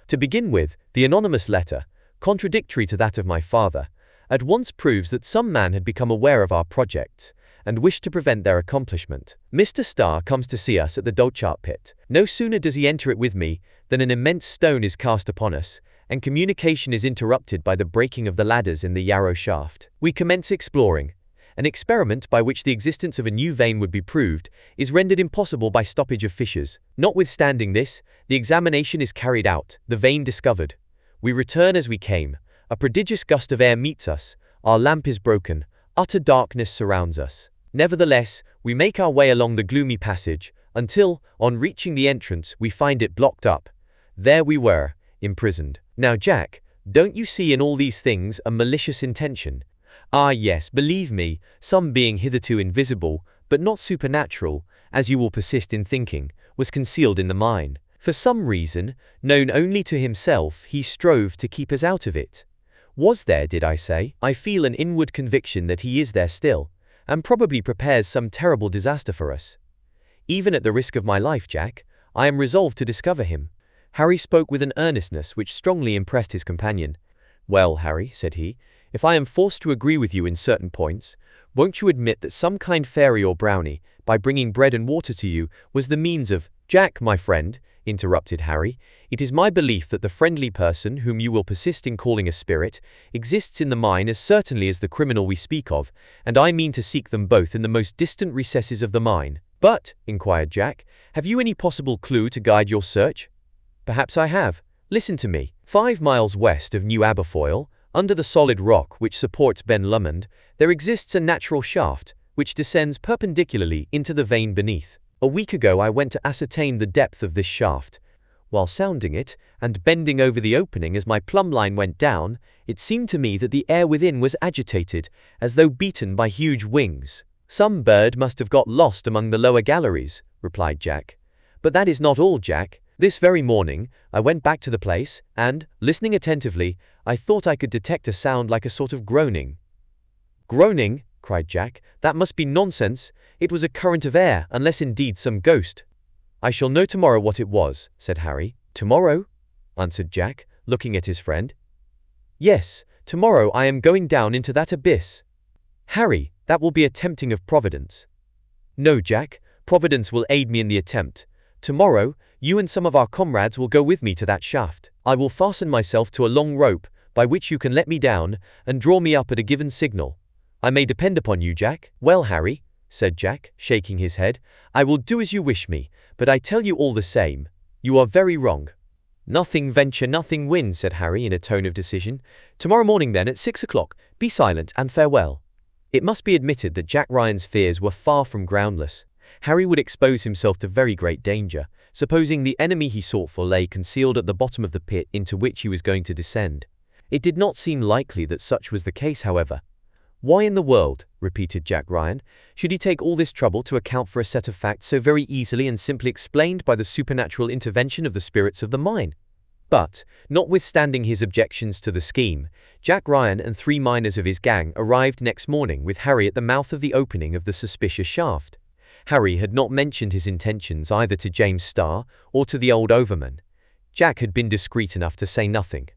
To begin with, the anonymous letter, contradictory to that of my father, at once proves that some man had become aware of our projects, and wished to prevent their accomplishment. Mr. Starr comes to see us at the Dolchart pit. No sooner does he enter it with me than an immense stone is cast upon us, and communication is interrupted by the breaking of the ladders in the Yarrow shaft. We commence exploring. An experiment by which the existence of a new vein would be proved is rendered impossible by stoppage of fissures. Notwithstanding this, the examination is carried out, the vein discovered. We return as we came. A prodigious gust of air meets us. Our lamp is broken. Utter darkness surrounds us. Nevertheless, we make our way along the gloomy passage, until, on reaching the entrance, we find it blocked up. There we were, imprisoned. Now, Jack, don't you see in all these things a malicious intention? Ah yes, believe me, some being hitherto invisible, but not supernatural, as you will persist in thinking, was concealed in the mine. For some reason, known only to himself, he strove to keep us out of it. Was there, did I say? I feel an inward conviction that he is there still, and probably prepares some terrible disaster for us. Even at the risk of my life, Jack, I am resolved to discover him. Harry spoke with an earnestness which strongly impressed his companion. Well, Harry, said he, if I am forced to agree with you in certain points, won't you admit that some kind fairy or brownie, by bringing bread and water to you, was the means of— Jack, my friend, interrupted Harry, it is my belief that the friendly person whom you will persist in calling a spirit exists in the mine as certainly as the criminal we speak of, and I mean to seek them both in the most distant recesses of the mine. But, inquired Jack, have you any possible clue to guide your search? Perhaps I have. Listen to me. 5 miles west of New Aberfoyle, under the solid rock which supports Ben Lomond, there exists a natural shaft, which descends perpendicularly into the vein beneath. A week ago I went to ascertain the depth of this shaft. While sounding it, and bending over the opening as my plumb line went down, it seemed to me that the air within was agitated, as though beaten by huge wings. Some bird must have got lost among the lower galleries, replied Jack. But that is not all, Jack. This very morning, I went back to the place, and, listening attentively, I thought I could detect a sound like a sort of groaning. Groaning? Cried Jack. That must be nonsense. It was a current of air, unless indeed some ghost. I shall know tomorrow what it was, said Harry. Tomorrow? Answered Jack, looking at his friend. Yes, tomorrow I am going down into that abyss. Harry, that will be a tempting of Providence. No, Jack, Providence will aid me in the attempt. Tomorrow, you and some of our comrades will go with me to that shaft. I will fasten myself to a long rope, by which you can let me down, and draw me up at a given signal. I may depend upon you, Jack. Well, Harry, said Jack, shaking his head, I will do as you wish me, but I tell you all the same, you are very wrong. Nothing venture, nothing win, said Harry in a tone of decision. Tomorrow morning then at 6 o'clock, be silent and farewell. It must be admitted that Jack Ryan's fears were far from groundless. Harry would expose himself to very great danger, supposing the enemy he sought for lay concealed at the bottom of the pit into which he was going to descend. It did not seem likely that such was the case, however. Why in the world, repeated Jack Ryan, should he take all this trouble to account for a set of facts so very easily and simply explained by the supernatural intervention of the spirits of the mine? But, notwithstanding his objections to the scheme, Jack Ryan and 3 miners of his gang arrived next morning with Harry at the mouth of the opening of the suspicious shaft. Harry had not mentioned his intentions either to James Starr or to the old overman. Jack had been discreet enough to say nothing.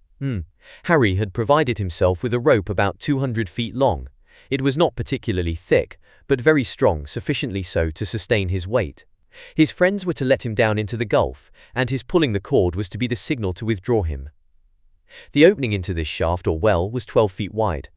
Harry had provided himself with a rope about 200 feet long. It was not particularly thick, but very strong, sufficiently so to sustain his weight. His friends were to let him down into the gulf, and his pulling the cord was to be the signal to withdraw him. The opening into this shaft or well was 12 feet wide.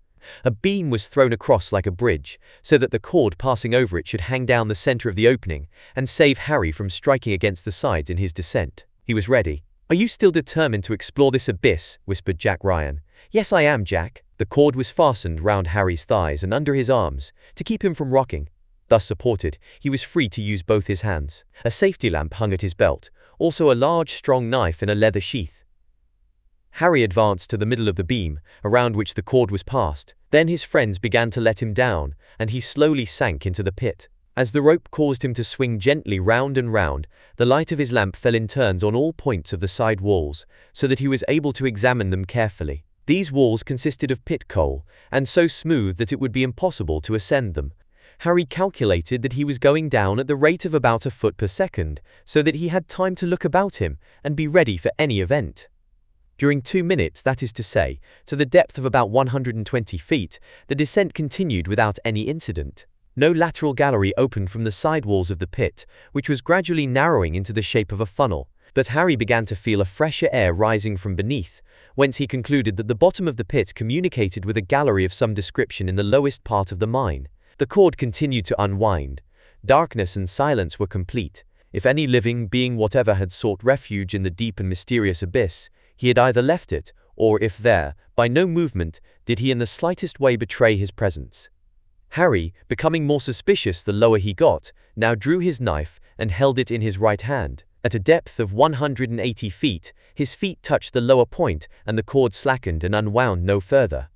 A beam was thrown across like a bridge, so that the cord passing over it should hang down the center of the opening and save Harry from striking against the sides in his descent. He was ready. Are you still determined to explore this abyss? Whispered Jack Ryan. Yes, I am, Jack. The cord was fastened round Harry's thighs and under his arms, to keep him from rocking. Thus supported, he was free to use both his hands. A safety lamp hung at his belt, also a large strong knife in a leather sheath. Harry advanced to the middle of the beam, around which the cord was passed. Then his friends began to let him down, and he slowly sank into the pit. As the rope caused him to swing gently round and round, the light of his lamp fell in turns on all points of the side walls, so that he was able to examine them carefully. These walls consisted of pit coal, and so smooth that it would be impossible to ascend them. Harry calculated that he was going down at the rate of about a foot per second, so that he had time to look about him and be ready for any event. During 2 minutes, that is to say, to the depth of about 120 feet, the descent continued without any incident. No lateral gallery opened from the side walls of the pit, which was gradually narrowing into the shape of a funnel, but Harry began to feel a fresher air rising from beneath, whence he concluded that the bottom of the pit communicated with a gallery of some description in the lowest part of the mine. The cord continued to unwind. Darkness and silence were complete. If any living being whatever had sought refuge in the deep and mysterious abyss, he had either left it, or if there, by no movement, did he in the slightest way betray his presence. Harry, becoming more suspicious the lower he got, now drew his knife and held it in his right hand. At a depth of 180 feet, his feet touched the lower point and the cord slackened and unwound no further.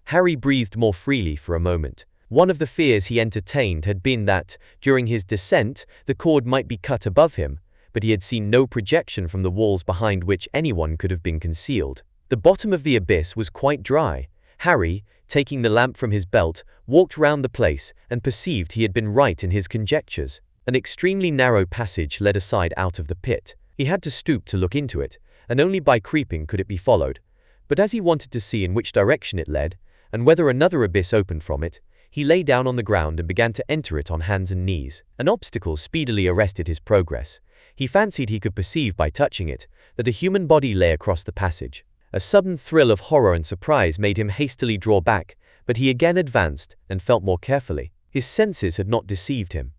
Harry breathed more freely for a moment. One of the fears he entertained had been that, during his descent, the cord might be cut above him, but he had seen no projection from the walls behind which anyone could have been concealed. The bottom of the abyss was quite dry. Harry, taking the lamp from his belt, walked round the place and perceived he had been right in his conjectures. An extremely narrow passage led aside out of the pit. He had to stoop to look into it, and only by creeping could it be followed. But as he wanted to see in which direction it led, and whether another abyss opened from it, he lay down on the ground and began to enter it on hands and knees. An obstacle speedily arrested his progress. He fancied he could perceive by touching it that a human body lay across the passage. A sudden thrill of horror and surprise made him hastily draw back, but he again advanced and felt more carefully. His senses had not deceived him.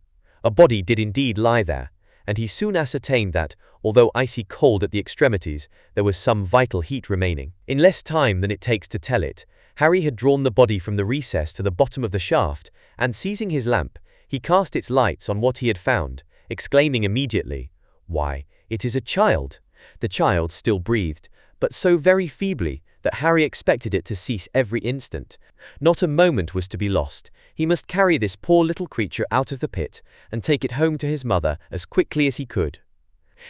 A body did indeed lie there, and he soon ascertained that, although icy cold at the extremities, there was some vital heat remaining. In less time than it takes to tell it, Harry had drawn the body from the recess to the bottom of the shaft, and seizing his lamp, he cast its lights on what he had found, exclaiming immediately, "Why, it is a child!" The child still breathed, but so very feebly that Harry expected it to cease every instant. Not a moment was to be lost. He must carry this poor little creature out of the pit and take it home to his mother as quickly as he could.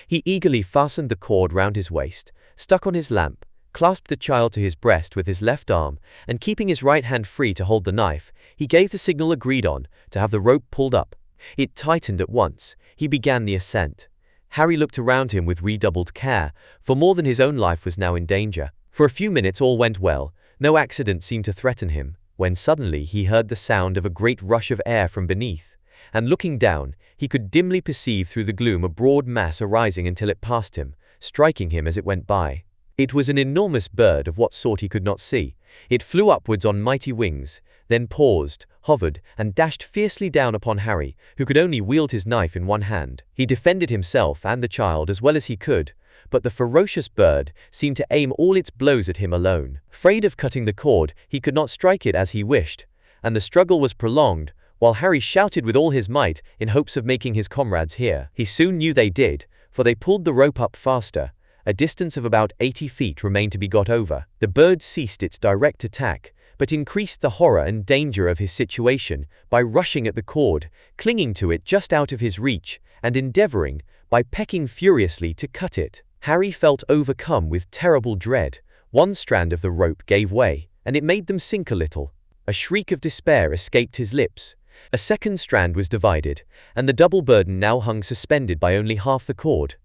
He eagerly fastened the cord round his waist, stuck on his lamp, clasped the child to his breast with his left arm, and keeping his right hand free to hold the knife, he gave the signal agreed on to have the rope pulled up. It tightened at once. He began the ascent. Harry looked around him with redoubled care, for more than his own life was now in danger. For a few minutes all went well, no accident seemed to threaten him, when suddenly he heard the sound of a great rush of air from beneath, and looking down, he could dimly perceive through the gloom a broad mass arising until it passed him, striking him as it went by. It was an enormous bird of what sort he could not see. It flew upwards on mighty wings, then paused, hovered, and dashed fiercely down upon Harry, who could only wield his knife in one hand. He defended himself and the child as well as he could, but the ferocious bird seemed to aim all its blows at him alone. Afraid of cutting the cord, he could not strike it as he wished, and the struggle was prolonged, while Harry shouted with all his might in hopes of making his comrades hear. He soon knew they did, for they pulled the rope up faster. A distance of about 80 feet remained to be got over. The bird ceased its direct attack, but increased the horror and danger of his situation by rushing at the cord, clinging to it just out of his reach, and endeavoring, by pecking furiously, to cut it. Harry felt overcome with terrible dread. One strand of the rope gave way, and it made them sink a little. A shriek of despair escaped his lips. A second strand was divided, and the double burden now hung suspended by only half the cord.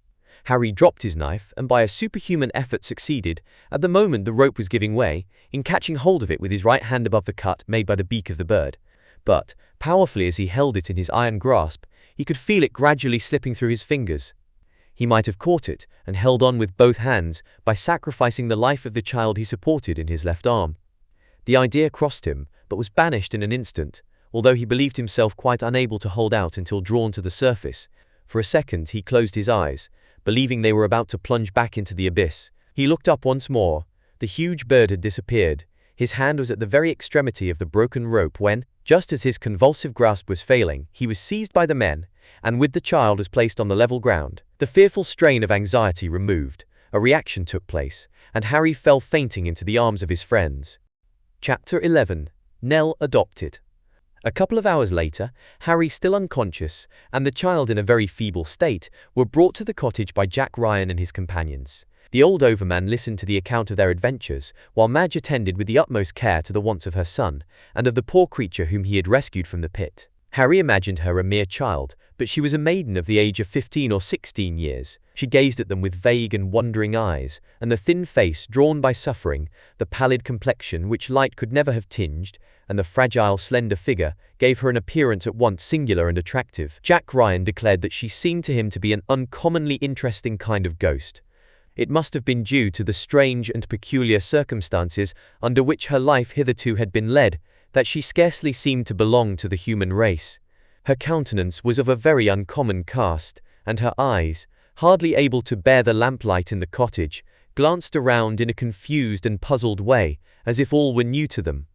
Harry dropped his knife and by a superhuman effort succeeded, at the moment the rope was giving way, in catching hold of it with his right hand above the cut made by the beak of the bird. But, powerfully as he held it in his iron grasp, he could feel it gradually slipping through his fingers. He might have caught it and held on with both hands by sacrificing the life of the child he supported in his left arm. The idea crossed him, but was banished in an instant, although he believed himself quite unable to hold out until drawn to the surface. For a second he closed his eyes, believing they were about to plunge back into the abyss. He looked up once more. The huge bird had disappeared. His hand was at the very extremity of the broken rope when, just as his convulsive grasp was failing, he was seized by the men, and with the child was placed on the level ground. The fearful strain of anxiety removed, a reaction took place, and Harry fell fainting into the arms of his friends. Chapter 11. Nell adopted. A couple of hours later, Harry, still unconscious, and the child in a very feeble state, were brought to the cottage by Jack Ryan and his companions. The old overman listened to the account of their adventures, while Madge attended with the utmost care to the wants of her son, and of the poor creature whom he had rescued from the pit. Harry imagined her a mere child, but she was a maiden of the age of 15 or 16 years. She gazed at them with vague and wondering eyes, and the thin face drawn by suffering, the pallid complexion which light could never have tinged, and the fragile, slender figure gave her an appearance at once singular and attractive. Jack Ryan declared that she seemed to him to be an uncommonly interesting kind of ghost. It must have been due to the strange and peculiar circumstances under which her life hitherto had been led, that she scarcely seemed to belong to the human race. Her countenance was of a very uncommon cast, and her eyes, hardly able to bear the lamplight in the cottage, glanced around in a confused and puzzled way, as if all were new to them.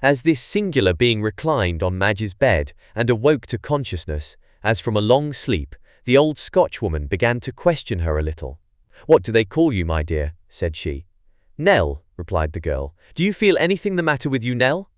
As this singular being reclined on Madge's bed and awoke to consciousness, as from a long sleep, the old Scotchwoman began to question her a little. "What do they call you, my dear?" said she. "Nell," replied the girl. "Do you feel anything the matter with you, Nell?"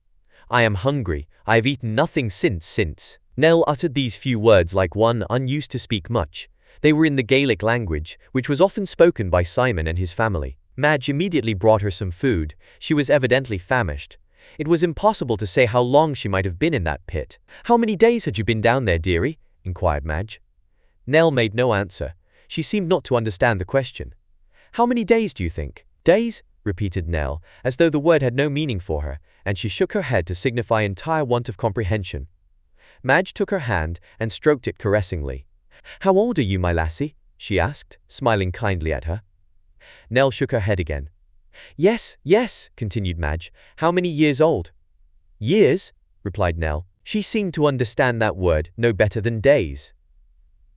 "I am hungry. I have eaten nothing since." Nell uttered these few words like one unused to speak much. They were in the Gaelic language, which was often spoken by Simon and his family. Madge immediately brought her some food. She was evidently famished. It was impossible to say how long she might have been in that pit. "How many days had you been down there, dearie?" inquired Madge. Nell made no answer. She seemed not to understand the question. "How many days do you think?" "Days?" repeated Nell, as though the word had no meaning for her, and she shook her head to signify entire want of comprehension. Madge took her hand and stroked it caressingly. "How old are you, my lassie?" she asked, smiling kindly at her. Nell shook her head again. Yes, continued Madge. "How many years old?" "Years?" replied Nell. She seemed to understand that word no better than days.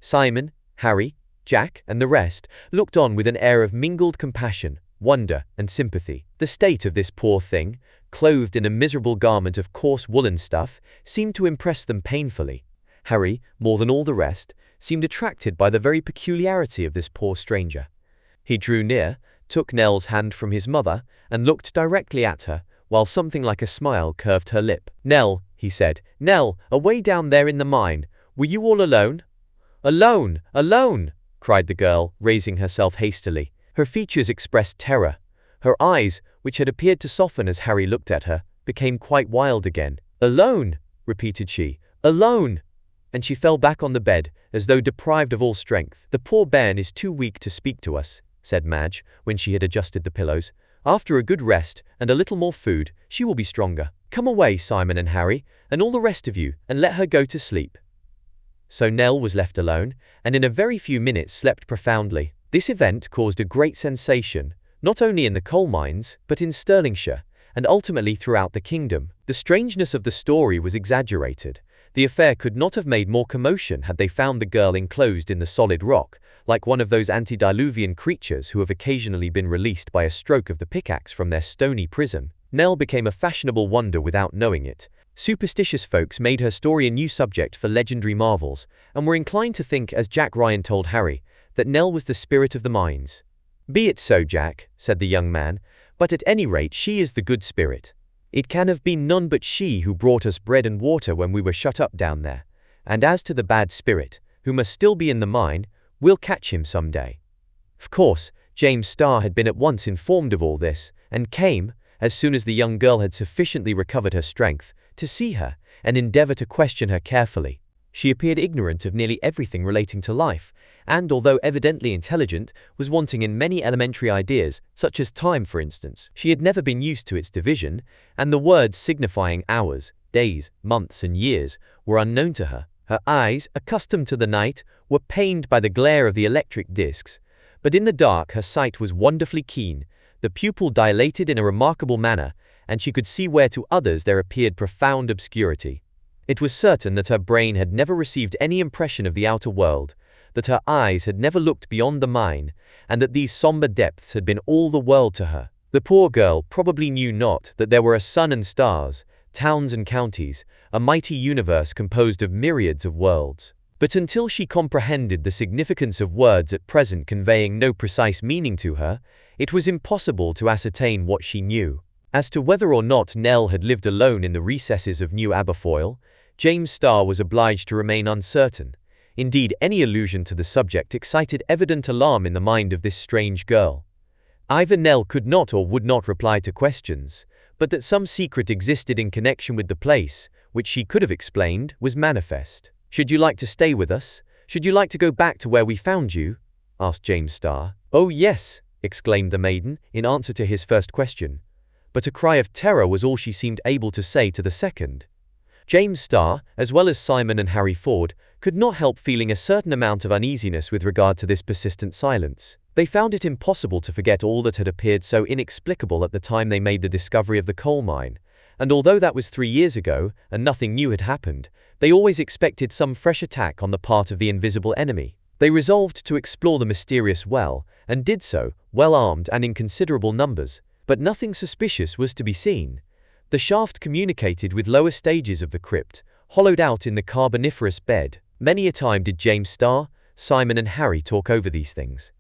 Simon, Harry, Jack, and the rest looked on with an air of mingled compassion, wonder, and sympathy. The state of this poor thing, clothed in a miserable garment of coarse woolen stuff, seemed to impress them painfully. Harry, more than all the rest, seemed attracted by the very peculiarity of this poor stranger. He drew near, took Nell's hand from his mother, and looked directly at her, while something like a smile curved her lip. "Nell," he said, "Nell, away down there in the mine, were you all alone?" "Alone! Alone!" cried the girl, raising herself hastily. Her features expressed terror. Her eyes, which had appeared to soften as Harry looked at her, became quite wild again. "Alone!" repeated she. "Alone!" And she fell back on the bed, as though deprived of all strength. "The poor bairn is too weak to speak to us," said Madge, when she had adjusted the pillows. "After a good rest, and a little more food, she will be stronger. Come away, Simon and Harry, and all the rest of you, and let her go to sleep." So Nell was left alone, and in a very few minutes slept profoundly. This event caused a great sensation, not only in the coal mines, but in Stirlingshire, and ultimately throughout the kingdom. The strangeness of the story was exaggerated. The affair could not have made more commotion had they found the girl enclosed in the solid rock, like one of those antediluvian creatures who have occasionally been released by a stroke of the pickaxe from their stony prison. Nell became a fashionable wonder without knowing it. Superstitious folks made her story a new subject for legendary marvels, and were inclined to think, as Jack Ryan told Harry, that Nell was the spirit of the mines. "Be it so, Jack," said the young man, "but at any rate she is the good spirit. It can have been none but she who brought us bread and water when we were shut up down there, and as to the bad spirit, who must still be in the mine, we'll catch him some day." Of course, James Starr had been at once informed of all this, and came, as soon as the young girl had sufficiently recovered her strength, to see her, and endeavor to question her carefully. She appeared ignorant of nearly everything relating to life, and although evidently intelligent, was wanting in many elementary ideas, such as time for instance. She had never been used to its division, and the words signifying hours, days, months, and years were unknown to her. Her eyes, accustomed to the night, were pained by the glare of the electric discs, but in the dark her sight was wonderfully keen, the pupil dilated in a remarkable manner, and she could see where to others there appeared profound obscurity. It was certain that her brain had never received any impression of the outer world, that her eyes had never looked beyond the mine, and that these somber depths had been all the world to her. The poor girl probably knew not that there were a sun and stars, towns and counties, a mighty universe composed of myriads of worlds. But until she comprehended the significance of words at present conveying no precise meaning to her, it was impossible to ascertain what she knew. As to whether or not Nell had lived alone in the recesses of New Aberfoyle, James Starr was obliged to remain uncertain. Indeed, any allusion to the subject excited evident alarm in the mind of this strange girl. Either Nell could not or would not reply to questions, but that some secret existed in connection with the place, which she could have explained, was manifest. "Should you like to stay with us? Should you like to go back to where we found you?" asked James Starr. "Oh yes," exclaimed the maiden, in answer to his first question. But a cry of terror was all she seemed able to say to the second. James Starr, as well as Simon and Harry Ford, could not help feeling a certain amount of uneasiness with regard to this persistent silence. They found it impossible to forget all that had appeared so inexplicable at the time they made the discovery of the coal mine, and although that was 3 years ago, and nothing new had happened, they always expected some fresh attack on the part of the invisible enemy. They resolved to explore the mysterious well, and did so, well armed and in considerable numbers, but nothing suspicious was to be seen. The shaft communicated with lower stages of the crypt, hollowed out in the carboniferous bed. Many a time did James Starr, Simon and Harry talk over these things.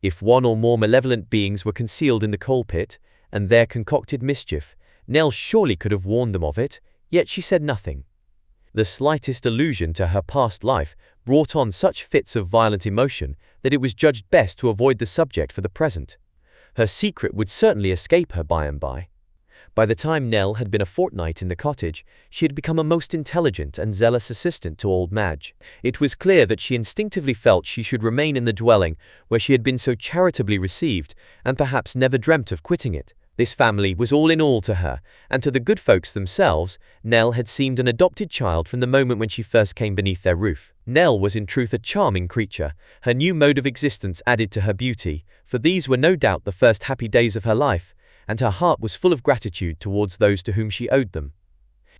If one or more malevolent beings were concealed in the coal pit, and there concocted mischief, Nell surely could have warned them of it, yet she said nothing. The slightest allusion to her past life brought on such fits of violent emotion that it was judged best to avoid the subject for the present. Her secret would certainly escape her by and by. By the time Nell had been a fortnight in the cottage, she had become a most intelligent and zealous assistant to old Madge. It was clear that she instinctively felt she should remain in the dwelling where she had been so charitably received, and perhaps never dreamt of quitting it. This family was all in all to her, and to the good folks themselves, Nell had seemed an adopted child from the moment when she first came beneath their roof. Nell was in truth a charming creature. Her new mode of existence added to her beauty, for these were no doubt the first happy days of her life, and her heart was full of gratitude towards those to whom she owed them.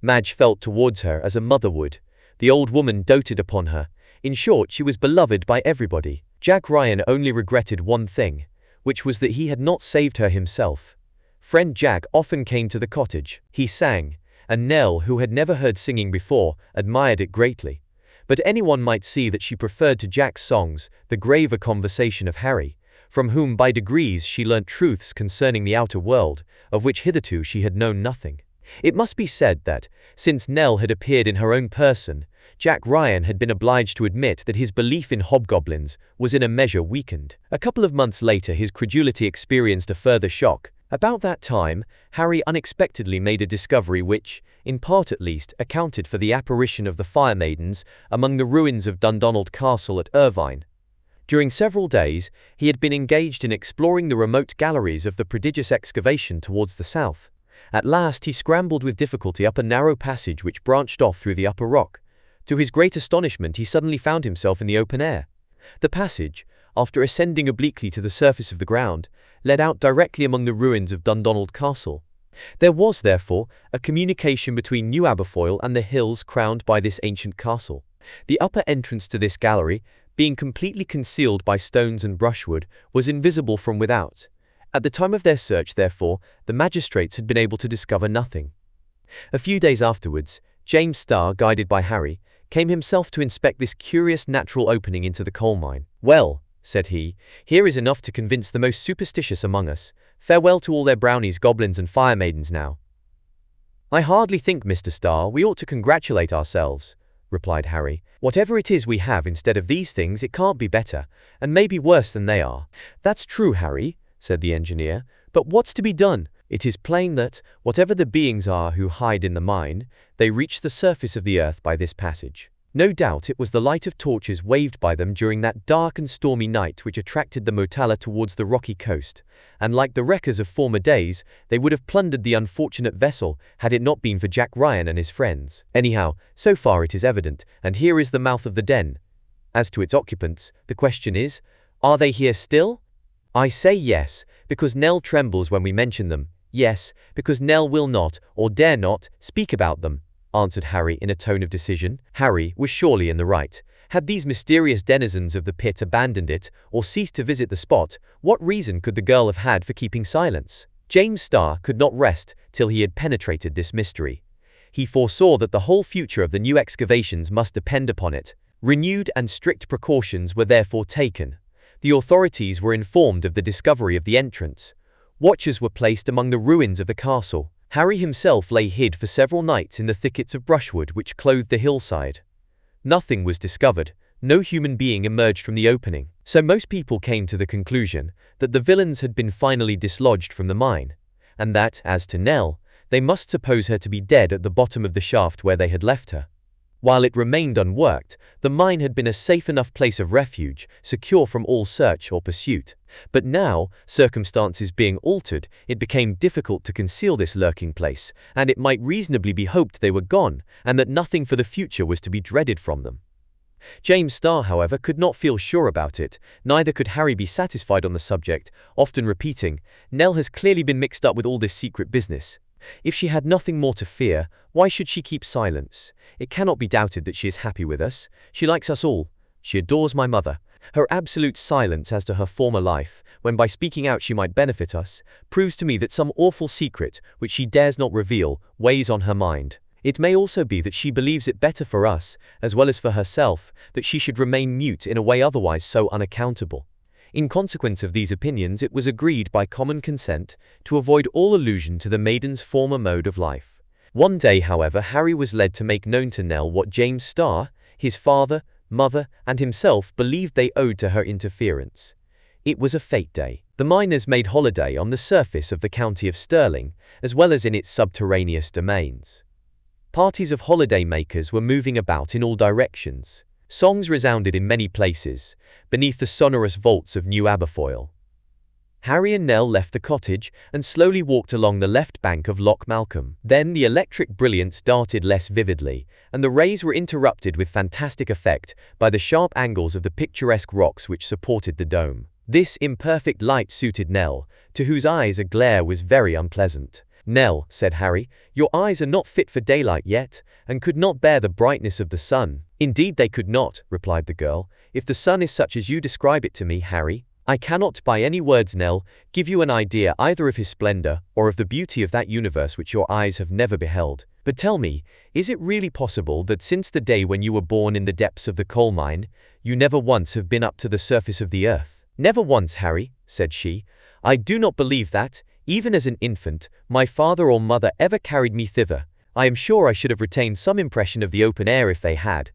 Madge felt towards her as a mother would. The old woman doted upon her. In short, she was beloved by everybody. Jack Ryan only regretted one thing, which was that he had not saved her himself. Friend Jack often came to the cottage. He sang, and Nell, who had never heard singing before, admired it greatly. But anyone might see that she preferred to Jack's songs the graver conversation of Harry, from whom by degrees she learnt truths concerning the outer world, of which hitherto she had known nothing. It must be said that, since Nell had appeared in her own person, Jack Ryan had been obliged to admit that his belief in hobgoblins was in a measure weakened. A couple of months later his credulity experienced a further shock. About that time, Harry unexpectedly made a discovery which, in part at least, accounted for the apparition of the Fire Maidens among the ruins of Dundonald Castle at Irvine. During several days, he had been engaged in exploring the remote galleries of the prodigious excavation towards the south. At last he scrambled with difficulty up a narrow passage which branched off through the upper rock. To his great astonishment he suddenly found himself in the open air. The passage, after ascending obliquely to the surface of the ground, led out directly among the ruins of Dundonald Castle. There was, therefore, a communication between New Aberfoyle and the hills crowned by this ancient castle. The upper entrance to this gallery, being completely concealed by stones and brushwood, was invisible from without. At the time of their search, therefore, the magistrates had been able to discover nothing. A few days afterwards, James Starr, guided by Harry, came himself to inspect this curious natural opening into the coal mine. "Well," said he, "here is enough to convince the most superstitious among us. Farewell to all their brownies, goblins and fire maidens now." "I hardly think, Mr. Starr, we ought to congratulate ourselves," replied Harry. "Whatever it is we have instead of these things, it can't be better, and may be worse than they are." "That's true, Harry," said the engineer, "but what's to be done? It is plain that, whatever the beings are who hide in the mine, they reach the surface of the earth by this passage. No doubt it was the light of torches waved by them during that dark and stormy night which attracted the Motala towards the rocky coast, and like the wreckers of former days, they would have plundered the unfortunate vessel had it not been for Jack Ryan and his friends. Anyhow, so far it is evident, and here is the mouth of the den. As to its occupants, the question is, are they here still? I say yes, because Nell trembles when we mention them. Yes, because Nell will not, or dare not, speak about them," answered Harry in a tone of decision. Harry was surely in the right. Had these mysterious denizens of the pit abandoned it, or ceased to visit the spot, what reason could the girl have had for keeping silence? James Starr could not rest till he had penetrated this mystery. He foresaw that the whole future of the new excavations must depend upon it. Renewed and strict precautions were therefore taken. The authorities were informed of the discovery of the entrance. Watchers were placed among the ruins of the castle. Harry himself lay hid for several nights in the thickets of brushwood which clothed the hillside. Nothing was discovered. No human being emerged from the opening. So most people came to the conclusion that the villains had been finally dislodged from the mine, and that, as to Nell, they must suppose her to be dead at the bottom of the shaft where they had left her. While it remained unworked, the mine had been a safe enough place of refuge, secure from all search or pursuit. But now, circumstances being altered, it became difficult to conceal this lurking place, and it might reasonably be hoped they were gone, and that nothing for the future was to be dreaded from them. James Starr, however, could not feel sure about it, neither could Harry be satisfied on the subject, often repeating, "Nell has clearly been mixed up with all this secret business. If she had nothing more to fear, why should she keep silence? It cannot be doubted that she is happy with us. She likes us all. She adores my mother. Her absolute silence as to her former life, when by speaking out she might benefit us, proves to me that some awful secret, which she dares not reveal, weighs on her mind. It may also be that she believes it better for us, as well as for herself, that she should remain mute in a way otherwise so unaccountable." In consequence of these opinions, it was agreed by common consent to avoid all allusion to the maiden's former mode of life. One day, however, Harry was led to make known to Nell what James Starr, his father, mother, and himself believed they owed to her interference. It was a fête day. The miners made holiday on the surface of the county of Stirling, as well as in its subterraneous domains. Parties of holiday makers were moving about in all directions. Songs resounded in many places, beneath the sonorous vaults of New Aberfoyle. Harry and Nell left the cottage and slowly walked along the left bank of Loch Malcolm. Then the electric brilliance darted less vividly, and the rays were interrupted with fantastic effect by the sharp angles of the picturesque rocks which supported the dome. This imperfect light suited Nell, to whose eyes a glare was very unpleasant. "Nell," said Harry, "your eyes are not fit for daylight yet, and could not bear the brightness of the sun." "Indeed they could not," replied the girl, "if the sun is such as you describe it to me, Harry. I cannot, by any words, Nell, give you an idea either of his splendor or of the beauty of that universe which your eyes have never beheld. But tell me, is it really possible that since the day when you were born in the depths of the coal mine, you never once have been up to the surface of the earth?" "Never once, Harry," said she. "I do not believe that, even as an infant, my father or mother ever carried me thither. I am sure I should have retained some impression of the open air if they had."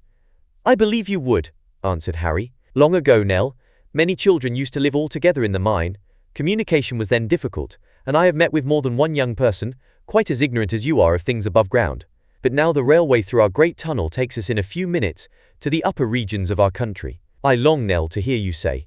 "I believe you would," answered Harry. "Long ago, Nell, many children used to live all together in the mine. Communication was then difficult, and I have met with more than one young person, quite as ignorant as you are of things above ground. But now the railway through our great tunnel takes us in a few minutes to the upper regions of our country. I long, Nell, to hear you say,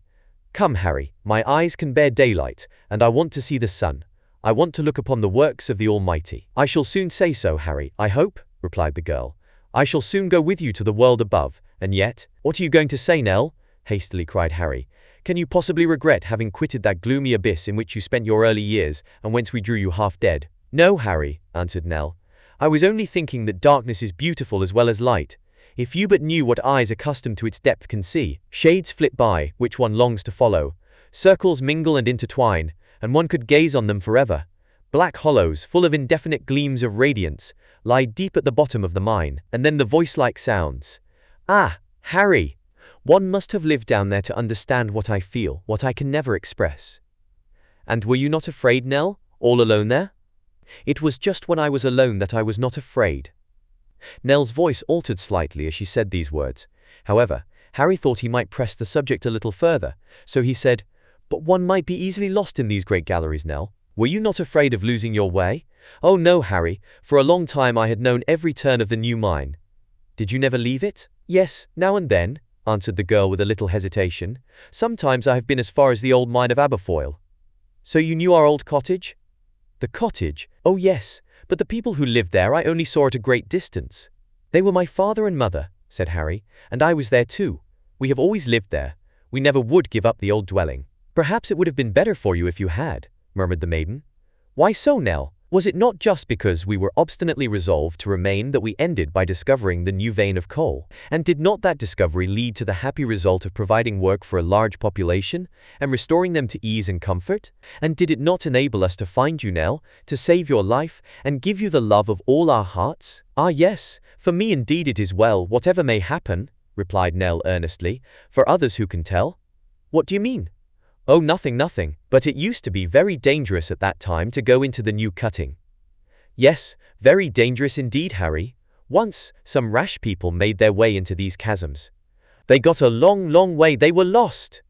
'Come, Harry, my eyes can bear daylight, and I want to see the sun. I want to look upon the works of the Almighty.'" "I shall soon say so, Harry, I hope," replied the girl. "I shall soon go with you to the world above, and yet—" "What are you going to say, Nell?" hastily cried Harry. "Can you possibly regret having quitted that gloomy abyss in which you spent your early years, and whence we drew you half dead?" "No, Harry," answered Nell. "I was only thinking that darkness is beautiful as well as light. If you but knew what eyes accustomed to its depth can see. Shades flit by, which one longs to follow. Circles mingle and intertwine, and one could gaze on them forever. Black hollows, full of indefinite gleams of radiance, lie deep at the bottom of the mine. And then the voice-like sounds. Ah, Harry! One must have lived down there to understand what I feel, what I can never express." "And were you not afraid, Nell, all alone there?" "It was just when I was alone that I was not afraid." Nell's voice altered slightly as she said these words. However, Harry thought he might press the subject a little further, so he said, "But one might be easily lost in these great galleries, Nell. Were you not afraid of losing your way?" "Oh no, Harry, for a long time I had known every turn of the new mine." "Did you never leave it?" "Yes, now and then," answered the girl with a little hesitation. "Sometimes I have been as far as the old mine of Aberfoyle." "So you knew our old cottage?" "The cottage? Oh yes, but the people who lived there I only saw at a great distance." "They were my father and mother," said Harry, "and I was there too. We have always lived there. We never would give up the old dwelling." "Perhaps it would have been better for you if you had," murmured the maiden. "Why so, Nell? Was it not just because we were obstinately resolved to remain that we ended by discovering the new vein of coal? And did not that discovery lead to the happy result of providing work for a large population, and restoring them to ease and comfort? And did it not enable us to find you, Nell, to save your life, and give you the love of all our hearts?" "Ah yes, for me indeed it is well, whatever may happen," replied Nell earnestly. "For others who can tell?" "What do you mean?" "Oh, nothing, nothing. But it used to be very dangerous at that time to go into the new cutting." "Yes, very dangerous indeed, Harry. Once, some rash people made their way into these chasms. They got a long, long way. They were lost."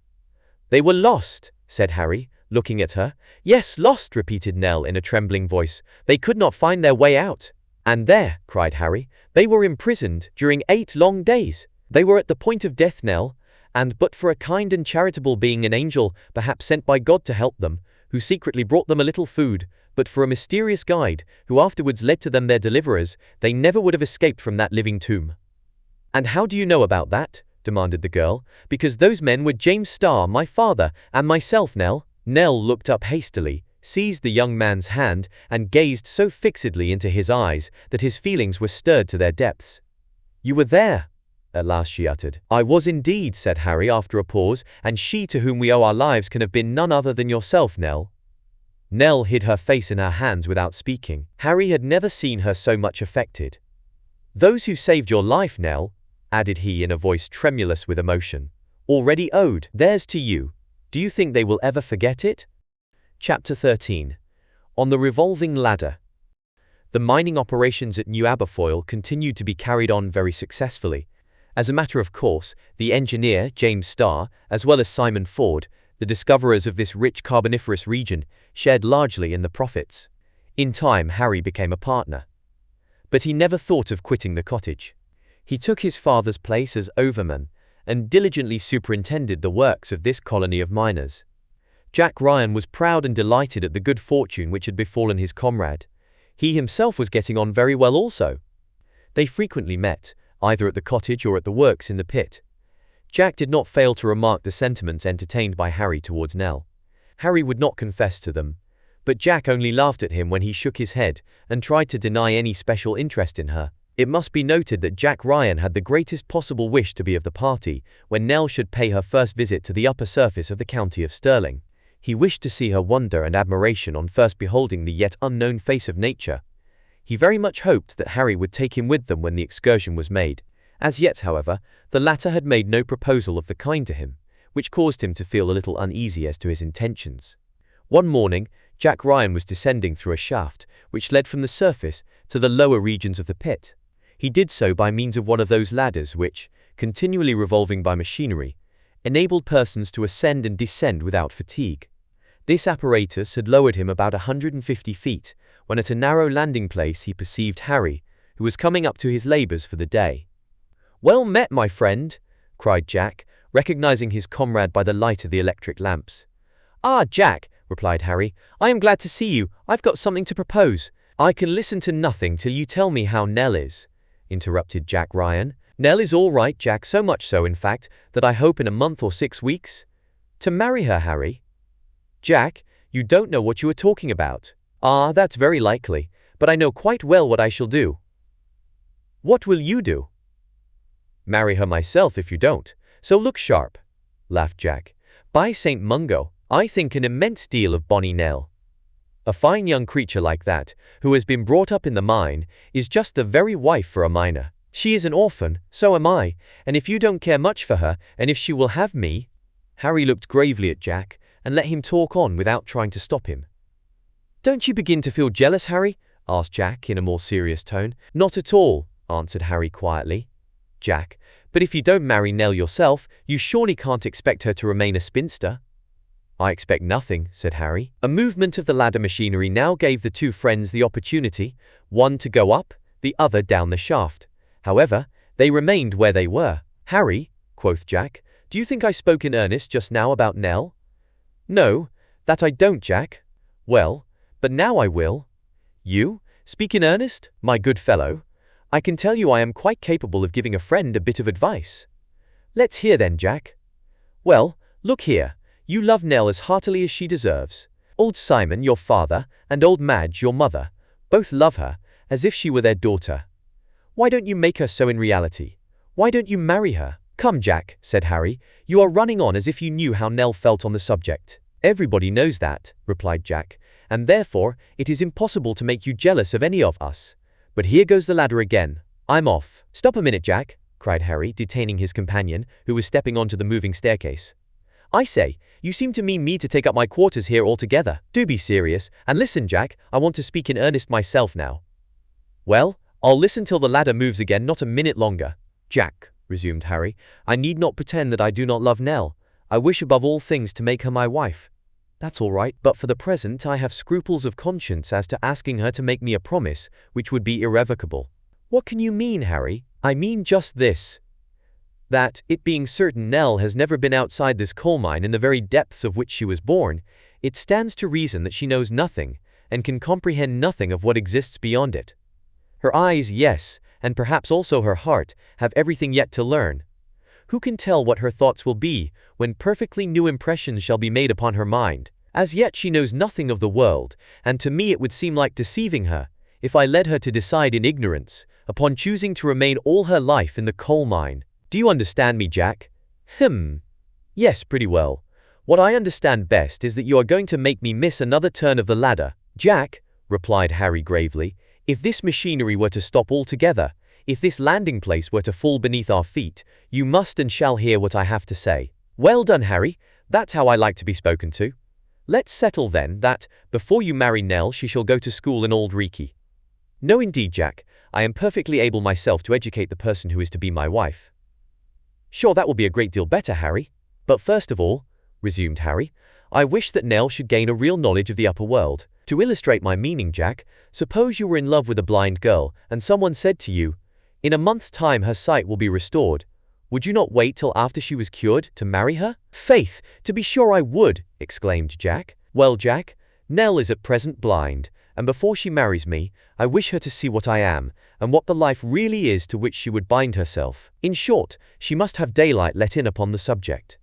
"They were lost," said Harry, looking at her. "Yes, lost," repeated Nell in a trembling voice. "They could not find their way out." "And there," cried Harry, "they were imprisoned during 8 long days. They were at the point of death, Nell, and but for a kind and charitable being, an angel, perhaps sent by God to help them, who secretly brought them a little food, but for a mysterious guide, who afterwards led to them their deliverers, they never would have escaped from that living tomb." "And how do you know about that?" demanded the girl. "Because those men were James Starr, my father, and myself, Nell." Nell looked up hastily, seized the young man's hand, and gazed so fixedly into his eyes that his feelings were stirred to their depths. "You were there?" at last she uttered. "I was indeed," said Harry after a pause, "and she to whom we owe our lives can have been none other than yourself, Nell." Nell hid her face in her hands without speaking. Harry had never seen her so much affected. "Those who saved your life, Nell," added he in a voice tremulous with emotion, "already owed theirs to you. Do you think they will ever forget it?" Chapter 13. On the Revolving Ladder. The mining operations at New Aberfoyle continued to be carried on very successfully. As a matter of course, the engineer, James Starr, as well as Simon Ford, the discoverers of this rich carboniferous region, shared largely in the profits. In time, Harry became a partner. But he never thought of quitting the cottage. He took his father's place as overman, and diligently superintended the works of this colony of miners. Jack Ryan was proud and delighted at the good fortune which had befallen his comrade. He himself was getting on very well also. They frequently met, either at the cottage or at the works in the pit. Jack did not fail to remark the sentiments entertained by Harry towards Nell. Harry would not confess to them, but Jack only laughed at him when he shook his head and tried to deny any special interest in her. It must be noted that Jack Ryan had the greatest possible wish to be of the party when Nell should pay her first visit to the upper surface of the county of Stirling. He wished to see her wonder and admiration on first beholding the yet unknown face of nature. He very much hoped that Harry would take him with them when the excursion was made. As yet, however, the latter had made no proposal of the kind to him, which caused him to feel a little uneasy as to his intentions. One morning, Jack Ryan was descending through a shaft, which led from the surface to the lower regions of the pit. He did so by means of one of those ladders which, continually revolving by machinery, enabled persons to ascend and descend without fatigue. This apparatus had lowered him about 150 feet, when at a narrow landing place he perceived Harry, who was coming up to his labors for the day. "Well met, my friend," cried Jack, recognizing his comrade by the light of the electric lamps. "Ah, Jack," replied Harry, "I am glad to see you. I've got something to propose." "I can listen to nothing till you tell me how Nell is," interrupted Jack Ryan. "Nell is all right, Jack, so much so, in fact, that I hope in a month or 6 weeks to marry her, Harry." "Jack, you don't know what you are talking about." "Ah, that's very likely, but I know quite well what I shall do." "What will you do?" "Marry her myself if you don't, so look sharp," laughed Jack. "By St. Mungo, I think an immense deal of bonny Nell. A fine young creature like that, who has been brought up in the mine, is just the very wife for a miner. She is an orphan, so am I, and if you don't care much for her, and if she will have me—" Harry looked gravely at Jack, and let him talk on without trying to stop him. "Don't you begin to feel jealous, Harry?" asked Jack in a more serious tone. "Not at all," answered Harry quietly. "Jack, but if you don't marry Nell yourself, you surely can't expect her to remain a spinster." "I expect nothing," said Harry. A movement of the ladder machinery now gave the two friends the opportunity, one to go up, the other down the shaft. However, they remained where they were. "Harry," quoth Jack, "do you think I spoke in earnest just now about Nell?" "No, that I don't, Jack." "Well, but now I will." "You? Speak in earnest, my good fellow? I can tell you I am quite capable of giving a friend a bit of advice." "Let's hear then, Jack." "Well, look here, you love Nell as heartily as she deserves. Old Simon, your father, and old Madge, your mother, both love her, as if she were their daughter. Why don't you make her so in reality? Why don't you marry her?" "Come, Jack," said Harry, "you are running on as if you knew how Nell felt on the subject." "Everybody knows that," replied Jack, "and therefore it is impossible to make you jealous of any of us. But here goes the ladder again. I'm off." "Stop a minute, Jack," cried Harry, detaining his companion, who was stepping onto the moving staircase. "I say, you seem to mean me to take up my quarters here altogether. Do be serious, and listen, Jack, I want to speak in earnest myself now." "Well, I'll listen till the ladder moves again, not a minute longer." "Jack," resumed Harry, "I need not pretend that I do not love Nell. I wish above all things to make her my wife." That's all right, but for the present I have scruples of conscience as to asking her to make me a promise, which would be irrevocable. What can you mean, Harry? I mean just this. That, it being certain Nell has never been outside this coal mine in the very depths of which she was born, it stands to reason that she knows nothing, and can comprehend nothing of what exists beyond it. Her eyes, yes, and perhaps also her heart, have everything yet to learn. Who can tell what her thoughts will be, when perfectly new impressions shall be made upon her mind? As yet she knows nothing of the world, and to me it would seem like deceiving her, if I led her to decide in ignorance, upon choosing to remain all her life in the coal mine. Do you understand me, Jack? Yes, pretty well. What I understand best is that you are going to make me miss another turn of the ladder. Jack, replied Harry gravely, if this machinery were to stop altogether, if this landing place were to fall beneath our feet, you must and shall hear what I have to say. Well done, Harry. That's how I like to be spoken to. Let's settle then that, before you marry Nell, she shall go to school in Old Reekie. No indeed, Jack. I am perfectly able myself to educate the person who is to be my wife. Sure, that will be a great deal better, Harry. But first of all, resumed Harry, I wish that Nell should gain a real knowledge of the upper world. To illustrate my meaning, Jack, suppose you were in love with a blind girl, and someone said to you, in a month's time her sight will be restored. Would you not wait till after she was cured to marry her? Faith, to be sure I would, exclaimed Jack. Well, Jack, Nell is at present blind, and before she marries me, I wish her to see what I am, and what the life really is to which she would bind herself. In short, she must have daylight let in upon the subject.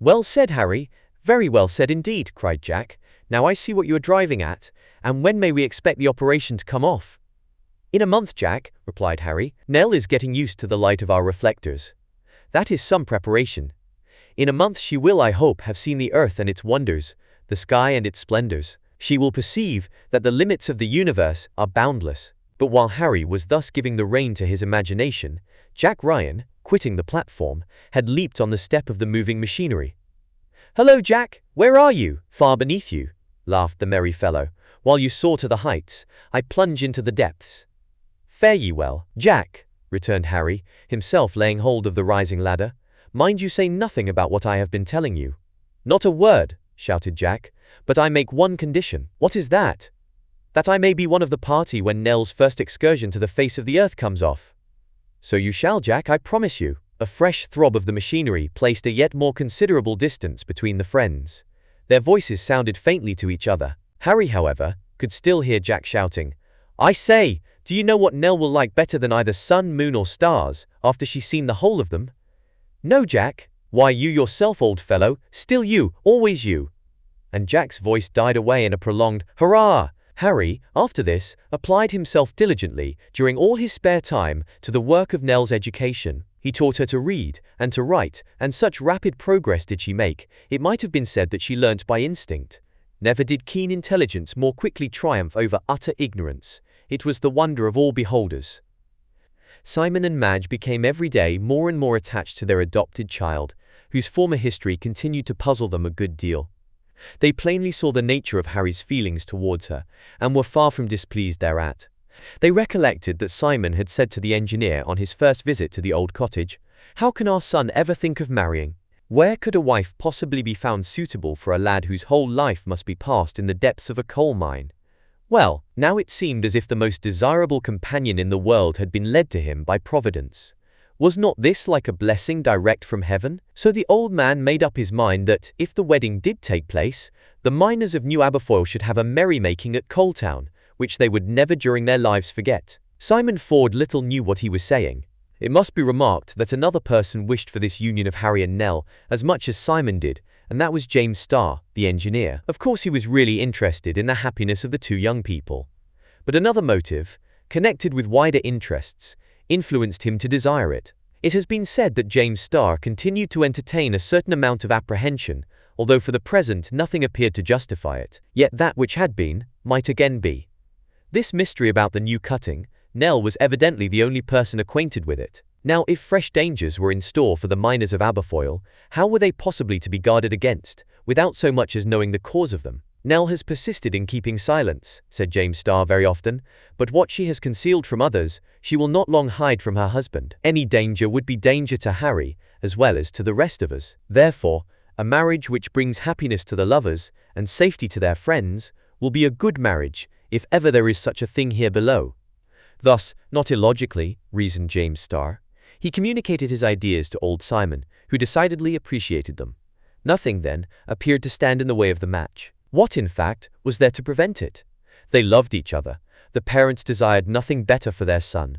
Well said, Harry. Very well said indeed, cried Jack. Now I see what you are driving at, and when may we expect the operation to come off? In a month, Jack, replied Harry. Nell is getting used to the light of our reflectors. That is some preparation. In a month she will, I hope, have seen the earth and its wonders, the sky and its splendors. She will perceive that the limits of the universe are boundless. But while Harry was thus giving the rein to his imagination, Jack Ryan, quitting the platform, had leaped on the step of the moving machinery. Hello, Jack, where are you? Far beneath you, laughed the merry fellow. While you soar to the heights, I plunge into the depths. Fare ye well, Jack, returned Harry, himself laying hold of the rising ladder. Mind you say nothing about what I have been telling you. Not a word, shouted Jack, but I make one condition. What is that? That I may be one of the party when Nell's first excursion to the face of the earth comes off. So you shall, Jack, I promise you. A fresh throb of the machinery placed a yet more considerable distance between the friends. Their voices sounded faintly to each other. Harry, however, could still hear Jack shouting, I say, do you know what Nell will like better than either sun, moon or stars, after she's seen the whole of them? No, Jack. Why, you yourself, old fellow, still you, always you. And Jack's voice died away in a prolonged hurrah. Harry, after this, applied himself diligently, during all his spare time, to the work of Nell's education. He taught her to read and to write, and such rapid progress did she make, it might have been said that she learnt by instinct. Never did keen intelligence more quickly triumph over utter ignorance. It was the wonder of all beholders. Simon and Madge became every day more and more attached to their adopted child, whose former history continued to puzzle them a good deal. They plainly saw the nature of Harry's feelings towards her, and were far from displeased thereat. They recollected that Simon had said to the engineer on his first visit to the old cottage, "How can our son ever think of marrying? Where could a wife possibly be found suitable for a lad whose whole life must be passed in the depths of a coal mine?" Well, now it seemed as if the most desirable companion in the world had been led to him by Providence. Was not this like a blessing direct from heaven? So the old man made up his mind that, if the wedding did take place, the miners of New Aberfoyle should have a merrymaking at Coaltown, which they would never during their lives forget. Simon Ford little knew what he was saying. It must be remarked that another person wished for this union of Harry and Nell as much as Simon did, and that was James Starr, the engineer. Of course he was really interested in the happiness of the two young people. But another motive, connected with wider interests, influenced him to desire it. It has been said that James Starr continued to entertain a certain amount of apprehension, although for the present nothing appeared to justify it. Yet that which had been, might again be. This mystery about the new cutting, Nell was evidently the only person acquainted with it. Now, if fresh dangers were in store for the miners of Aberfoyle, how were they possibly to be guarded against, without so much as knowing the cause of them? Nell has persisted in keeping silence, said James Starr very often, but what she has concealed from others, she will not long hide from her husband. Any danger would be danger to Harry, as well as to the rest of us. Therefore, a marriage which brings happiness to the lovers, and safety to their friends, will be a good marriage, if ever there is such a thing here below. Thus, not illogically, reasoned James Starr, he communicated his ideas to old Simon, who decidedly appreciated them. Nothing, then, appeared to stand in the way of the match. What, in fact, was there to prevent it? They loved each other. The parents desired nothing better for their son.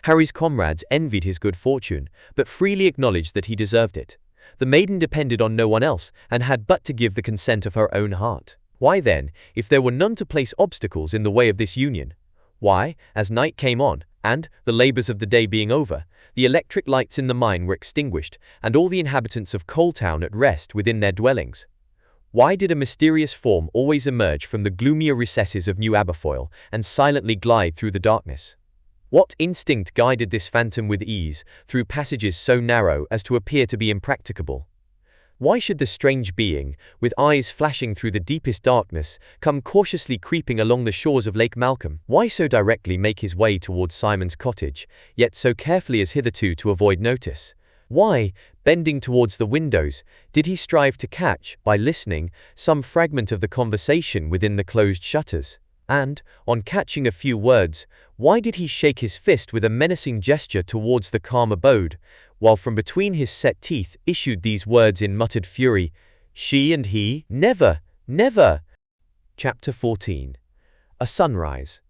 Harry's comrades envied his good fortune, but freely acknowledged that he deserved it. The maiden depended on no one else, and had but to give the consent of her own heart. Why then, if there were none to place obstacles in the way of this union? Why, as night came on, and, the labors of the day being over, the electric lights in the mine were extinguished, and all the inhabitants of Coal Town at rest within their dwellings? Why did a mysterious form always emerge from the gloomier recesses of New Aberfoyle, and silently glide through the darkness? What instinct guided this phantom with ease, through passages so narrow as to appear to be impracticable? Why should the strange being, with eyes flashing through the deepest darkness, come cautiously creeping along the shores of Lake Malcolm? Why so directly make his way towards Simon's cottage, yet so carefully as hitherto to avoid notice? Why, bending towards the windows, did he strive to catch, by listening, some fragment of the conversation within the closed shutters? And, on catching a few words, why did he shake his fist with a menacing gesture towards the calm abode, while from between his set teeth issued these words in muttered fury, "She and he, never, never"? Chapter 14. A Sunrise.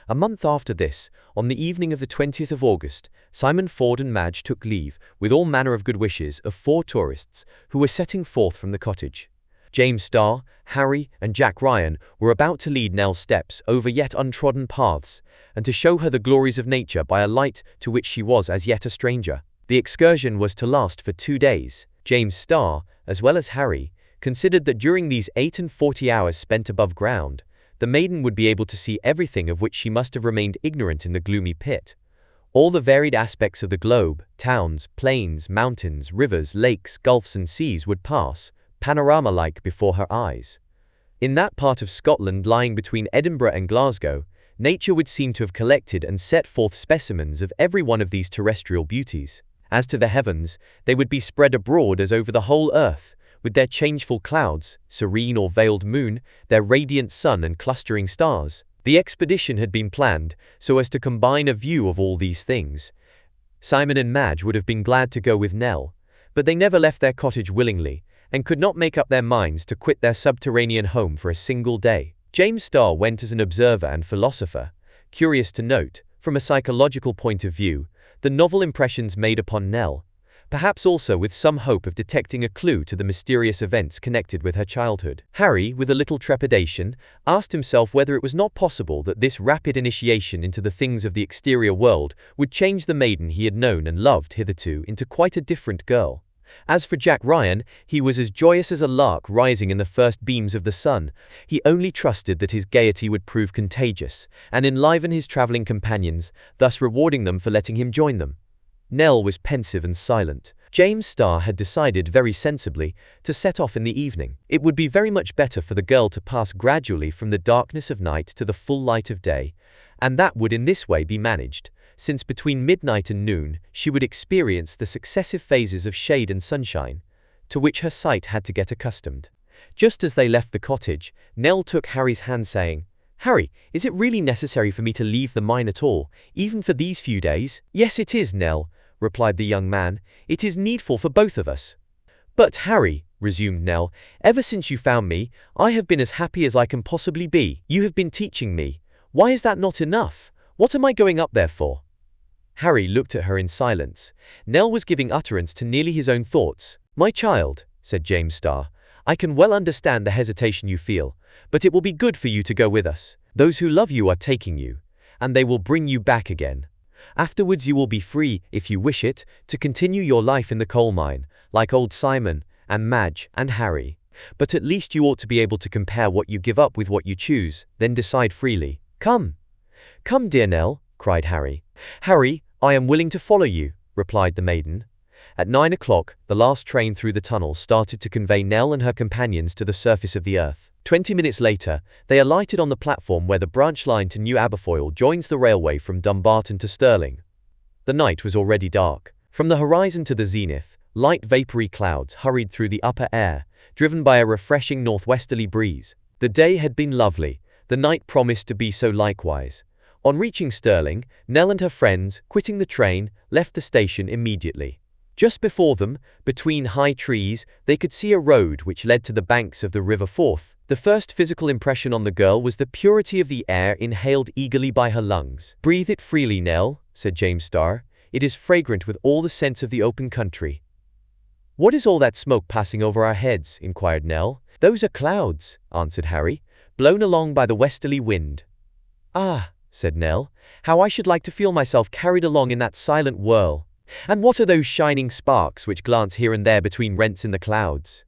A month after this, on the evening of the 20th of August, Simon Ford and Madge took leave, with all manner of good wishes, of 4 tourists, who were setting forth from the cottage. James Starr, Harry, and Jack Ryan were about to lead Nell's steps over yet untrodden paths, and to show her the glories of nature by a light to which she was as yet a stranger. The excursion was to last for 2 days. James Starr, as well as Harry, considered that during these 48 hours spent above ground, the maiden would be able to see everything of which she must have remained ignorant in the gloomy pit. All the varied aspects of the globe, towns, plains, mountains, rivers, lakes, gulfs and seas would pass, panorama-like, before her eyes. In that part of Scotland lying between Edinburgh and Glasgow, nature would seem to have collected and set forth specimens of every one of these terrestrial beauties. As to the heavens, they would be spread abroad as over the whole earth, with their changeful clouds, serene or veiled moon, their radiant sun and clustering stars. The expedition had been planned so as to combine a view of all these things. Simon and Madge would have been glad to go with Nell, but they never left their cottage willingly, and could not make up their minds to quit their subterranean home for a single day. James Starr went as an observer and philosopher, curious to note, from a psychological point of view, the novel impressions made upon Nell, perhaps also with some hope of detecting a clue to the mysterious events connected with her childhood. Harry, with a little trepidation, asked himself whether it was not possible that this rapid initiation into the things of the exterior world would change the maiden he had known and loved hitherto into quite a different girl. As for Jack Ryan, he was as joyous as a lark rising in the first beams of the sun. He only trusted that his gaiety would prove contagious, and enliven his travelling companions, thus rewarding them for letting him join them. Nell was pensive and silent. James Starr had decided, very sensibly, to set off in the evening. It would be very much better for the girl to pass gradually from the darkness of night to the full light of day, and that would in this way be managed, since between midnight and noon she would experience the successive phases of shade and sunshine, to which her sight had to get accustomed. Just as they left the cottage, Nell took Harry's hand, saying, "Harry, is it really necessary for me to leave the mine at all, even for these few days?" "Yes, it is, Nell," replied the young man. "It is needful for both of us." "But, Harry," resumed Nell, "ever since you found me, I have been as happy as I can possibly be. You have been teaching me. Why is that not enough? What am I going up there for?" Harry looked at her in silence. Nell was giving utterance to nearly his own thoughts. "My child," said James Starr, "I can well understand the hesitation you feel, but it will be good for you to go with us. Those who love you are taking you, and they will bring you back again. Afterwards you will be free, if you wish it, to continue your life in the coal mine, like old Simon, and Madge, and Harry. But at least you ought to be able to compare what you give up with what you choose, then decide freely. Come." "Come, dear Nell," cried Harry. "Harry, I am willing to follow you," replied the maiden. At 9 o'clock, the last train through the tunnel started to convey Nell and her companions to the surface of the earth. 20 minutes later, they alighted on the platform where the branch line to New Aberfoyle joins the railway from Dumbarton to Stirling. The night was already dark. From the horizon to the zenith, light vapory clouds hurried through the upper air, driven by a refreshing northwesterly breeze. The day had been lovely, the night promised to be so likewise. On reaching Stirling, Nell and her friends, quitting the train, left the station immediately. Just before them, between high trees, they could see a road which led to the banks of the River Forth. The first physical impression on the girl was the purity of the air inhaled eagerly by her lungs. "Breathe it freely, Nell," said James Starr. "It is fragrant with all the scents of the open country." "What is all that smoke passing over our heads?" inquired Nell. "Those are clouds," answered Harry, "blown along by the westerly wind." "Ah," said Nell, "how I should like to feel myself carried along in that silent whirl. And what are those shining sparks which glance here and there between rents in the clouds?"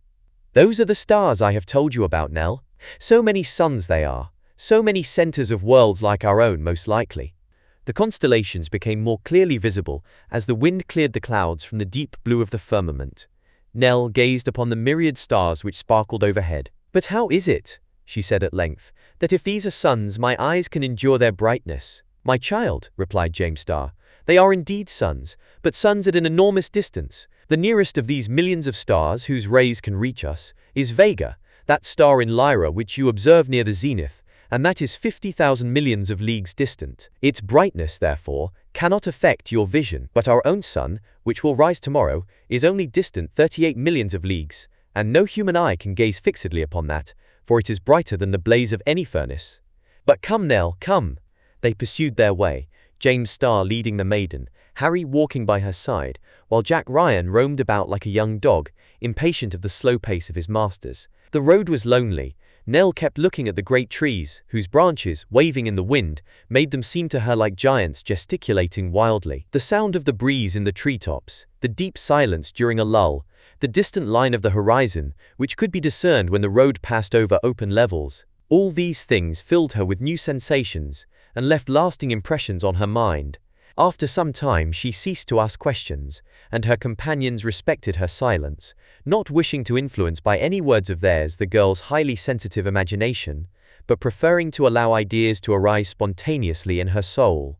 "Those are the stars I have told you about, Nell. So many suns they are, so many centers of worlds like our own, most likely." The constellations became more clearly visible as the wind cleared the clouds from the deep blue of the firmament. Nell gazed upon the myriad stars which sparkled overhead. "But how is it," she said at length, "that if these are suns, my eyes can endure their brightness?" "My child," replied James Starr, "they are indeed suns, but suns at an enormous distance. The nearest of these millions of stars whose rays can reach us is Vega, that star in Lyra which you observe near the zenith, and that is 50,000 millions of leagues distant. Its brightness, therefore, cannot affect your vision. But our own sun, which will rise tomorrow, is only distant 38 millions of leagues, and no human eye can gaze fixedly upon that, for it is brighter than the blaze of any furnace. But come, Nell, come." They pursued their way, James Starr leading the maiden, Harry walking by her side, while Jack Ryan roamed about like a young dog, impatient of the slow pace of his masters. The road was lonely. Nell kept looking at the great trees, whose branches, waving in the wind, made them seem to her like giants gesticulating wildly. The sound of the breeze in the treetops, the deep silence during a lull, the distant line of the horizon, which could be discerned when the road passed over open levels, all these things filled her with new sensations and left lasting impressions on her mind. After some time she ceased to ask questions, and her companions respected her silence, not wishing to influence by any words of theirs the girl's highly sensitive imagination, but preferring to allow ideas to arise spontaneously in her soul.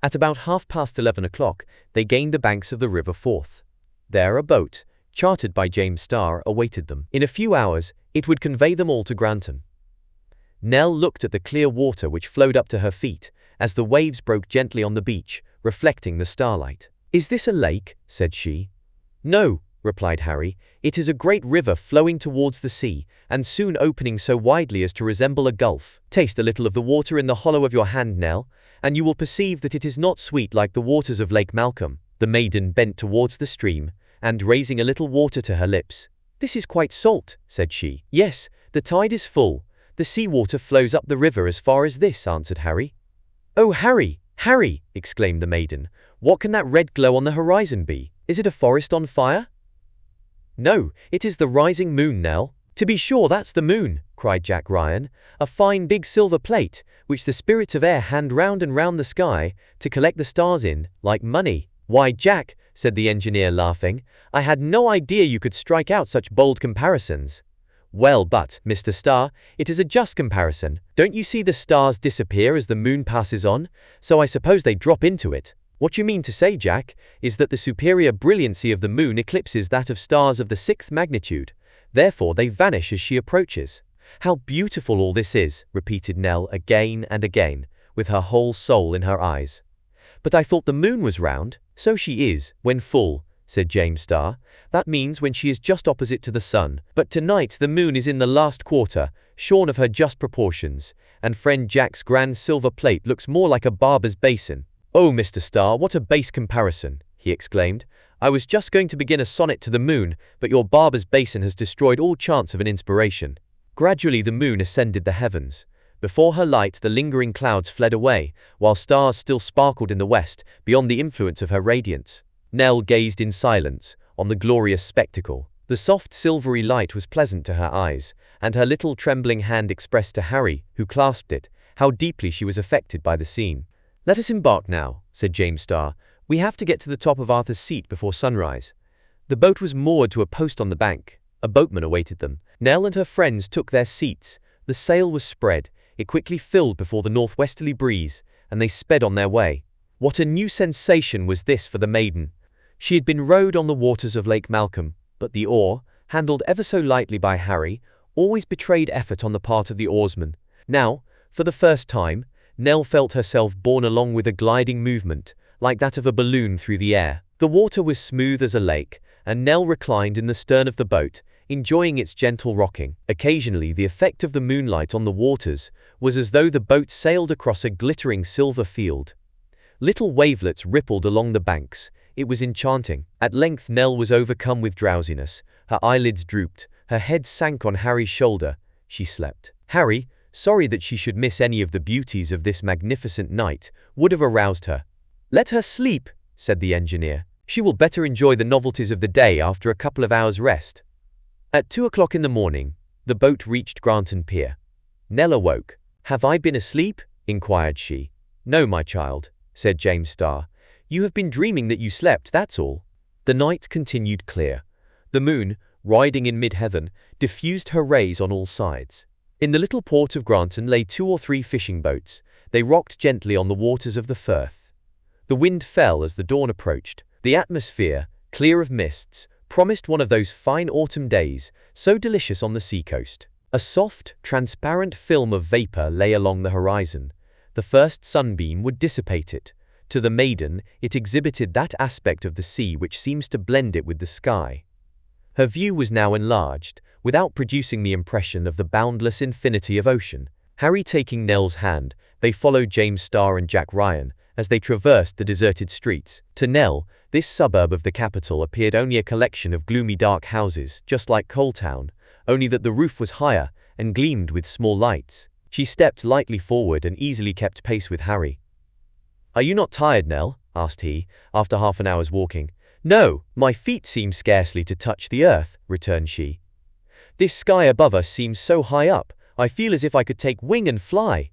At about 11:30 they gained the banks of the River Forth. There a boat, chartered by James Starr, awaited them. In a few hours it would convey them all to Grantham. Nell looked at the clear water which flowed up to her feet, as the waves broke gently on the beach, reflecting the starlight. "Is this a lake?" said she. "No," replied Harry, "it is a great river flowing towards the sea, and soon opening so widely as to resemble a gulf. Taste a little of the water in the hollow of your hand, Nell, and you will perceive that it is not sweet like the waters of Lake Malcolm." The maiden bent towards the stream, and raising a little water to her lips, "This is quite salt," said she. "Yes, the tide is full. The sea-water flows up the river as far as this," answered Harry. "Oh, Harry, Harry!" exclaimed the maiden. "What can that red glow on the horizon be? Is it a forest on fire?" "No, it is the rising moon, Nell." "To be sure, that's the moon," cried Jack Ryan. "A fine big silver plate, which the spirits of air hand round and round the sky, to collect the stars in, like money." "Why, Jack," said the engineer, laughing, "I had no idea you could strike out such bold comparisons." "Well, but, Mr. Starr, it is a just comparison. Don't you see the stars disappear as the moon passes on? So I suppose they drop into it." "What you mean to say, Jack, is that the superior brilliancy of the moon eclipses that of stars of the 6th magnitude. Therefore they vanish as she approaches." "How beautiful all this is," repeated Nell again and again, with her whole soul in her eyes. "But I thought the moon was round." "So she is, when full," said James Starr. "That means when she is just opposite to the sun. But tonight the moon is in the last quarter, shorn of her just proportions, and friend Jack's grand silver plate looks more like a barber's basin." "Oh, Mr. Starr, what a base comparison!" he exclaimed. "I was just going to begin a sonnet to the moon, but your barber's basin has destroyed all chance of an inspiration." Gradually the moon ascended the heavens. Before her light the lingering clouds fled away, while stars still sparkled in the west, beyond the influence of her radiance. Nell gazed in silence on the glorious spectacle. The soft silvery light was pleasant to her eyes, and her little trembling hand expressed to Harry, who clasped it, how deeply she was affected by the scene. "Let us embark now," said James Starr. "We have to get to the top of Arthur's Seat before sunrise." The boat was moored to a post on the bank. A boatman awaited them. Nell and her friends took their seats. The sail was spread. It quickly filled before the northwesterly breeze, and they sped on their way. What a new sensation was this for the maiden! She had been rowed on the waters of Lake Malcolm, but the oar, handled ever so lightly by Harry, always betrayed effort on the part of the oarsman. Now, for the first time, Nell felt herself borne along with a gliding movement, like that of a balloon through the air. The water was smooth as a lake, and Nell reclined in the stern of the boat, enjoying its gentle rocking. Occasionally, the effect of the moonlight on the waters was as though the boat sailed across a glittering silver field. Little wavelets rippled along the banks. It was enchanting. At length Nell was overcome with drowsiness. Her eyelids drooped. Her head sank on Harry's shoulder. She slept. Harry, sorry that she should miss any of the beauties of this magnificent night, would have aroused her. "Let her sleep," said the engineer. "She will better enjoy the novelties of the day after a couple of hours' rest." At 2 o'clock in the morning, the boat reached Granton Pier. Nell awoke. "Have I been asleep?" inquired she. "No, my child," said James Starr. "You have been dreaming that you slept, that's all." The night continued clear. The moon, riding in mid-heaven, diffused her rays on all sides. In the little port of Granton lay 2 or 3 fishing boats. They rocked gently on the waters of the Firth. The wind fell as the dawn approached. The atmosphere, clear of mists, promised one of those fine autumn days, so delicious on the seacoast. A soft, transparent film of vapor lay along the horizon. The first sunbeam would dissipate it. To the maiden, it exhibited that aspect of the sea which seems to blend it with the sky. Her view was now enlarged, without producing the impression of the boundless infinity of ocean. Harry taking Nell's hand, they followed James Starr and Jack Ryan, as they traversed the deserted streets. To Nell, this suburb of the capital appeared only a collection of gloomy dark houses, just like Coal Town, only that the roof was higher and gleamed with small lights. She stepped lightly forward and easily kept pace with Harry. "Are you not tired, Nell?" asked he, after half an hour's walking. "No, my feet seem scarcely to touch the earth," returned she. "This sky above us seems so high up, I feel as if I could take wing and fly."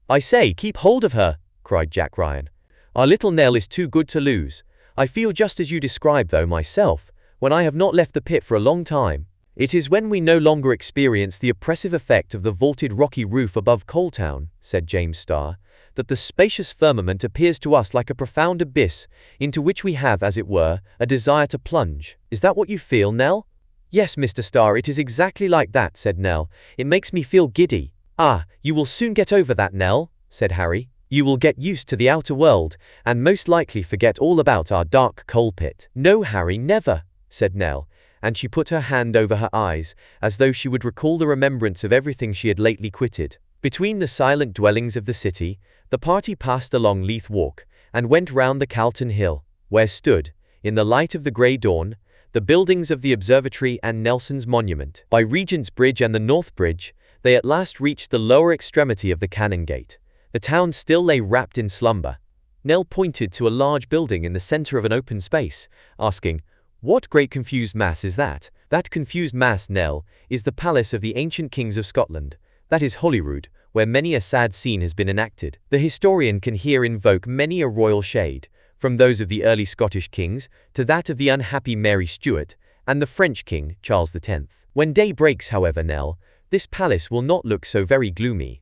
"I say, keep hold of her," cried Jack Ryan. "Our little Nell is too good to lose. I feel just as you describe, though, myself, when I have not left the pit for a long time. It is when we no longer experience the oppressive effect of the vaulted rocky roof above Coal Town," said James Starr, "that the spacious firmament appears to us like a profound abyss, into which we have, as it were, a desire to plunge. Is that what you feel, Nell?" "Yes, Mr. Starr, it is exactly like that," said Nell. "It makes me feel giddy." "Ah, you will soon get over that, Nell," said Harry. "You will get used to the outer world, and most likely forget all about our dark coal pit." "No, Harry, never," said Nell, and she put her hand over her eyes, as though she would recall the remembrance of everything she had lately quitted. Between the silent dwellings of the city, the party passed along Leith Walk, and went round the Calton Hill, where stood, in the light of the grey dawn, the buildings of the Observatory and Nelson's Monument. By Regent's Bridge and the North Bridge, they at last reached the lower extremity of the Canongate. The town still lay wrapped in slumber. Nell pointed to a large building in the centre of an open space, asking, "What great confused mass is that?" "That confused mass, Nell, is the palace of the ancient kings of Scotland. That is Holyrood, where many a sad scene has been enacted. The historian can here invoke many a royal shade, from those of the early Scottish kings to that of the unhappy Mary Stuart and the French king, Charles X. When day breaks, however, Nell, this palace will not look so very gloomy.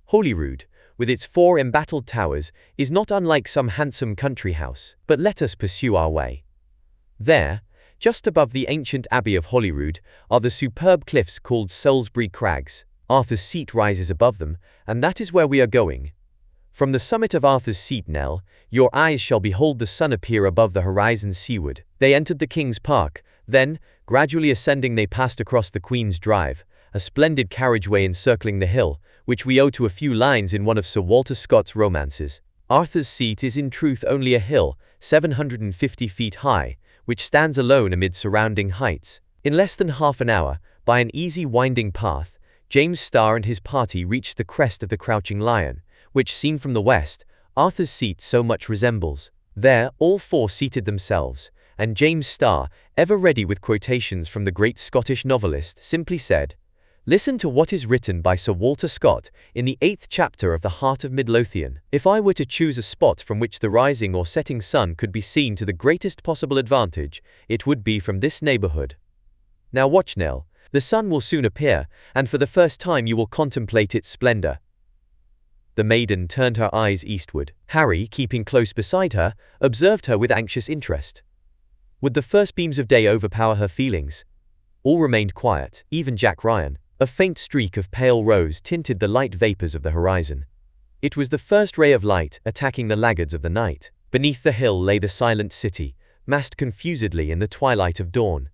Holyrood, with its 4 embattled towers, is not unlike some handsome country house. But let us pursue our way. There, just above the ancient Abbey of Holyrood, are the superb cliffs called Salisbury Crags. Arthur's Seat rises above them, and that is where we are going. From the summit of Arthur's Seat, Nell, your eyes shall behold the sun appear above the horizon seaward." They entered the King's Park, then, gradually ascending, they passed across the Queen's Drive, a splendid carriageway encircling the hill, which we owe to a few lines in one of Sir Walter Scott's romances. Arthur's Seat is in truth only a hill, 750 feet high, which stands alone amid surrounding heights. In less than half an hour, by an easy winding path, James Starr and his party reached the crest of the Crouching Lion, which, seen from the west, Arthur's Seat so much resembles. There, all 4 seated themselves, and James Starr, ever ready with quotations from the great Scottish novelist, simply said, "Listen to what is written by Sir Walter Scott in the 8th chapter of The Heart of Midlothian. If I were to choose a spot from which the rising or setting sun could be seen to the greatest possible advantage, it would be from this neighborhood. Now watch, Nell. The sun will soon appear, and for the first time you will contemplate its splendor." The maiden turned her eyes eastward. Harry, keeping close beside her, observed her with anxious interest. Would the first beams of day overpower her feelings? All remained quiet, even Jack Ryan. A faint streak of pale rose tinted the light vapors of the horizon. It was the first ray of light attacking the laggards of the night. Beneath the hill lay the silent city, massed confusedly in the twilight of dawn.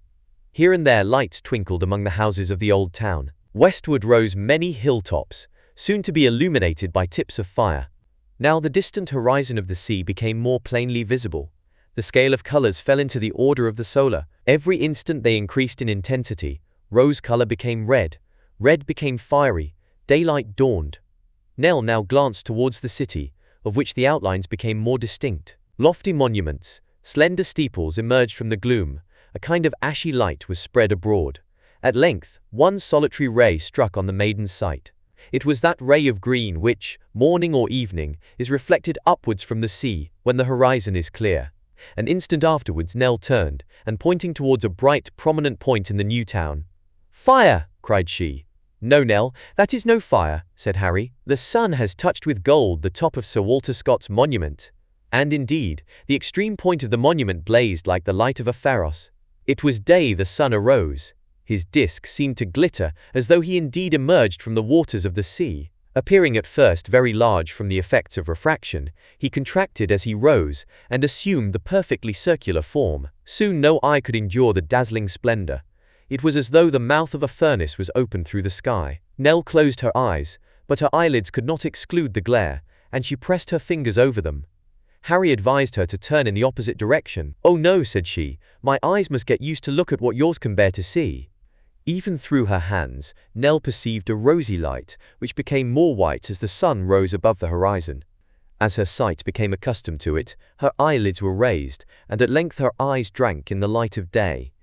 Here and there lights twinkled among the houses of the old town. Westward rose many hilltops, soon to be illuminated by tips of fire. Now the distant horizon of the sea became more plainly visible. The scale of colors fell into the order of the solar. Every instant they increased in intensity. Rose color became red. Red became fiery. Daylight dawned. Nell now glanced towards the city, of which the outlines became more distinct. Lofty monuments, slender steeples emerged from the gloom. A kind of ashy light was spread abroad. At length, one solitary ray struck on the maiden's sight. It was that ray of green which, morning or evening, is reflected upwards from the sea when the horizon is clear. An instant afterwards Nell turned, and pointing towards a bright, prominent point in the new town. "Fire!" cried she. "No, Nell, that is no fire," said Harry. "The sun has touched with gold the top of Sir Walter Scott's monument." And indeed, the extreme point of the monument blazed like the light of a pharos. It was day. The sun arose. His disk seemed to glitter as though he indeed emerged from the waters of the sea. Appearing at first very large from the effects of refraction, he contracted as he rose and assumed the perfectly circular form. Soon no eye could endure the dazzling splendor. It was as though the mouth of a furnace was opened through the sky. Nell closed her eyes, but her eyelids could not exclude the glare, and she pressed her fingers over them. Harry advised her to turn in the opposite direction. "Oh no," said she, "my eyes must get used to look at what yours can bear to see." Even through her hands, Nell perceived a rosy light, which became more white as the sun rose above the horizon. As her sight became accustomed to it, her eyelids were raised, and at length her eyes drank in the light of day.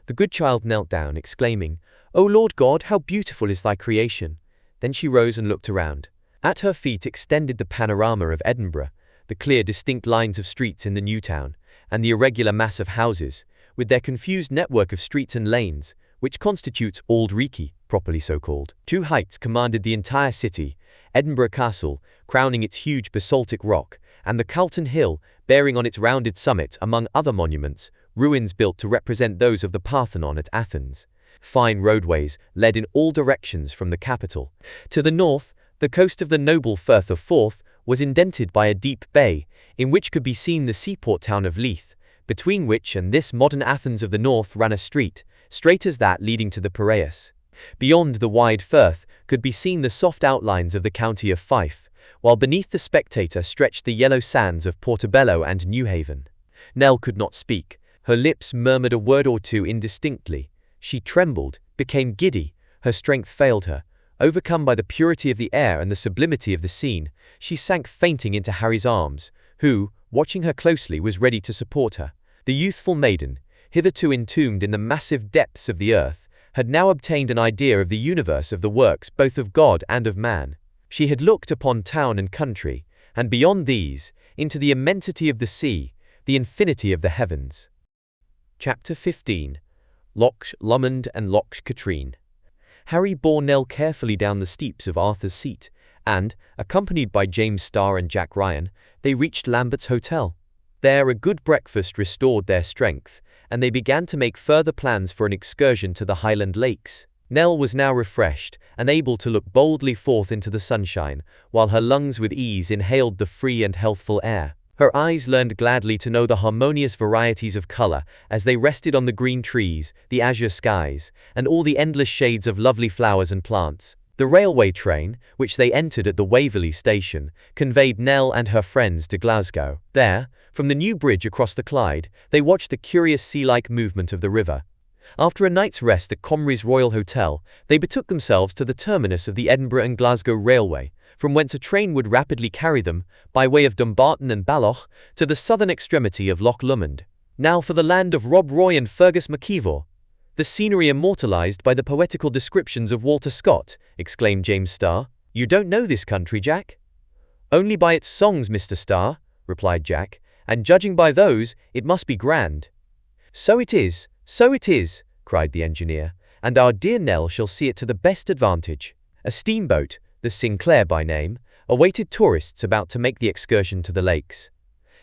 The good child knelt down, exclaiming, "O Lord God, how beautiful is thy creation!" Then she rose and looked around. At her feet extended the panorama of Edinburgh, the clear distinct lines of streets in the new town, and the irregular mass of houses, with their confused network of streets and lanes, which constitutes Auld Reekie, properly so called. Two heights commanded the entire city: Edinburgh Castle, crowning its huge basaltic rock, and the Calton Hill, bearing on its rounded summit, among other monuments, ruins built to represent those of the Parthenon at Athens. Fine roadways led in all directions from the capital. To the north, the coast of the noble Firth of Forth was indented by a deep bay, in which could be seen the seaport town of Leith, between which and this modern Athens of the north ran a street, straight as that leading to the Piraeus. Beyond the wide firth could be seen the soft outlines of the county of Fife, while beneath the spectator stretched the yellow sands of Portobello and Newhaven. Nell could not speak. Her lips murmured a word or two indistinctly. She trembled, became giddy, her strength failed her. Overcome by the purity of the air and the sublimity of the scene, she sank fainting into Harry's arms, who, watching her closely, was ready to support her. The youthful maiden, hitherto entombed in the massive depths of the earth, had now obtained an idea of the universe, of the works both of God and of man. She had looked upon town and country, and beyond these, into the immensity of the sea, the infinity of the heavens. Chapter 15. Loch Lomond and Loch Katrine. Harry bore Nell carefully down the steeps of Arthur's Seat, and, accompanied by James Starr and Jack Ryan, they reached Lambert's Hotel. There a good breakfast restored their strength, and they began to make further plans for an excursion to the Highland Lakes. Nell was now refreshed, and able to look boldly forth into the sunshine, while her lungs with ease inhaled the free and healthful air. Her eyes learned gladly to know the harmonious varieties of color as they rested on the green trees, the azure skies, and all the endless shades of lovely flowers and plants. The railway train, which they entered at the Waverley station, conveyed Nell and her friends to Glasgow. There, from the new bridge across the Clyde, they watched the curious sea-like movement of the river. After a night's rest at Comrie's Royal Hotel, they betook themselves to the terminus of the Edinburgh and Glasgow Railway, from whence a train would rapidly carry them, by way of Dumbarton and Balloch, to the southern extremity of Loch Lomond. Now for the land of Rob Roy and Fergus McIvor, the scenery immortalized by the poetical descriptions of Walter Scott, exclaimed James Starr. "You don't know this country, Jack?" "Only by its songs, Mr. Starr," replied Jack, "and judging by those, it must be grand." So it is, cried the engineer, "and our dear Nell shall see it to the best advantage." A steamboat, the Sinclair by name, awaited tourists about to make the excursion to the lakes.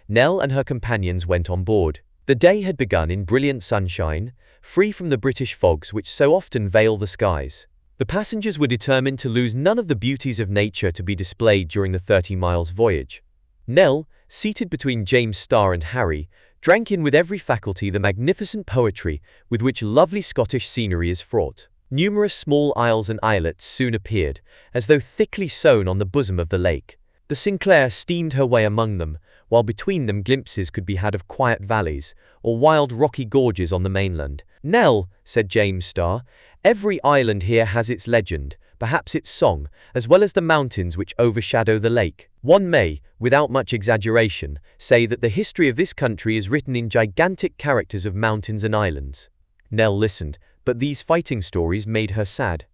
Nell and her companions went on board. The day had begun in brilliant sunshine, free from the British fogs which so often veil the skies. The passengers were determined to lose none of the beauties of nature to be displayed during the 30 miles voyage. Nell, seated between James Starr and Harry, drank in with every faculty the magnificent poetry with which lovely Scottish scenery is fraught. Numerous small isles and islets soon appeared, as though thickly sown on the bosom of the lake. The Sinclair steamed her way among them, while between them glimpses could be had of quiet valleys, or wild rocky gorges on the mainland. "Nell," said James Starr, "every island here has its legend, perhaps its song, as well as the mountains which overshadow the lake. One may, without much exaggeration, say that the history of this country is written in gigantic characters of mountains and islands." Nell listened, but these fighting stories made her sad.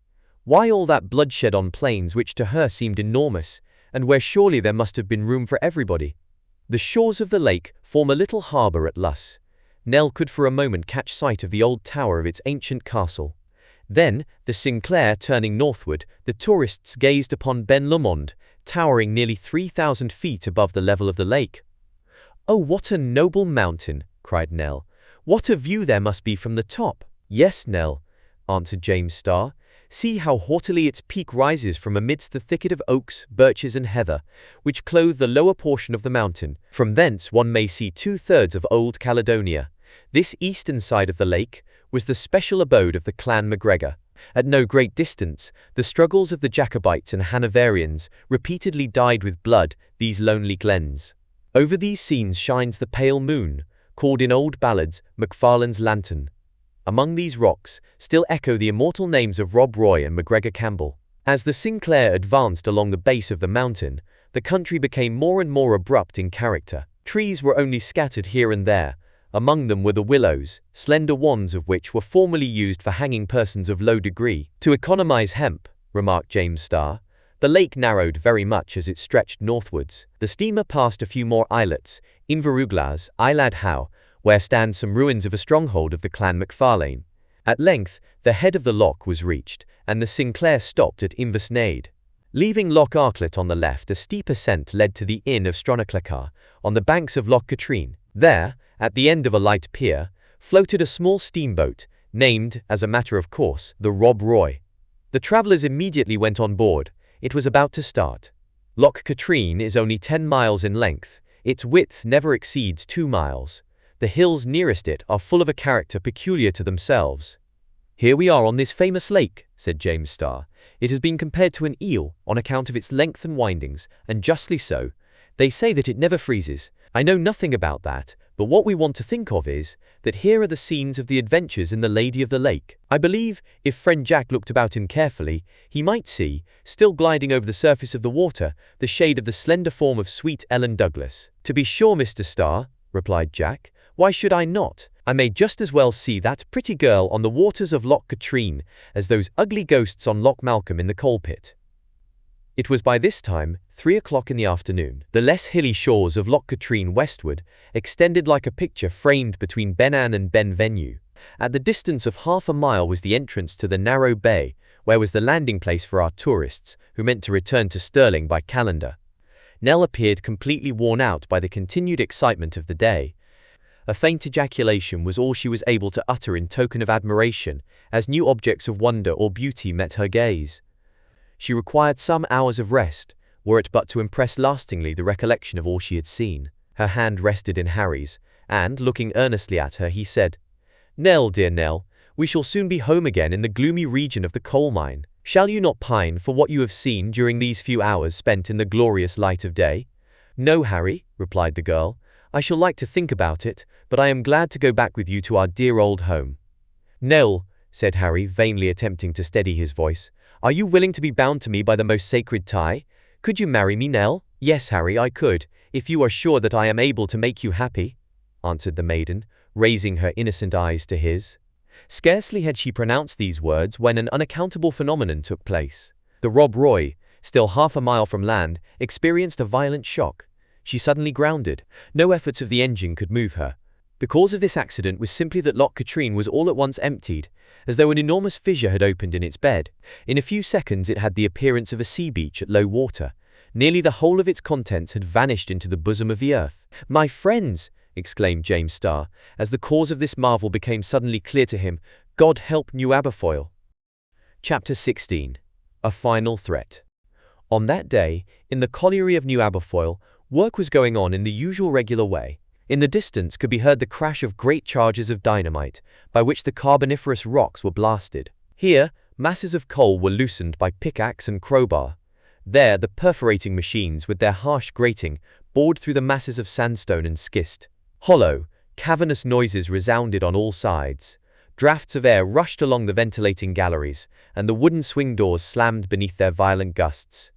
Why all that bloodshed on plains which to her seemed enormous, and where surely there must have been room for everybody? The shores of the lake form a little harbour at Luss. Nell could for a moment catch sight of the old tower of its ancient castle. Then, the Sinclair turning northward, the tourists gazed upon Ben Lomond, towering nearly 3,000 feet above the level of the lake. "Oh, what a noble mountain!" cried Nell. "What a view there must be from the top!" "Yes, Nell," answered James Starr. "See how haughtily its peak rises from amidst the thicket of oaks, birches and heather, which clothe the lower portion of the mountain. From thence one may see 2/3 of Old Caledonia. This eastern side of the lake was the special abode of the clan MacGregor. At no great distance, the struggles of the Jacobites and Hanoverians repeatedly dyed with blood these lonely glens. Over these scenes shines the pale moon, called in old ballads Macfarlane's lantern. Among these rocks still echo the immortal names of Rob Roy and MacGregor Campbell. As the Sinclair advanced along the base of the mountain, the country became more and more abrupt in character. Trees were only scattered here and there. Among them were the willows, slender wands of which were formerly used for hanging persons of low degree. "To economize hemp," remarked James Starr, "the lake narrowed very much as it stretched northwards." The steamer passed a few more islets, Inveruglas, Eilad Howe, where stand some ruins of a stronghold of the clan Macfarlane. At length, the head of the loch was reached, and the Sinclair stopped at Inversnaid. Leaving Loch Arklet on the left, a steep ascent led to the inn of Stronaclacar, on the banks of Loch Katrine. There, at the end of a light pier, floated a small steamboat, named, as a matter of course, the Rob Roy. The travellers immediately went on board. It was about to start. Loch Katrine is only 10 miles in length. Its width never exceeds 2 miles. The hills nearest it are full of a character peculiar to themselves. "Here we are on this famous lake," said James Starr. "It has been compared to an eel on account of its length and windings, and justly so. They say that it never freezes. I know nothing about that, but what we want to think of is, that here are the scenes of the adventures in the Lady of the Lake. I believe, if friend Jack looked about him carefully, he might see, still gliding over the surface of the water, the shade of the slender form of sweet Ellen Douglas." "To be sure, Mr. Starr," replied Jack. "Why should I not? I may just as well see that pretty girl on the waters of Loch Katrine as those ugly ghosts on Loch Malcolm in the coal pit." It was by this time 3 o'clock in the afternoon. The less hilly shores of Loch Katrine westward extended like a picture framed between Ben Ann and Ben Venue. At the distance of half a mile was the entrance to the narrow bay, where was the landing place for our tourists, who meant to return to Stirling by Callander. Nell appeared completely worn out by the continued excitement of the day. A faint ejaculation was all she was able to utter in token of admiration, as new objects of wonder or beauty met her gaze. She required some hours of rest, were it but to impress lastingly the recollection of all she had seen. Her hand rested in Harry's, and, looking earnestly at her, he said, "Nell, dear Nell, we shall soon be home again in the gloomy region of the coal mine. Shall you not pine for what you have seen during these few hours spent in the glorious light of day?" "No, Harry," replied the girl. "I shall like to think about it, but I am glad to go back with you to our dear old home." "Nell," said Harry, vainly attempting to steady his voice, "are you willing to be bound to me by the most sacred tie? Could you marry me, Nell?" "Yes, Harry, I could, if you are sure that I am able to make you happy," answered the maiden, raising her innocent eyes to his. Scarcely had she pronounced these words when an unaccountable phenomenon took place. The Rob Roy, still half a mile from land, experienced a violent shock. She suddenly grounded. No efforts of the engine could move her. The cause of this accident was simply that Loch Katrine was all at once emptied, as though an enormous fissure had opened in its bed. In a few seconds it had the appearance of a sea beach at low water. Nearly the whole of its contents had vanished into the bosom of the earth. "My friends!" exclaimed James Starr, as the cause of this marvel became suddenly clear to him. God help New Aberfoyle. Chapter 16. A Final Threat. On that day, in the colliery of New Aberfoyle, work was going on in the usual regular way. In the distance could be heard the crash of great charges of dynamite, by which the carboniferous rocks were blasted. Here, masses of coal were loosened by pickaxe and crowbar. There, the perforating machines, with their harsh grating, bored through the masses of sandstone and schist. Hollow, cavernous noises resounded on all sides. Drafts of air rushed along the ventilating galleries, and the wooden swing doors slammed beneath their violent gusts.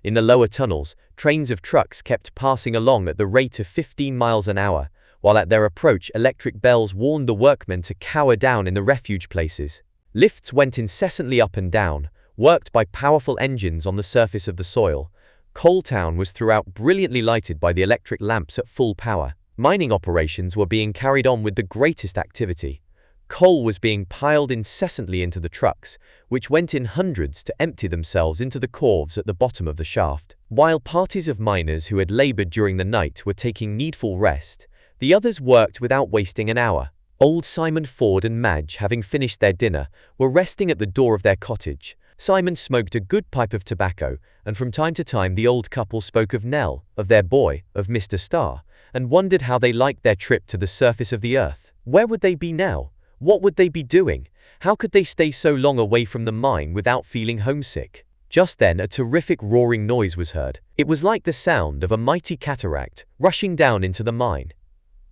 In the lower tunnels, trains of trucks kept passing along at the rate of 15 miles an hour, while at their approach electric bells warned the workmen to cower down in the refuge places. Lifts went incessantly up and down, worked by powerful engines on the surface of the soil. Coal Town was throughout brilliantly lighted by the electric lamps at full power. Mining operations were being carried on with the greatest activity. Coal was being piled incessantly into the trucks, which went in hundreds to empty themselves into the corves at the bottom of the shaft. While parties of miners who had labored during the night were taking needful rest, the others worked without wasting an hour. Old Simon Ford and Madge, having finished their dinner, were resting at the door of their cottage. Simon smoked a good pipe of tobacco, and from time to time the old couple spoke of Nell, of their boy, of Mr. Starr, and wondered how they liked their trip to the surface of the earth. Where would they be now? What would they be doing? How could they stay so long away from the mine without feeling homesick? Just then a terrific roaring noise was heard. It was like the sound of a mighty cataract rushing down into the mine.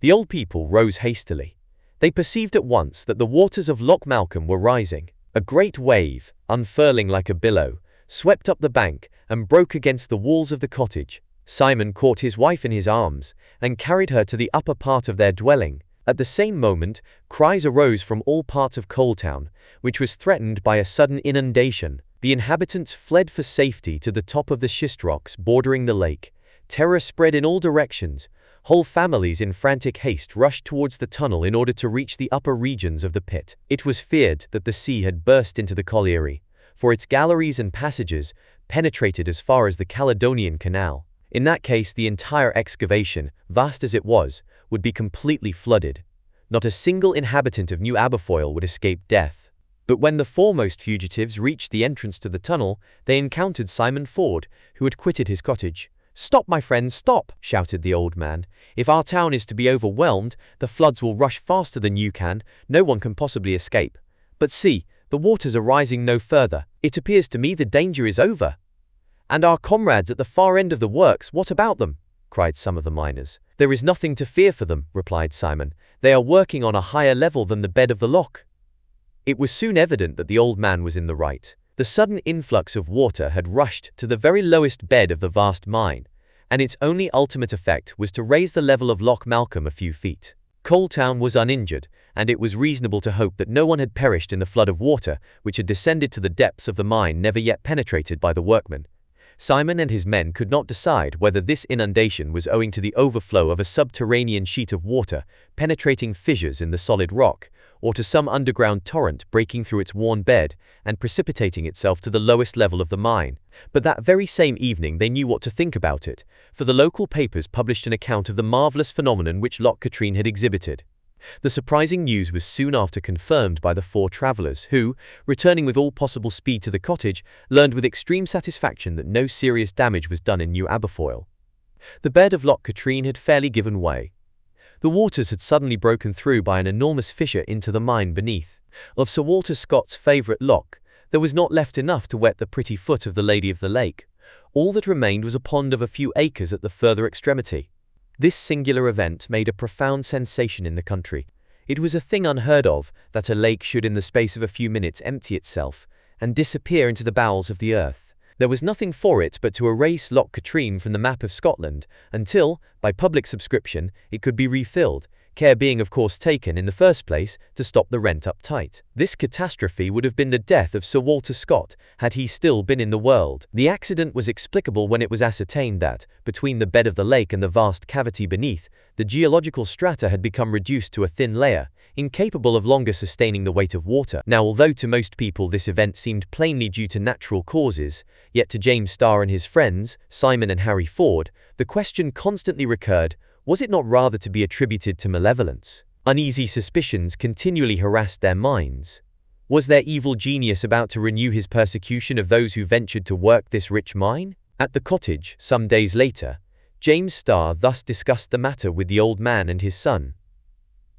The old people rose hastily. They perceived at once that the waters of Loch Malcolm were rising. A great wave, unfurling like a billow, swept up the bank and broke against the walls of the cottage. Simon caught his wife in his arms and carried her to the upper part of their dwelling. At the same moment, cries arose from all parts of Coal Town, which was threatened by a sudden inundation. The inhabitants fled for safety to the top of the schist rocks bordering the lake. Terror spread in all directions. Whole families in frantic haste rushed towards the tunnel in order to reach the upper regions of the pit. It was feared that the sea had burst into the colliery, for its galleries and passages penetrated as far as the Caledonian Canal. In that case, the entire excavation, vast as it was, would be completely flooded. Not a single inhabitant of New Aberfoyle would escape death. But when the foremost fugitives reached the entrance to the tunnel, they encountered Simon Ford, who had quitted his cottage. "Stop, my friends, stop!" shouted the old man. "If our town is to be overwhelmed, the floods will rush faster than you can. No one can possibly escape. But see, the waters are rising no further. It appears to me the danger is over." "And our comrades at the far end of the works, what about them?" cried some of the miners. "There is nothing to fear for them," replied Simon. "They are working on a higher level than the bed of the loch." It was soon evident that the old man was in the right. The sudden influx of water had rushed to the very lowest bed of the vast mine, and its only ultimate effect was to raise the level of Loch Malcolm a few feet. Coal Town was uninjured, and it was reasonable to hope that no one had perished in the flood of water which had descended to the depths of the mine never yet penetrated by the workmen. Simon and his men could not decide whether this inundation was owing to the overflow of a subterranean sheet of water penetrating fissures in the solid rock, or to some underground torrent breaking through its worn bed and precipitating itself to the lowest level of the mine. But that very same evening they knew what to think about it, for the local papers published an account of the marvelous phenomenon which Loch Katrine had exhibited. The surprising news was soon after confirmed by the four travelers, who, returning with all possible speed to the cottage, learned with extreme satisfaction that no serious damage was done in New Aberfoyle. The bed of Loch Katrine had fairly given way. The waters had suddenly broken through by an enormous fissure into the mine beneath. Of Sir Walter Scott's favourite loch, there was not left enough to wet the pretty foot of the Lady of the Lake. All that remained was a pond of a few acres at the further extremity. This singular event made a profound sensation in the country. It was a thing unheard of that a lake should in the space of a few minutes empty itself and disappear into the bowels of the earth. There was nothing for it but to erase Loch Katrine from the map of Scotland until, by public subscription, it could be refilled, care being of course taken in the first place to stop the rent up tight. This catastrophe would have been the death of Sir Walter Scott had he still been in the world. The accident was explicable when it was ascertained that, between the bed of the lake and the vast cavity beneath, the geological strata had become reduced to a thin layer, incapable of longer sustaining the weight of water. Now, although to most people this event seemed plainly due to natural causes, yet to James Starr and his friends, Simon and Harry Ford, the question constantly recurred, Was it not rather to be attributed to malevolence? Uneasy suspicions continually harassed their minds. Was their evil genius about to renew his persecution of those who ventured to work this rich mine? At the cottage, some days later, James Starr thus discussed the matter with the old man and his son.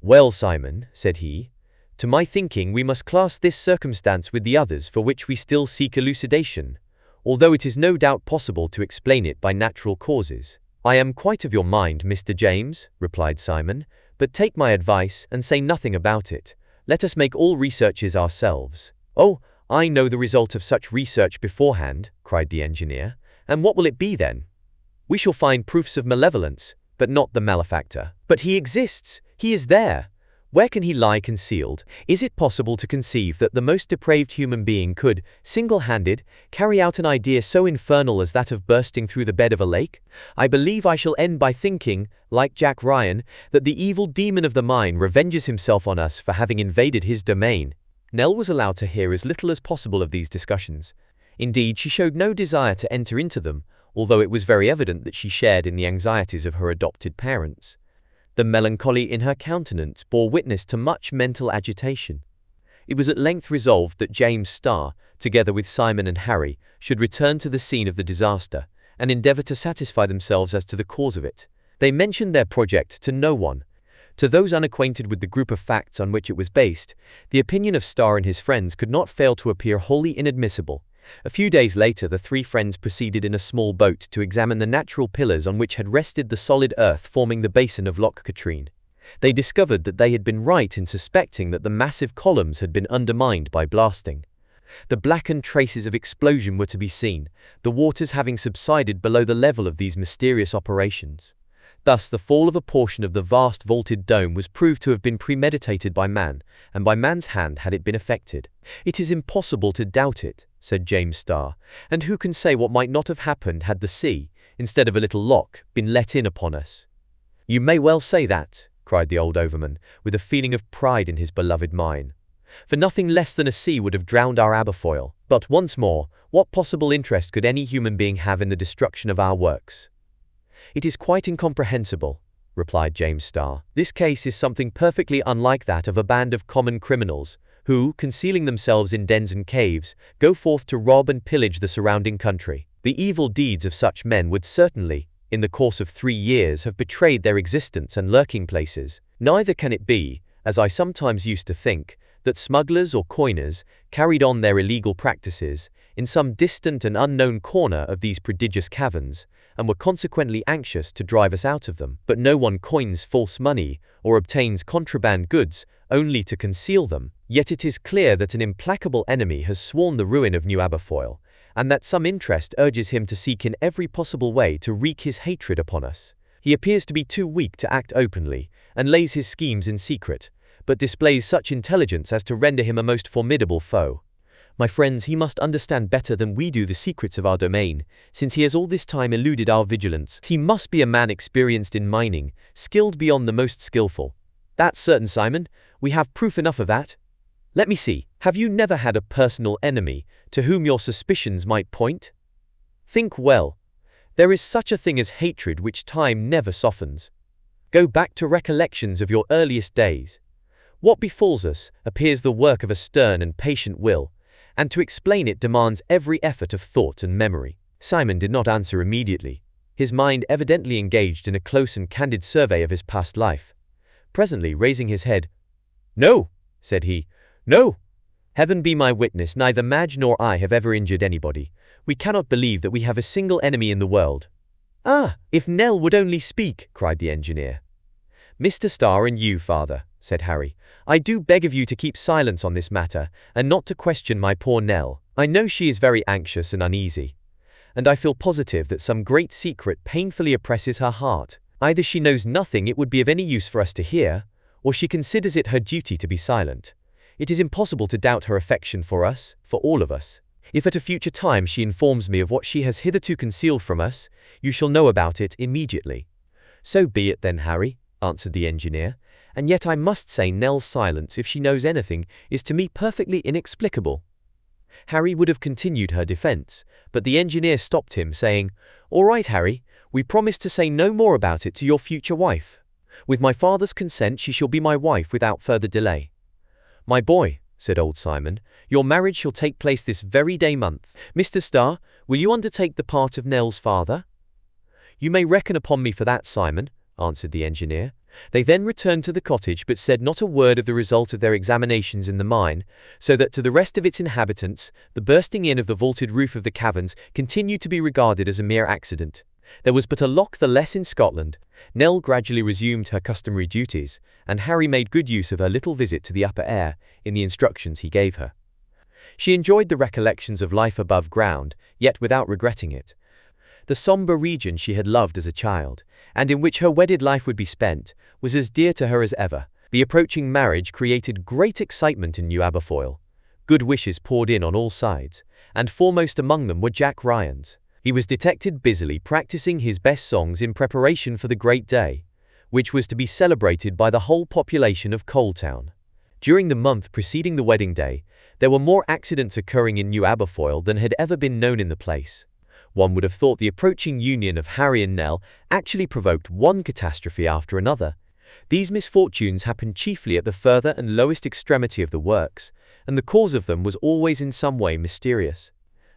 "Well, Simon," said he, "to my thinking we must class this circumstance with the others for which we still seek elucidation, although it is no doubt possible to explain it by natural causes." "I am quite of your mind, Mr. James," replied Simon, "but take my advice and say nothing about it. Let us make all researches ourselves." "Oh, I know the result of such research beforehand," cried the engineer. "And what will it be then?" "We shall find proofs of malevolence, but not the malefactor." "But he exists! He is there! Where can he lie concealed? Is it possible to conceive that the most depraved human being could, single-handed, carry out an idea so infernal as that of bursting through the bed of a lake? I believe I shall end by thinking, like Jack Ryan, that the evil demon of the mine revenges himself on us for having invaded his domain." Nell was allowed to hear as little as possible of these discussions. Indeed, she showed no desire to enter into them, although it was very evident that she shared in the anxieties of her adopted parents. The melancholy in her countenance bore witness to much mental agitation. It was at length resolved that James Starr, together with Simon and Harry, should return to the scene of the disaster, and endeavour to satisfy themselves as to the cause of it. They mentioned their project to no one. To those unacquainted with the group of facts on which it was based, the opinion of Starr and his friends could not fail to appear wholly inadmissible. A few days later the three friends proceeded in a small boat to examine the natural pillars on which had rested the solid earth forming the basin of Loch Katrine. They discovered that they had been right in suspecting that the massive columns had been undermined by blasting. The blackened traces of explosion were to be seen, the waters having subsided below the level of these mysterious operations. Thus the fall of a portion of the vast vaulted dome was proved to have been premeditated by man, and by man's hand had it been effected. "It is impossible to doubt it," said James Starr, "and who can say what might not have happened had the sea, instead of a little loch, been let in upon us?" "You may well say that," cried the old overman, with a feeling of pride in his beloved mine. "For nothing less than a sea would have drowned our Aberfoyle. But once more, what possible interest could any human being have in the destruction of our works?" "It is quite incomprehensible," replied James Starr. "This case is something perfectly unlike that of a band of common criminals, who, concealing themselves in dens and caves, go forth to rob and pillage the surrounding country. The evil deeds of such men would certainly, in the course of 3 years, have betrayed their existence and lurking places. Neither can it be, as I sometimes used to think, that smugglers or coiners carried on their illegal practices in some distant and unknown corner of these prodigious caverns, and were consequently anxious to drive us out of them. But no one coins false money or obtains contraband goods only to conceal them. Yet it is clear that an implacable enemy has sworn the ruin of New Aberfoyle, and that some interest urges him to seek in every possible way to wreak his hatred upon us. He appears to be too weak to act openly, and lays his schemes in secret, but displays such intelligence as to render him a most formidable foe. My friends, he must understand better than we do the secrets of our domain, since he has all this time eluded our vigilance. He must be a man experienced in mining, skilled beyond the most skillful." "That's certain, Simon. We have proof enough of that. Let me see. Have you never had a personal enemy to whom your suspicions might point? Think well. There is such a thing as hatred which time never softens. Go back to recollections of your earliest days. What befalls us appears the work of a stern and patient will, and to explain it demands every effort of thought and memory." Simon did not answer immediately, his mind evidently engaged in a close and candid survey of his past life. Presently, raising his head, "No," said he, "no. Heaven be my witness, neither Madge nor I have ever injured anybody. We cannot believe that we have a single enemy in the world." "Ah, if Nell would only speak!" cried the engineer. "Mr. Starr and you, father," said Harry, "I do beg of you to keep silence on this matter, and not to question my poor Nell. I know she is very anxious and uneasy, and I feel positive that some great secret painfully oppresses her heart. Either she knows nothing it would be of any use for us to hear, or she considers it her duty to be silent. It is impossible to doubt her affection for us, for all of us. If at a future time she informs me of what she has hitherto concealed from us, you shall know about it immediately." "So be it then, Harry," answered the engineer, "and yet I must say Nell's silence, if she knows anything, is to me perfectly inexplicable." Harry would have continued her defense, but the engineer stopped him, saying, "All right, Harry, We promise to say no more about it to your future wife. With my father's consent she shall be my wife without further delay." "My boy," said old Simon, "your marriage shall take place this very day month. Mr. Starr, will you undertake the part of Nell's father?" "You may reckon upon me for that, Simon," answered the engineer. They then returned to the cottage but said not a word of the result of their examinations in the mine, so that to the rest of its inhabitants, the bursting in of the vaulted roof of the caverns continued to be regarded as a mere accident. There was but a lock the less in Scotland. Nell gradually resumed her customary duties, and Harry made good use of her little visit to the upper air in the instructions he gave her. She enjoyed the recollections of life above ground, yet without regretting it. The sombre region she had loved as a child, and in which her wedded life would be spent, was as dear to her as ever. The approaching marriage created great excitement in New Aberfoyle. Good wishes poured in on all sides, and foremost among them were Jack Ryan's. He was detected busily practicing his best songs in preparation for the great day, which was to be celebrated by the whole population of Coaltown. During the month preceding the wedding day, there were more accidents occurring in New Aberfoyle than had ever been known in the place. One would have thought the approaching union of Harry and Nell actually provoked one catastrophe after another. These misfortunes happened chiefly at the further and lowest extremity of the works, and the cause of them was always in some way mysterious.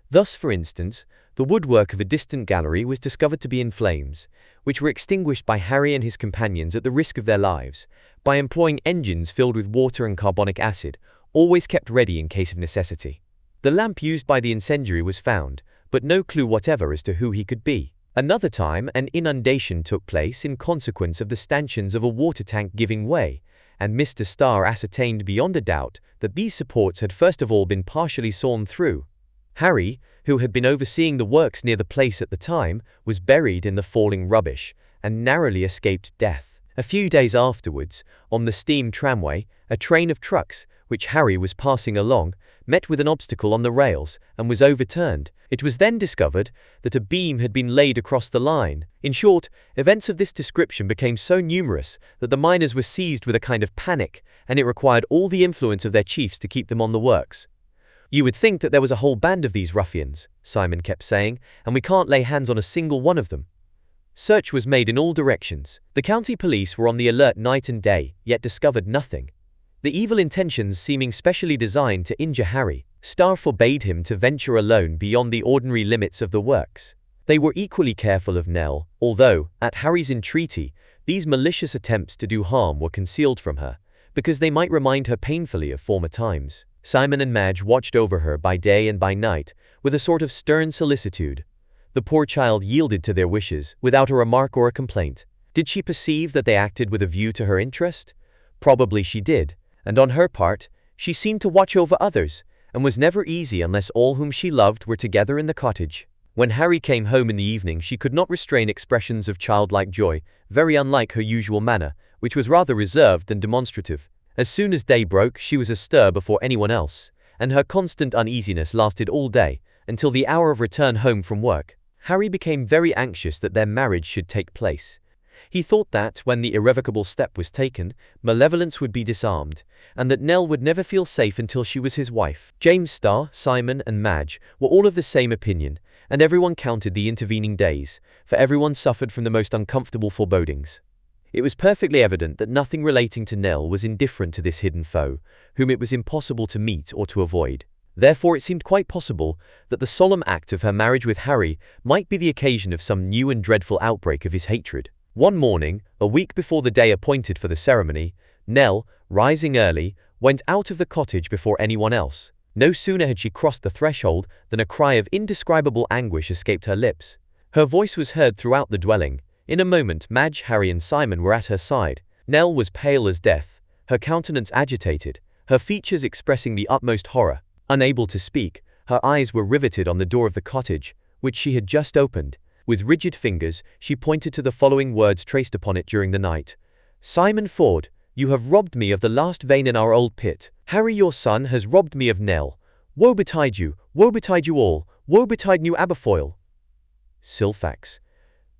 Thus, for instance, the woodwork of a distant gallery was discovered to be in flames, which were extinguished by Harry and his companions at the risk of their lives, by employing engines filled with water and carbonic acid, always kept ready in case of necessity. The lamp used by the incendiary was found, but no clue whatever as to who he could be. Another time, an inundation took place in consequence of the stanchions of a water tank giving way, and Mr. Starr ascertained beyond a doubt that these supports had first of all been partially sawn through. Harry, who had been overseeing the works near the place at the time, was buried in the falling rubbish, and narrowly escaped death. A few days afterwards, on the steam tramway, a train of trucks, which Harry was passing along, met with an obstacle on the rails, and was overturned. It was then discovered that a beam had been laid across the line. In short, events of this description became so numerous that the miners were seized with a kind of panic, and it required all the influence of their chiefs to keep them on the works. "You would think that there was a whole band of these ruffians," Simon kept saying, "and we can't lay hands on a single one of them." Search was made in all directions. The county police were on the alert night and day, yet discovered nothing. The evil intentions seeming specially designed to injure Harry, Starr forbade him to venture alone beyond the ordinary limits of the works. They were equally careful of Nell, although, at Harry's entreaty, these malicious attempts to do harm were concealed from her, because they might remind her painfully of former times. Simon and Madge watched over her by day and by night, with a sort of stern solicitude. The poor child yielded to their wishes, without a remark or a complaint. Did she perceive that they acted with a view to her interest? Probably she did, and on her part, she seemed to watch over others, and was never easy unless all whom she loved were together in the cottage. When Harry came home in the evening she could not restrain expressions of childlike joy, very unlike her usual manner, which was rather reserved than demonstrative. As soon as day broke she was astir before anyone else, and her constant uneasiness lasted all day, until the hour of return home from work. Harry became very anxious that their marriage should take place. He thought that, when the irrevocable step was taken, malevolence would be disarmed, and that Nell would never feel safe until she was his wife. James Starr, Simon, and Madge were all of the same opinion, and everyone counted the intervening days, for everyone suffered from the most uncomfortable forebodings. It was perfectly evident that nothing relating to Nell was indifferent to this hidden foe, whom it was impossible to meet or to avoid. Therefore it seemed quite possible that the solemn act of her marriage with Harry might be the occasion of some new and dreadful outbreak of his hatred. One morning, a week before the day appointed for the ceremony, Nell, rising early, went out of the cottage before anyone else. No sooner had she crossed the threshold than a cry of indescribable anguish escaped her lips. Her voice was heard throughout the dwelling. In a moment Madge, Harry and Simon were at her side. Nell was pale as death, her countenance agitated, her features expressing the utmost horror. Unable to speak, her eyes were riveted on the door of the cottage, which she had just opened. With rigid fingers, she pointed to the following words traced upon it during the night. "Simon Ford, you have robbed me of the last vein in our old pit. Harry, your son, has robbed me of Nell. Woe betide you all, woe betide New Aberfoyle." "Silfax.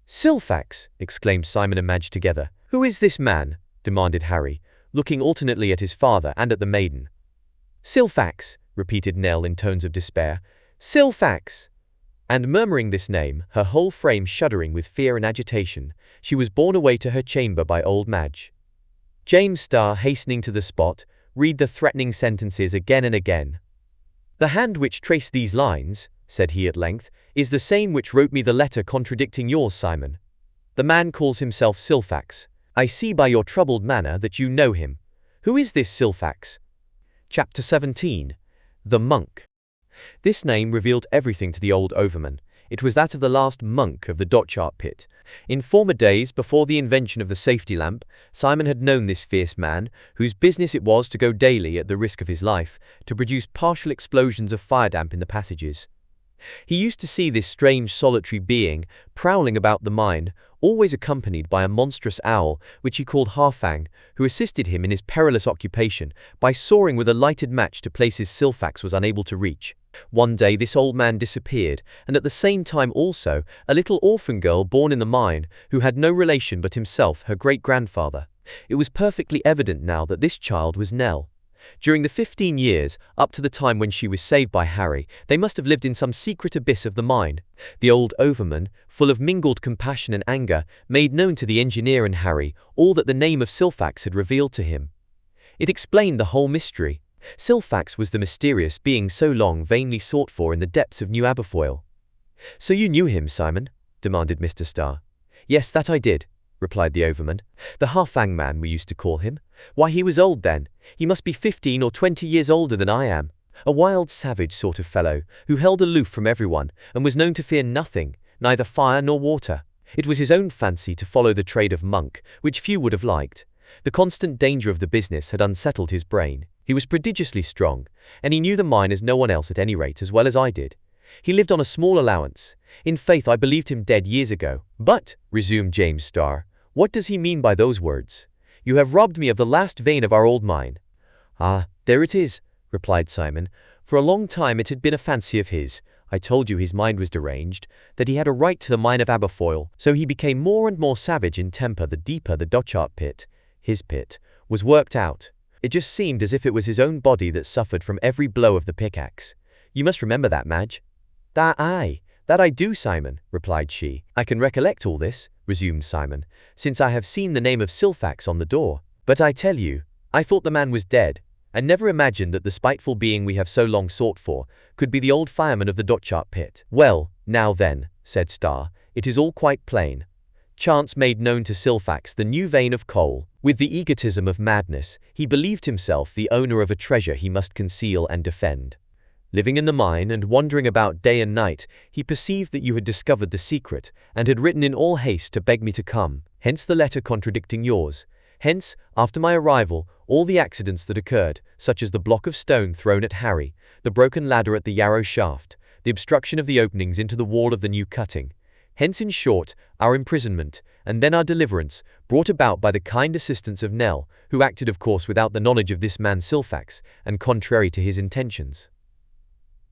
Silfax!" exclaimed Simon and Madge together. "Who is this man?" demanded Harry, looking alternately at his father and at the maiden. "Silfax," repeated Nell in tones of despair. "Silfax!" And murmuring this name, her whole frame shuddering with fear and agitation, she was borne away to her chamber by old Madge. James Starr, hastening to the spot, read the threatening sentences again and again. "The hand which traced these lines," said he at length, "is the same which wrote me the letter contradicting yours, Simon. The man calls himself Silfax. I see by your troubled manner that you know him. Who is this Silfax?" Chapter 17. The Monk. This name revealed everything to the old overman. It was that of the last monk of the Dochart pit. In former days, before the invention of the safety lamp, Simon had known this fierce man, whose business it was to go daily, at the risk of his life, to produce partial explosions of fire damp in the passages. He used to see this strange solitary being prowling about the mine, always accompanied by a monstrous owl, which he called Harfang, who assisted him in his perilous occupation by soaring with a lighted match to places Silfax was unable to reach. One day this old man disappeared, and at the same time also a little orphan girl born in the mine, who had no relation but himself, her great-grandfather. It was perfectly evident now that this child was Nell. During the 15 years, up to the time when she was saved by Harry, they must have lived in some secret abyss of the mine. The old overman, full of mingled compassion and anger, made known to the engineer and Harry all that the name of Silfax had revealed to him. It explained the whole mystery. Silfax was the mysterious being so long vainly sought for in the depths of New Aberfoyle. "So you knew him, Simon?" demanded Mr. Starr. "Yes, that I did," replied the overman. "The Harfang man, we used to call him. Why, he was old then. He must be 15 or 20 years older than I am. A wild, savage sort of fellow, who held aloof from everyone, and was known to fear nothing, neither fire nor water. It was his own fancy to follow the trade of monk, which few would have liked. The constant danger of the business had unsettled his brain. He was prodigiously strong, and he knew the mine as no one else, at any rate, as well as I did. He lived on a small allowance. In faith, I believed him dead years ago." "But," resumed James Starr, "what does he mean by those words? You have robbed me of the last vein of our old mine." "Ah, there it is," replied Simon. "For a long time it had been a fancy of his. I told you his mind was deranged, that he had a right to the mine of Aberfoyle. So he became more and more savage in temper the deeper the Dochart pit, his pit, was worked out. It just seemed as if it was his own body that suffered from every blow of the pickaxe. You must remember that, Madge." "That I do, Simon," replied she. "I can recollect all this," resumed Simon, "since I have seen the name of Silfax on the door. But I tell you, I thought the man was dead, and never imagined that the spiteful being we have so long sought for could be the old fireman of the Dochart pit." "Well, now then," said Starr, "it is all quite plain. Chance made known to Silfax the new vein of coal. With the egotism of madness, he believed himself the owner of a treasure he must conceal and defend. Living in the mine and wandering about day and night, he perceived that you had discovered the secret, and had written in all haste to beg me to come. Hence the letter contradicting yours. Hence, after my arrival, all the accidents that occurred, such as the block of stone thrown at Harry, the broken ladder at the Yarrow shaft, the obstruction of the openings into the wall of the new cutting. Hence, in short, our imprisonment, and then our deliverance, brought about by the kind assistance of Nell, who acted of course without the knowledge of this man Silfax, and contrary to his intentions."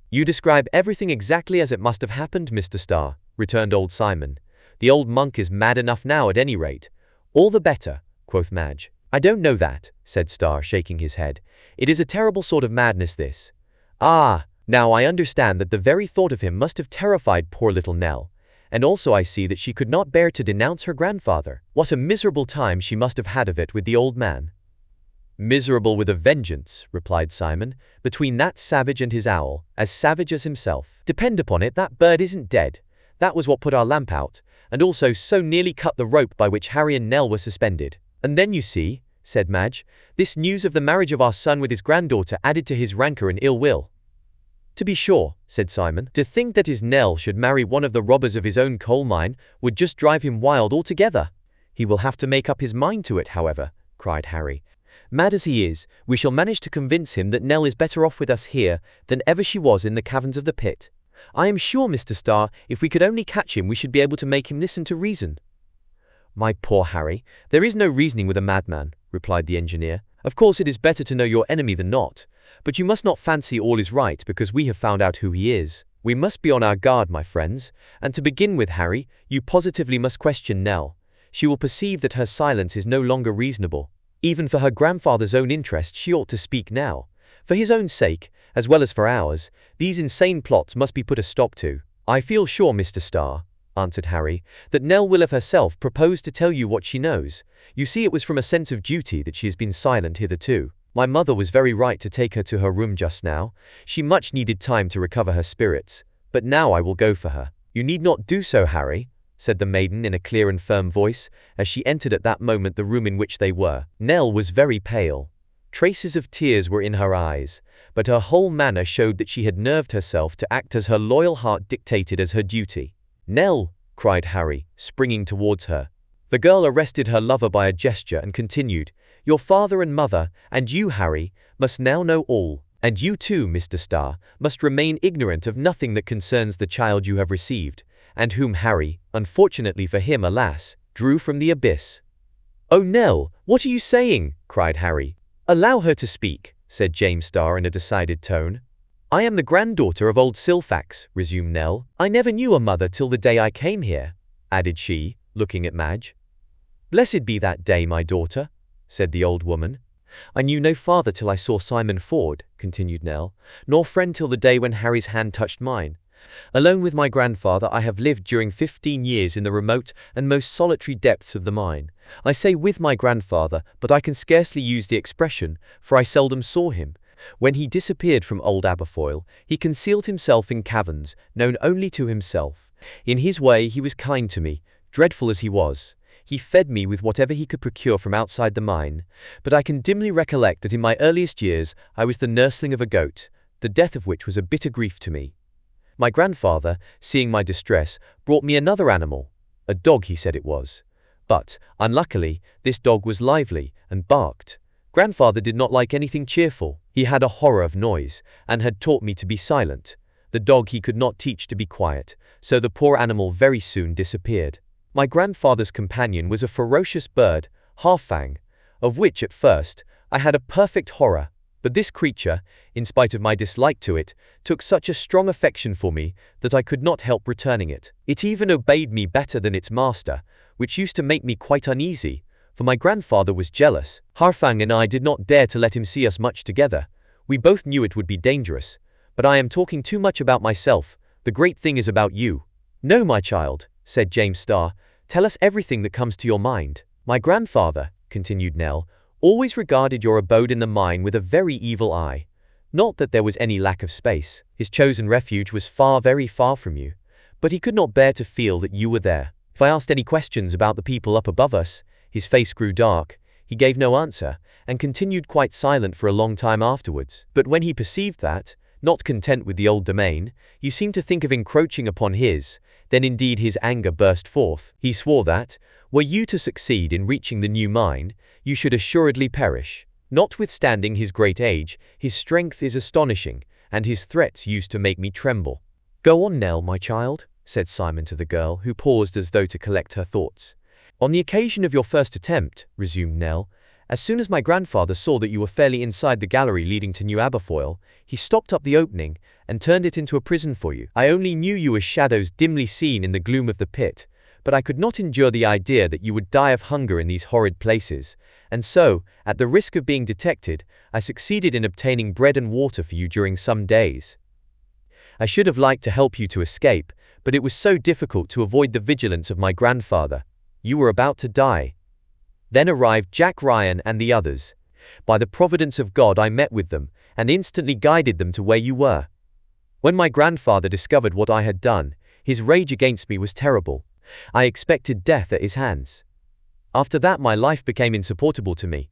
"You describe everything exactly as it must have happened, Mr. Starr," returned old Simon. "The old monk is mad enough now, at any rate." "All the better," quoth Madge. "I don't know that," said Starr, shaking his head. "It is a terrible sort of madness, this. Ah, now I understand that the very thought of him must have terrified poor little Nell. And also I see that she could not bear to denounce her grandfather. What a miserable time she must have had of it with the old man." "Miserable with a vengeance," replied Simon, "between that savage and his owl, as savage as himself. Depend upon it, that bird isn't dead. That was what put our lamp out, and also so nearly cut the rope by which Harry and Nell were suspended. And then you see," said Madge, "this news of the marriage of our son with his granddaughter added to his rancor and ill will." "To be sure," said Simon. "To think that his Nell should marry one of the robbers of his own coal mine would just drive him wild altogether." "He will have to make up his mind to it, however," cried Harry. "Mad as he is, we shall manage to convince him that Nell is better off with us here than ever she was in the caverns of the pit. I am sure, Mr. Starr, if we could only catch him we should be able to make him listen to reason." "My poor Harry, there is no reasoning with a madman," replied the engineer. "Of course it is better to know your enemy than not, but you must not fancy all is right because we have found out who he is. We must be on our guard, my friends, and to begin with, Harry, you positively must question Nell. She will perceive that her silence is no longer reasonable. Even for her grandfather's own interest she ought to speak now. For his own sake, as well as for ours, these insane plots must be put a stop to. "I feel sure, Mr. Starr," answered Harry, "that Nell will of herself propose to tell you what she knows. You see, it was from a sense of duty that she has been silent hitherto. My mother was very right to take her to her room just now. She much needed time to recover her spirits. But now I will go for her." "You need not do so, Harry," said the maiden in a clear and firm voice, as she entered at that moment the room in which they were. Nell was very pale. Traces of tears were in her eyes, but her whole manner showed that she had nerved herself to act as her loyal heart dictated as her duty. "Nell!" cried Harry, springing towards her. The girl arrested her lover by a gesture and continued, "Your father and mother, and you, Harry, must now know all, and you too, Mr. Starr, must remain ignorant of nothing that concerns the child you have received, and whom Harry, unfortunately for him, alas, drew from the abyss." "Oh, Nell, what are you saying?" cried Harry. "Allow her to speak," said James Starr in a decided tone. "I am the granddaughter of old Silfax," resumed Nell. "I never knew a mother till the day I came here," added she, looking at Madge. "Blessed be that day, my daughter," said the old woman. "I knew no father till I saw Simon Ford," continued Nell, "nor friend till the day when Harry's hand touched mine. Alone with my grandfather I have lived during 15 years in the remote and most solitary depths of the mine. I say with my grandfather, but I can scarcely use the expression, for I seldom saw him. When he disappeared from old Aberfoyle, he concealed himself in caverns, known only to himself. In his way he was kind to me, dreadful as he was. He fed me with whatever he could procure from outside the mine, but I can dimly recollect that in my earliest years I was the nursling of a goat, the death of which was a bitter grief to me. My grandfather, seeing my distress, brought me another animal. A dog, he said it was. But, unluckily, this dog was lively, and barked. Grandfather did not like anything cheerful. He had a horror of noise, and had taught me to be silent. The dog he could not teach to be quiet, so the poor animal very soon disappeared. My grandfather's companion was a ferocious bird, Harfang, of which, at first, I had a perfect horror. But this creature, in spite of my dislike to it, took such a strong affection for me that I could not help returning it. It even obeyed me better than its master, which used to make me quite uneasy, for my grandfather was jealous. Harfang and I did not dare to let him see us much together. We both knew it would be dangerous. But I am talking too much about myself. The great thing is about you." "No, my child," said James Starr. "Tell us everything that comes to your mind." "My grandfather," continued Nell, "always regarded your abode in the mine with a very evil eye. Not that there was any lack of space. His chosen refuge was far, very far from you. But he could not bear to feel that you were there. If I asked any questions about the people up above us, his face grew dark, he gave no answer, and continued quite silent for a long time afterwards. But when he perceived that, not content with the old domain, you seemed to think of encroaching upon his, then indeed his anger burst forth. He swore that, were you to succeed in reaching the new mine, you should assuredly perish. Notwithstanding his great age, his strength is astonishing, and his threats used to make me tremble." "Go on, Nell, my child," said Simon to the girl, who paused as though to collect her thoughts. "On the occasion of your first attempt," resumed Nell, "as soon as my grandfather saw that you were fairly inside the gallery leading to New Aberfoyle, he stopped up the opening and turned it into a prison for you. I only knew you as shadows dimly seen in the gloom of the pit, but I could not endure the idea that you would die of hunger in these horrid places, and so, at the risk of being detected, I succeeded in obtaining bread and water for you during some days. I should have liked to help you to escape, but it was so difficult to avoid the vigilance of my grandfather. You were about to die. Then arrived Jack Ryan and the others. By the providence of God I met with them, and instantly guided them to where you were. When my grandfather discovered what I had done, his rage against me was terrible. I expected death at his hands. After that my life became insupportable to me.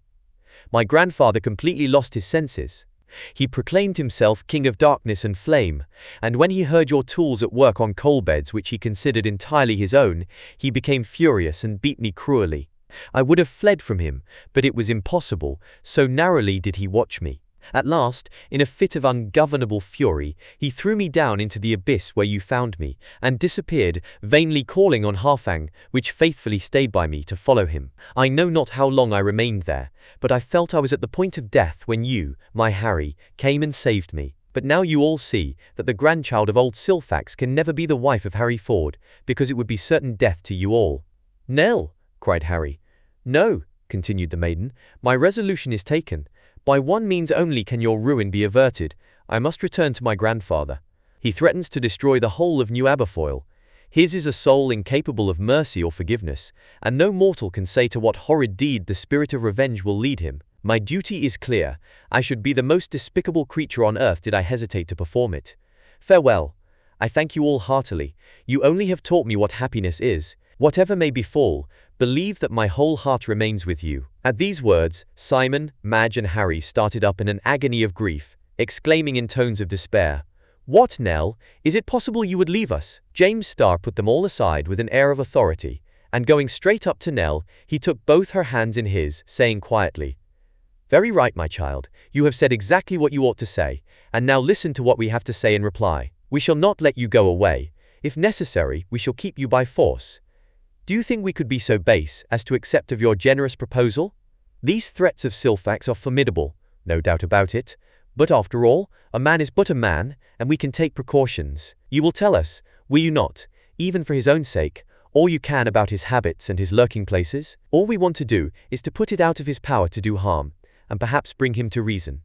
My grandfather completely lost his senses. He proclaimed himself king of darkness and flame, and when he heard your tools at work on coal beds which he considered entirely his own, he became furious and beat me cruelly. I would have fled from him, but it was impossible, so narrowly did he watch me. At last, in a fit of ungovernable fury, he threw me down into the abyss where you found me, and disappeared, vainly calling on Harfang, which faithfully stayed by me to follow him. I know not how long I remained there, but I felt I was at the point of death when you, my Harry, came and saved me. But now you all see that the grandchild of old Silfax can never be the wife of Harry Ford, because it would be certain death to you all." "Nell," cried Harry. "No," continued the maiden, "my resolution is taken. By one means only can your ruin be averted. I must return to my grandfather. He threatens to destroy the whole of New Aberfoyle. His is a soul incapable of mercy or forgiveness, and no mortal can say to what horrid deed the spirit of revenge will lead him. My duty is clear. I should be the most despicable creature on earth did I hesitate to perform it. Farewell. I thank you all heartily. You only have taught me what happiness is. Whatever may befall, believe that my whole heart remains with you." At these words, Simon, Madge and Harry started up in an agony of grief, exclaiming in tones of despair, "What, Nell? Is it possible you would leave us?" James Starr put them all aside with an air of authority, and going straight up to Nell, he took both her hands in his, saying quietly, "Very right, my child. You have said exactly what you ought to say, and now listen to what we have to say in reply. We shall not let you go away. If necessary, we shall keep you by force. Do you think we could be so base as to accept of your generous proposal? These threats of Silfax are formidable, no doubt about it, but after all, a man is but a man, and we can take precautions. You will tell us, will you not, even for his own sake, all you can about his habits and his lurking places? All we want to do is to put it out of his power to do harm, and perhaps bring him to reason."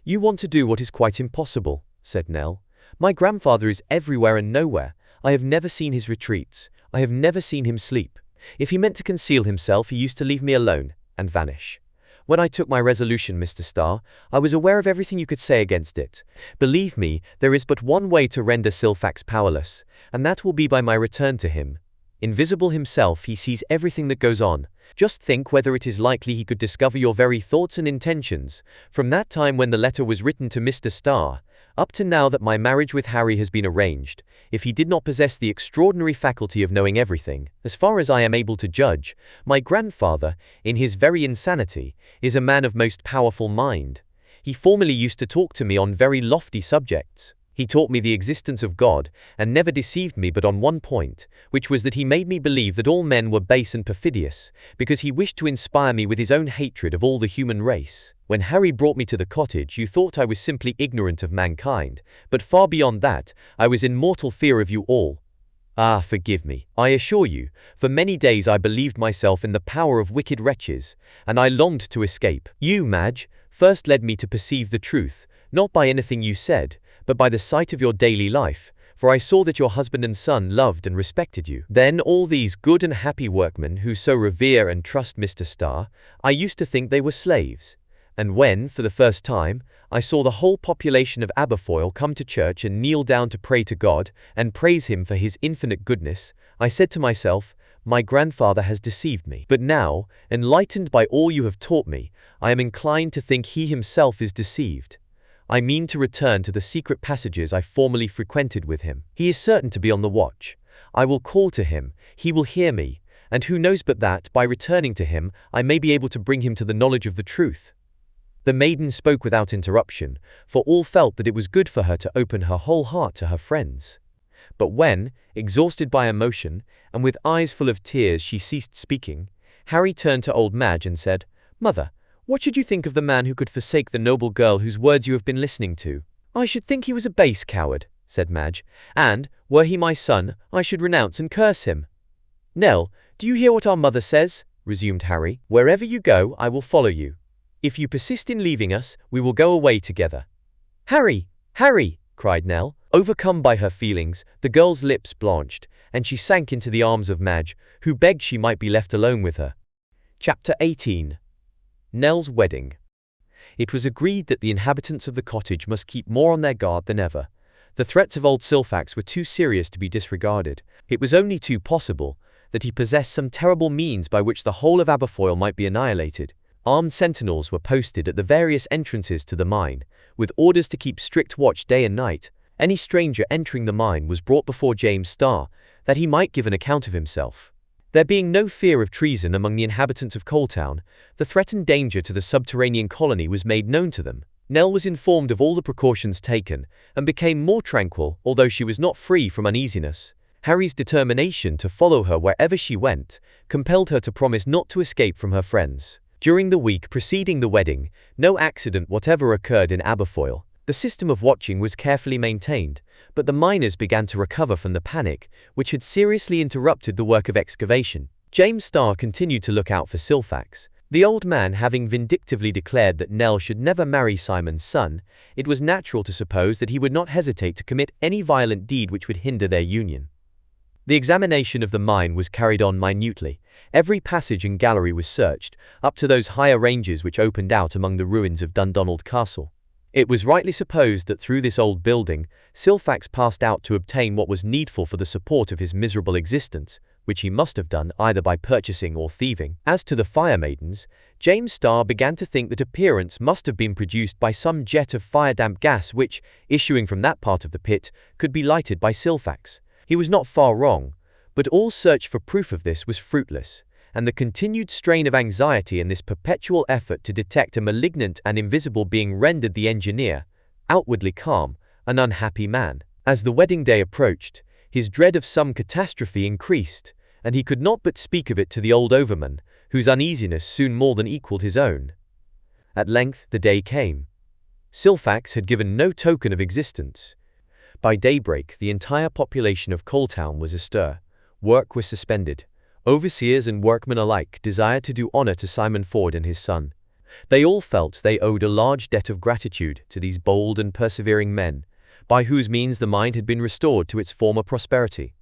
"You want to do what is quite impossible," said Nell. "My grandfather is everywhere and nowhere. I have never seen his retreats. I have never seen him sleep. If he meant to conceal himself, he used to leave me alone, and vanish. When I took my resolution, Mr. Starr, I was aware of everything you could say against it. Believe me, there is but one way to render Silfax powerless, and that will be by my return to him. Invisible himself, he sees everything that goes on. Just think whether it is likely he could discover your very thoughts and intentions, from that time when the letter was written to Mr. Starr, up to now that my marriage with Harry has been arranged, if he did not possess the extraordinary faculty of knowing everything. As far as I am able to judge, my grandfather, in his very insanity, is a man of most powerful mind. He formerly used to talk to me on very lofty subjects. He taught me the existence of God, and never deceived me but on one point, which was that he made me believe that all men were base and perfidious, because he wished to inspire me with his own hatred of all the human race. When Harry brought me to the cottage, you thought I was simply ignorant of mankind, but far beyond that, I was in mortal fear of you all. Ah, forgive me, I assure you, for many days I believed myself in the power of wicked wretches, and I longed to escape. You, Madge, first led me to perceive the truth, not by anything you said, but by the sight of your daily life, for I saw that your husband and son loved and respected you. Then all these good and happy workmen who so revere and trust Mr. Starr, I used to think they were slaves. And when, for the first time, I saw the whole population of Aberfoyle come to church and kneel down to pray to God, and praise him for his infinite goodness, I said to myself, my grandfather has deceived me. But now, enlightened by all you have taught me, I am inclined to think he himself is deceived. I mean to return to the secret passages I formerly frequented with him. He is certain to be on the watch. I will call to him, he will hear me, and who knows but that, by returning to him, I may be able to bring him to the knowledge of the truth." The maiden spoke without interruption, for all felt that it was good for her to open her whole heart to her friends. But when, exhausted by emotion, and with eyes full of tears she ceased speaking, Harry turned to old Madge and said, "Mother, what should you think of the man who could forsake the noble girl whose words you have been listening to?" "I should think he was a base coward," said Madge, "and, were he my son, I should renounce and curse him." "Nell, do you hear what our mother says?" resumed Harry. "Wherever you go, I will follow you. If you persist in leaving us, we will go away together." "Harry! Harry!" cried Nell. Overcome by her feelings, the girl's lips blanched, and she sank into the arms of Madge, who begged she might be left alone with her. Chapter 18. Nell's Wedding. It was agreed that the inhabitants of the cottage must keep more on their guard than ever. The threats of old Silfax were too serious to be disregarded. It was only too possible that he possessed some terrible means by which the whole of Aberfoyle might be annihilated. Armed sentinels were posted at the various entrances to the mine, with orders to keep strict watch day and night. Any stranger entering the mine was brought before James Starr, that he might give an account of himself. There being no fear of treason among the inhabitants of Coaltown, the threatened danger to the subterranean colony was made known to them. Nell was informed of all the precautions taken, and became more tranquil, although she was not free from uneasiness. Harry's determination to follow her wherever she went compelled her to promise not to escape from her friends. During the week preceding the wedding, no accident whatever occurred in Aberfoyle. The system of watching was carefully maintained, but the miners began to recover from the panic, which had seriously interrupted the work of excavation. James Starr continued to look out for Silfax, The old man having vindictively declared that Nell should never marry Simon's son, it was natural to suppose that he would not hesitate to commit any violent deed which would hinder their union. The examination of the mine was carried on minutely. Every passage and gallery was searched, up to those higher ranges which opened out among the ruins of Dundonald Castle. It was rightly supposed that through this old building, Silfax passed out to obtain what was needful for the support of his miserable existence, which he must have done either by purchasing or thieving. As to the fire maidens, James Starr began to think that appearance must have been produced by some jet of fire-damp gas which, issuing from that part of the pit, could be lighted by Silfax. He was not far wrong, but all search for proof of this was fruitless, and the continued strain of anxiety in this perpetual effort to detect a malignant and invisible being rendered the engineer, outwardly calm, an unhappy man. As the wedding day approached, his dread of some catastrophe increased, and he could not but speak of it to the old overman, whose uneasiness soon more than equalled his own. At length the day came. Silfax had given no token of existence. By daybreak the entire population of Coaltown was astir. Work was suspended. Overseers and workmen alike desired to do honor to Simon Ford and his son. They all felt they owed a large debt of gratitude to these bold and persevering men, by whose means the mine had been restored to its former prosperity.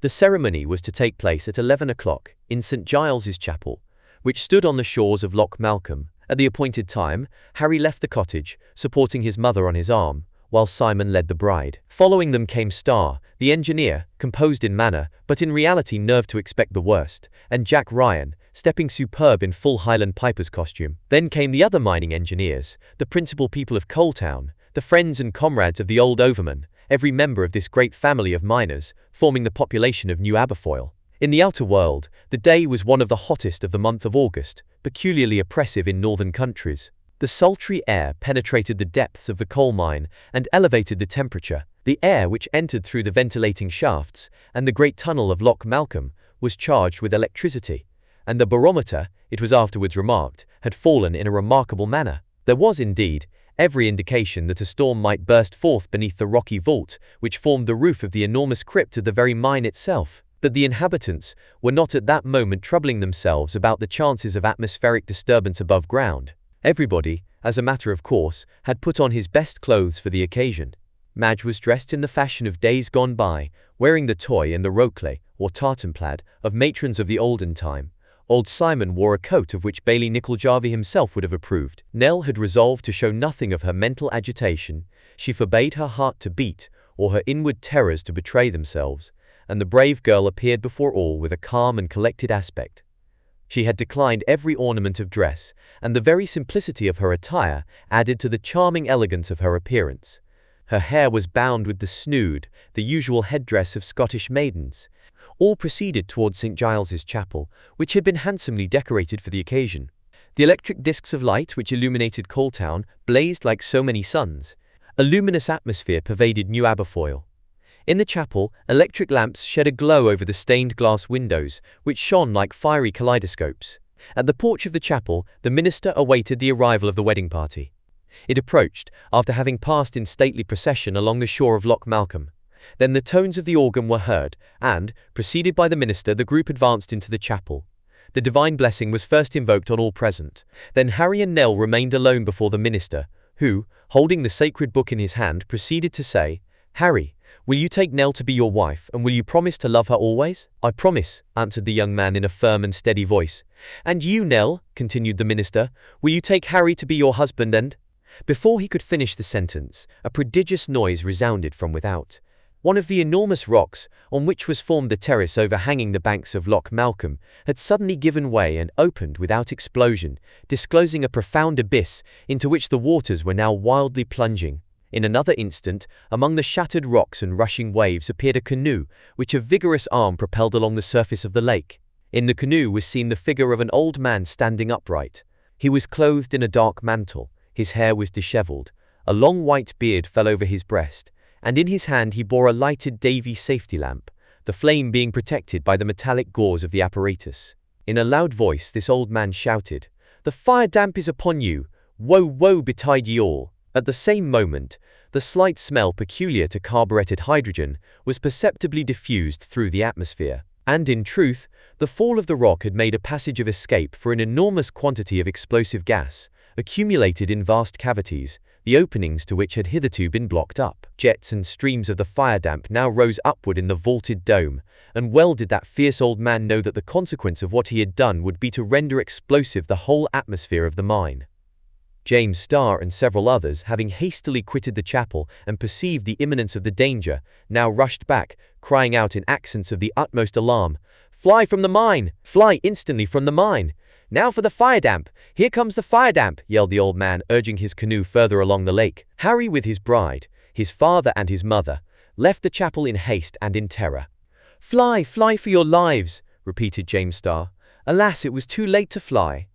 The ceremony was to take place at 11 o'clock in St. Giles's Chapel, which stood on the shores of Loch Malcolm. At the appointed time, Harry left the cottage, supporting his mother on his arm, while Simon led the bride. Following them came Starr, the engineer, composed in manner, but in reality nerved to expect the worst, and Jack Ryan, stepping superb in full Highland piper's costume. Then came the other mining engineers, the principal people of Coaltown, the friends and comrades of the old overman, every member of this great family of miners, forming the population of New Aberfoyle. In the outer world, the day was one of the hottest of the month of August, peculiarly oppressive in northern countries. The sultry air penetrated the depths of the coal mine and elevated the temperature. The air which entered through the ventilating shafts and the great tunnel of Loch Malcolm was charged with electricity, and the barometer, it was afterwards remarked, had fallen in a remarkable manner. There was, indeed, every indication that a storm might burst forth beneath the rocky vault which formed the roof of the enormous crypt of the very mine itself. But the inhabitants were not at that moment troubling themselves about the chances of atmospheric disturbance above ground. Everybody, as a matter of course, had put on his best clothes for the occasion. Madge was dressed in the fashion of days gone by, wearing the toy and the rokelay, or tartan plaid, of matrons of the olden time. Old Simon wore a coat of which Bailie Nicholjarvie himself would have approved. Nell had resolved to show nothing of her mental agitation. She forbade her heart to beat, or her inward terrors to betray themselves, and the brave girl appeared before all with a calm and collected aspect. She had declined every ornament of dress, and the very simplicity of her attire added to the charming elegance of her appearance. Her hair was bound with the snood, the usual headdress of Scottish maidens. All proceeded towards St. Giles's Chapel, which had been handsomely decorated for the occasion. The electric discs of light which illuminated Coaltown blazed like so many suns. A luminous atmosphere pervaded New Aberfoyle. In the chapel, electric lamps shed a glow over the stained glass windows, which shone like fiery kaleidoscopes. At the porch of the chapel, the minister awaited the arrival of the wedding party. It approached, after having passed in stately procession along the shore of Loch Malcolm. Then the tones of the organ were heard, and, preceded by the minister, the group advanced into the chapel. The divine blessing was first invoked on all present. Then Harry and Nell remained alone before the minister, who, holding the sacred book in his hand, proceeded to say, "Harry, will you take Nell to be your wife, and will you promise to love her always?" "I promise," answered the young man in a firm and steady voice. "And you, Nell," continued the minister, "will you take Harry to be your husband and—" Before he could finish the sentence, a prodigious noise resounded from without. One of the enormous rocks, on which was formed the terrace overhanging the banks of Loch Malcolm, had suddenly given way and opened without explosion, disclosing a profound abyss into which the waters were now wildly plunging. In another instant, among the shattered rocks and rushing waves appeared a canoe, which a vigorous arm propelled along the surface of the lake. In the canoe was seen the figure of an old man standing upright. He was clothed in a dark mantle, his hair was dishevelled, a long white beard fell over his breast, and in his hand he bore a lighted Davy safety lamp, the flame being protected by the metallic gauze of the apparatus. In a loud voice this old man shouted, "The fire damp is upon you! Woe, woe betide ye all!" At the same moment, the slight smell peculiar to carburetted hydrogen was perceptibly diffused through the atmosphere. And in truth, the fall of the rock had made a passage of escape for an enormous quantity of explosive gas, accumulated in vast cavities, the openings to which had hitherto been blocked up. Jets and streams of the fire damp now rose upward in the vaulted dome, and well did that fierce old man know that the consequence of what he had done would be to render explosive the whole atmosphere of the mine. James Starr and several others, having hastily quitted the chapel and perceived the imminence of the danger, now rushed back, crying out in accents of the utmost alarm, "Fly from the mine! Fly instantly from the mine! Now for the fire damp! Here comes the fire damp!" yelled the old man, urging his canoe further along the lake. Harry, with his bride, his father and his mother, left the chapel in haste and in terror. "Fly, fly for your lives!" repeated James Starr. Alas, it was too late to fly.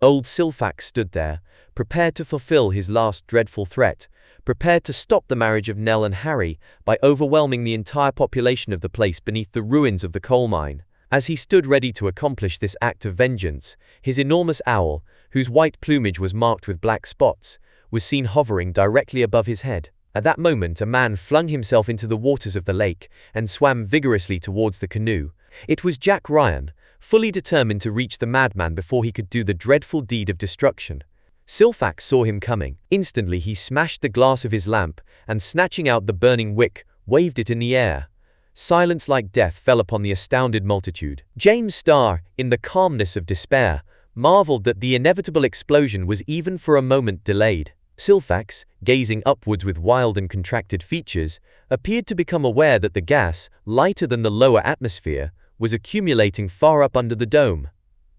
Old Silfax stood there, prepared to fulfill his last dreadful threat, prepared to stop the marriage of Nell and Harry by overwhelming the entire population of the place beneath the ruins of the coal mine. As he stood ready to accomplish this act of vengeance, his enormous owl, whose white plumage was marked with black spots, was seen hovering directly above his head. At that moment a man flung himself into the waters of the lake and swam vigorously towards the canoe. It was Jack Ryan, fully determined to reach the madman before he could do the dreadful deed of destruction. Silfax saw him coming. Instantly he smashed the glass of his lamp, and snatching out the burning wick, waved it in the air. Silence like death fell upon the astounded multitude. James Starr, in the calmness of despair, marveled that the inevitable explosion was even for a moment delayed. Silfax, gazing upwards with wild and contracted features, appeared to become aware that the gas, lighter than the lower atmosphere, was accumulating far up under the dome,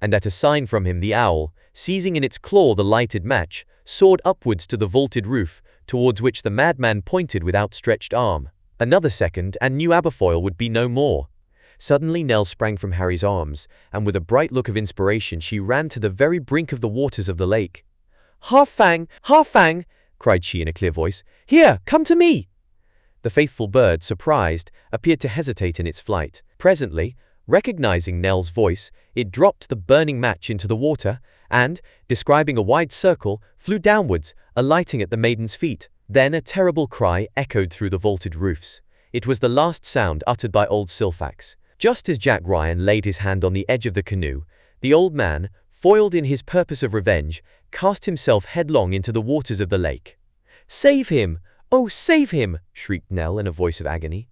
and at a sign from him the owl, seizing in its claw the lighted match, soared upwards to the vaulted roof, towards which the madman pointed with outstretched arm. Another second and New Aberfoyle would be no more. Suddenly Nell sprang from Harry's arms, and with a bright look of inspiration she ran to the very brink of the waters of the lake. "Half-Fang! Half-Fang!" cried she in a clear voice. "Here, come to me!" The faithful bird, surprised, appeared to hesitate in its flight. Presently, recognizing Nell's voice, it dropped the burning match into the water, and, describing a wide circle, flew downwards, alighting at the maiden's feet. Then a terrible cry echoed through the vaulted roofs. It was the last sound uttered by old Silfax. Just as Jack Ryan laid his hand on the edge of the canoe, the old man, foiled in his purpose of revenge, cast himself headlong into the waters of the lake. "Save him! Oh, save him!" shrieked Nell in a voice of agony.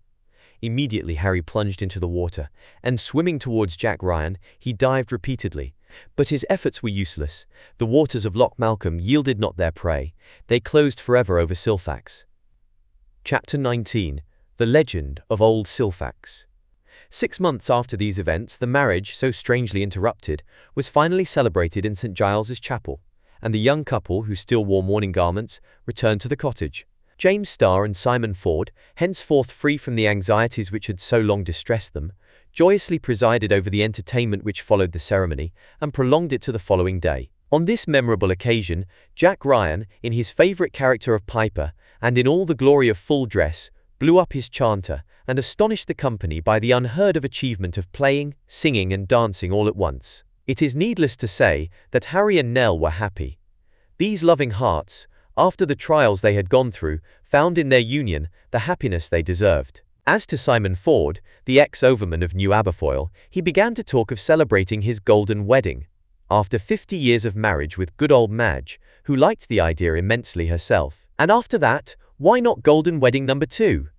Immediately Harry plunged into the water, and swimming towards Jack Ryan, he dived repeatedly. But his efforts were useless. The waters of Loch Malcolm yielded not their prey. They closed forever over Silfax. Chapter 19. The Legend of Old Silfax. 6 months after these events, the marriage, so strangely interrupted, was finally celebrated in St. Giles's Chapel, and the young couple, who still wore mourning garments, returned to the cottage. James Starr and Simon Ford, henceforth free from the anxieties which had so long distressed them, joyously presided over the entertainment which followed the ceremony, and prolonged it to the following day. On this memorable occasion, Jack Ryan, in his favourite character of Piper, and in all the glory of full dress, blew up his chanter, and astonished the company by the unheard-of achievement of playing, singing and dancing all at once. It is needless to say that Harry and Nell were happy. These loving hearts, after the trials they had gone through, found in their union the happiness they deserved. As to Simon Ford, the ex-overman of New Aberfoyle, he began to talk of celebrating his golden wedding. After 50 years of marriage with good old Madge, who liked the idea immensely herself. And after that, why not golden wedding number 2?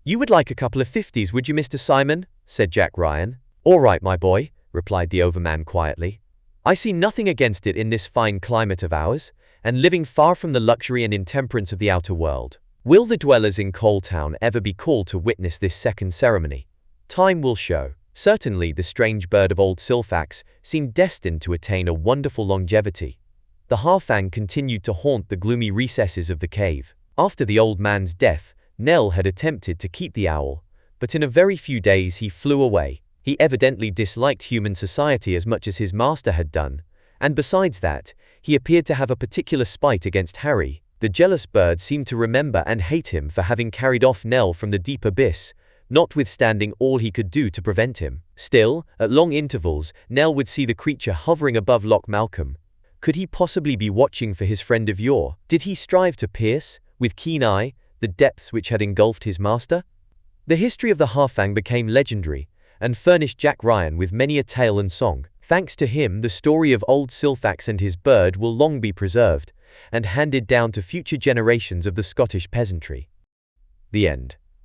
"You would like a couple of 50s, would you, Mr. Simon?" said Jack Ryan. "All right, my boy," replied the overman quietly. "I see nothing against it in this fine climate of ours, and living far from the luxury and intemperance of the outer world. Will the dwellers in Coal Town ever be called to witness this second ceremony? Time will show." Certainly the strange bird of old Silfax seemed destined to attain a wonderful longevity. The Halfang continued to haunt the gloomy recesses of the cave. After the old man's death, Nell had attempted to keep the owl, but in a very few days he flew away. He evidently disliked human society as much as his master had done, and besides that, he appeared to have a particular spite against Harry. The jealous bird seemed to remember and hate him for having carried off Nell from the deep abyss, notwithstanding all he could do to prevent him. Still, at long intervals, Nell would see the creature hovering above Loch Malcolm. Could he possibly be watching for his friend of yore? Did he strive to pierce, with keen eye, the depths which had engulfed his master? The history of the Halfang became legendary, and furnished Jack Ryan with many a tale and song. Thanks to him, the story of old Silthax and his bird will long be preserved, and handed down to future generations of the Scottish peasantry. The end.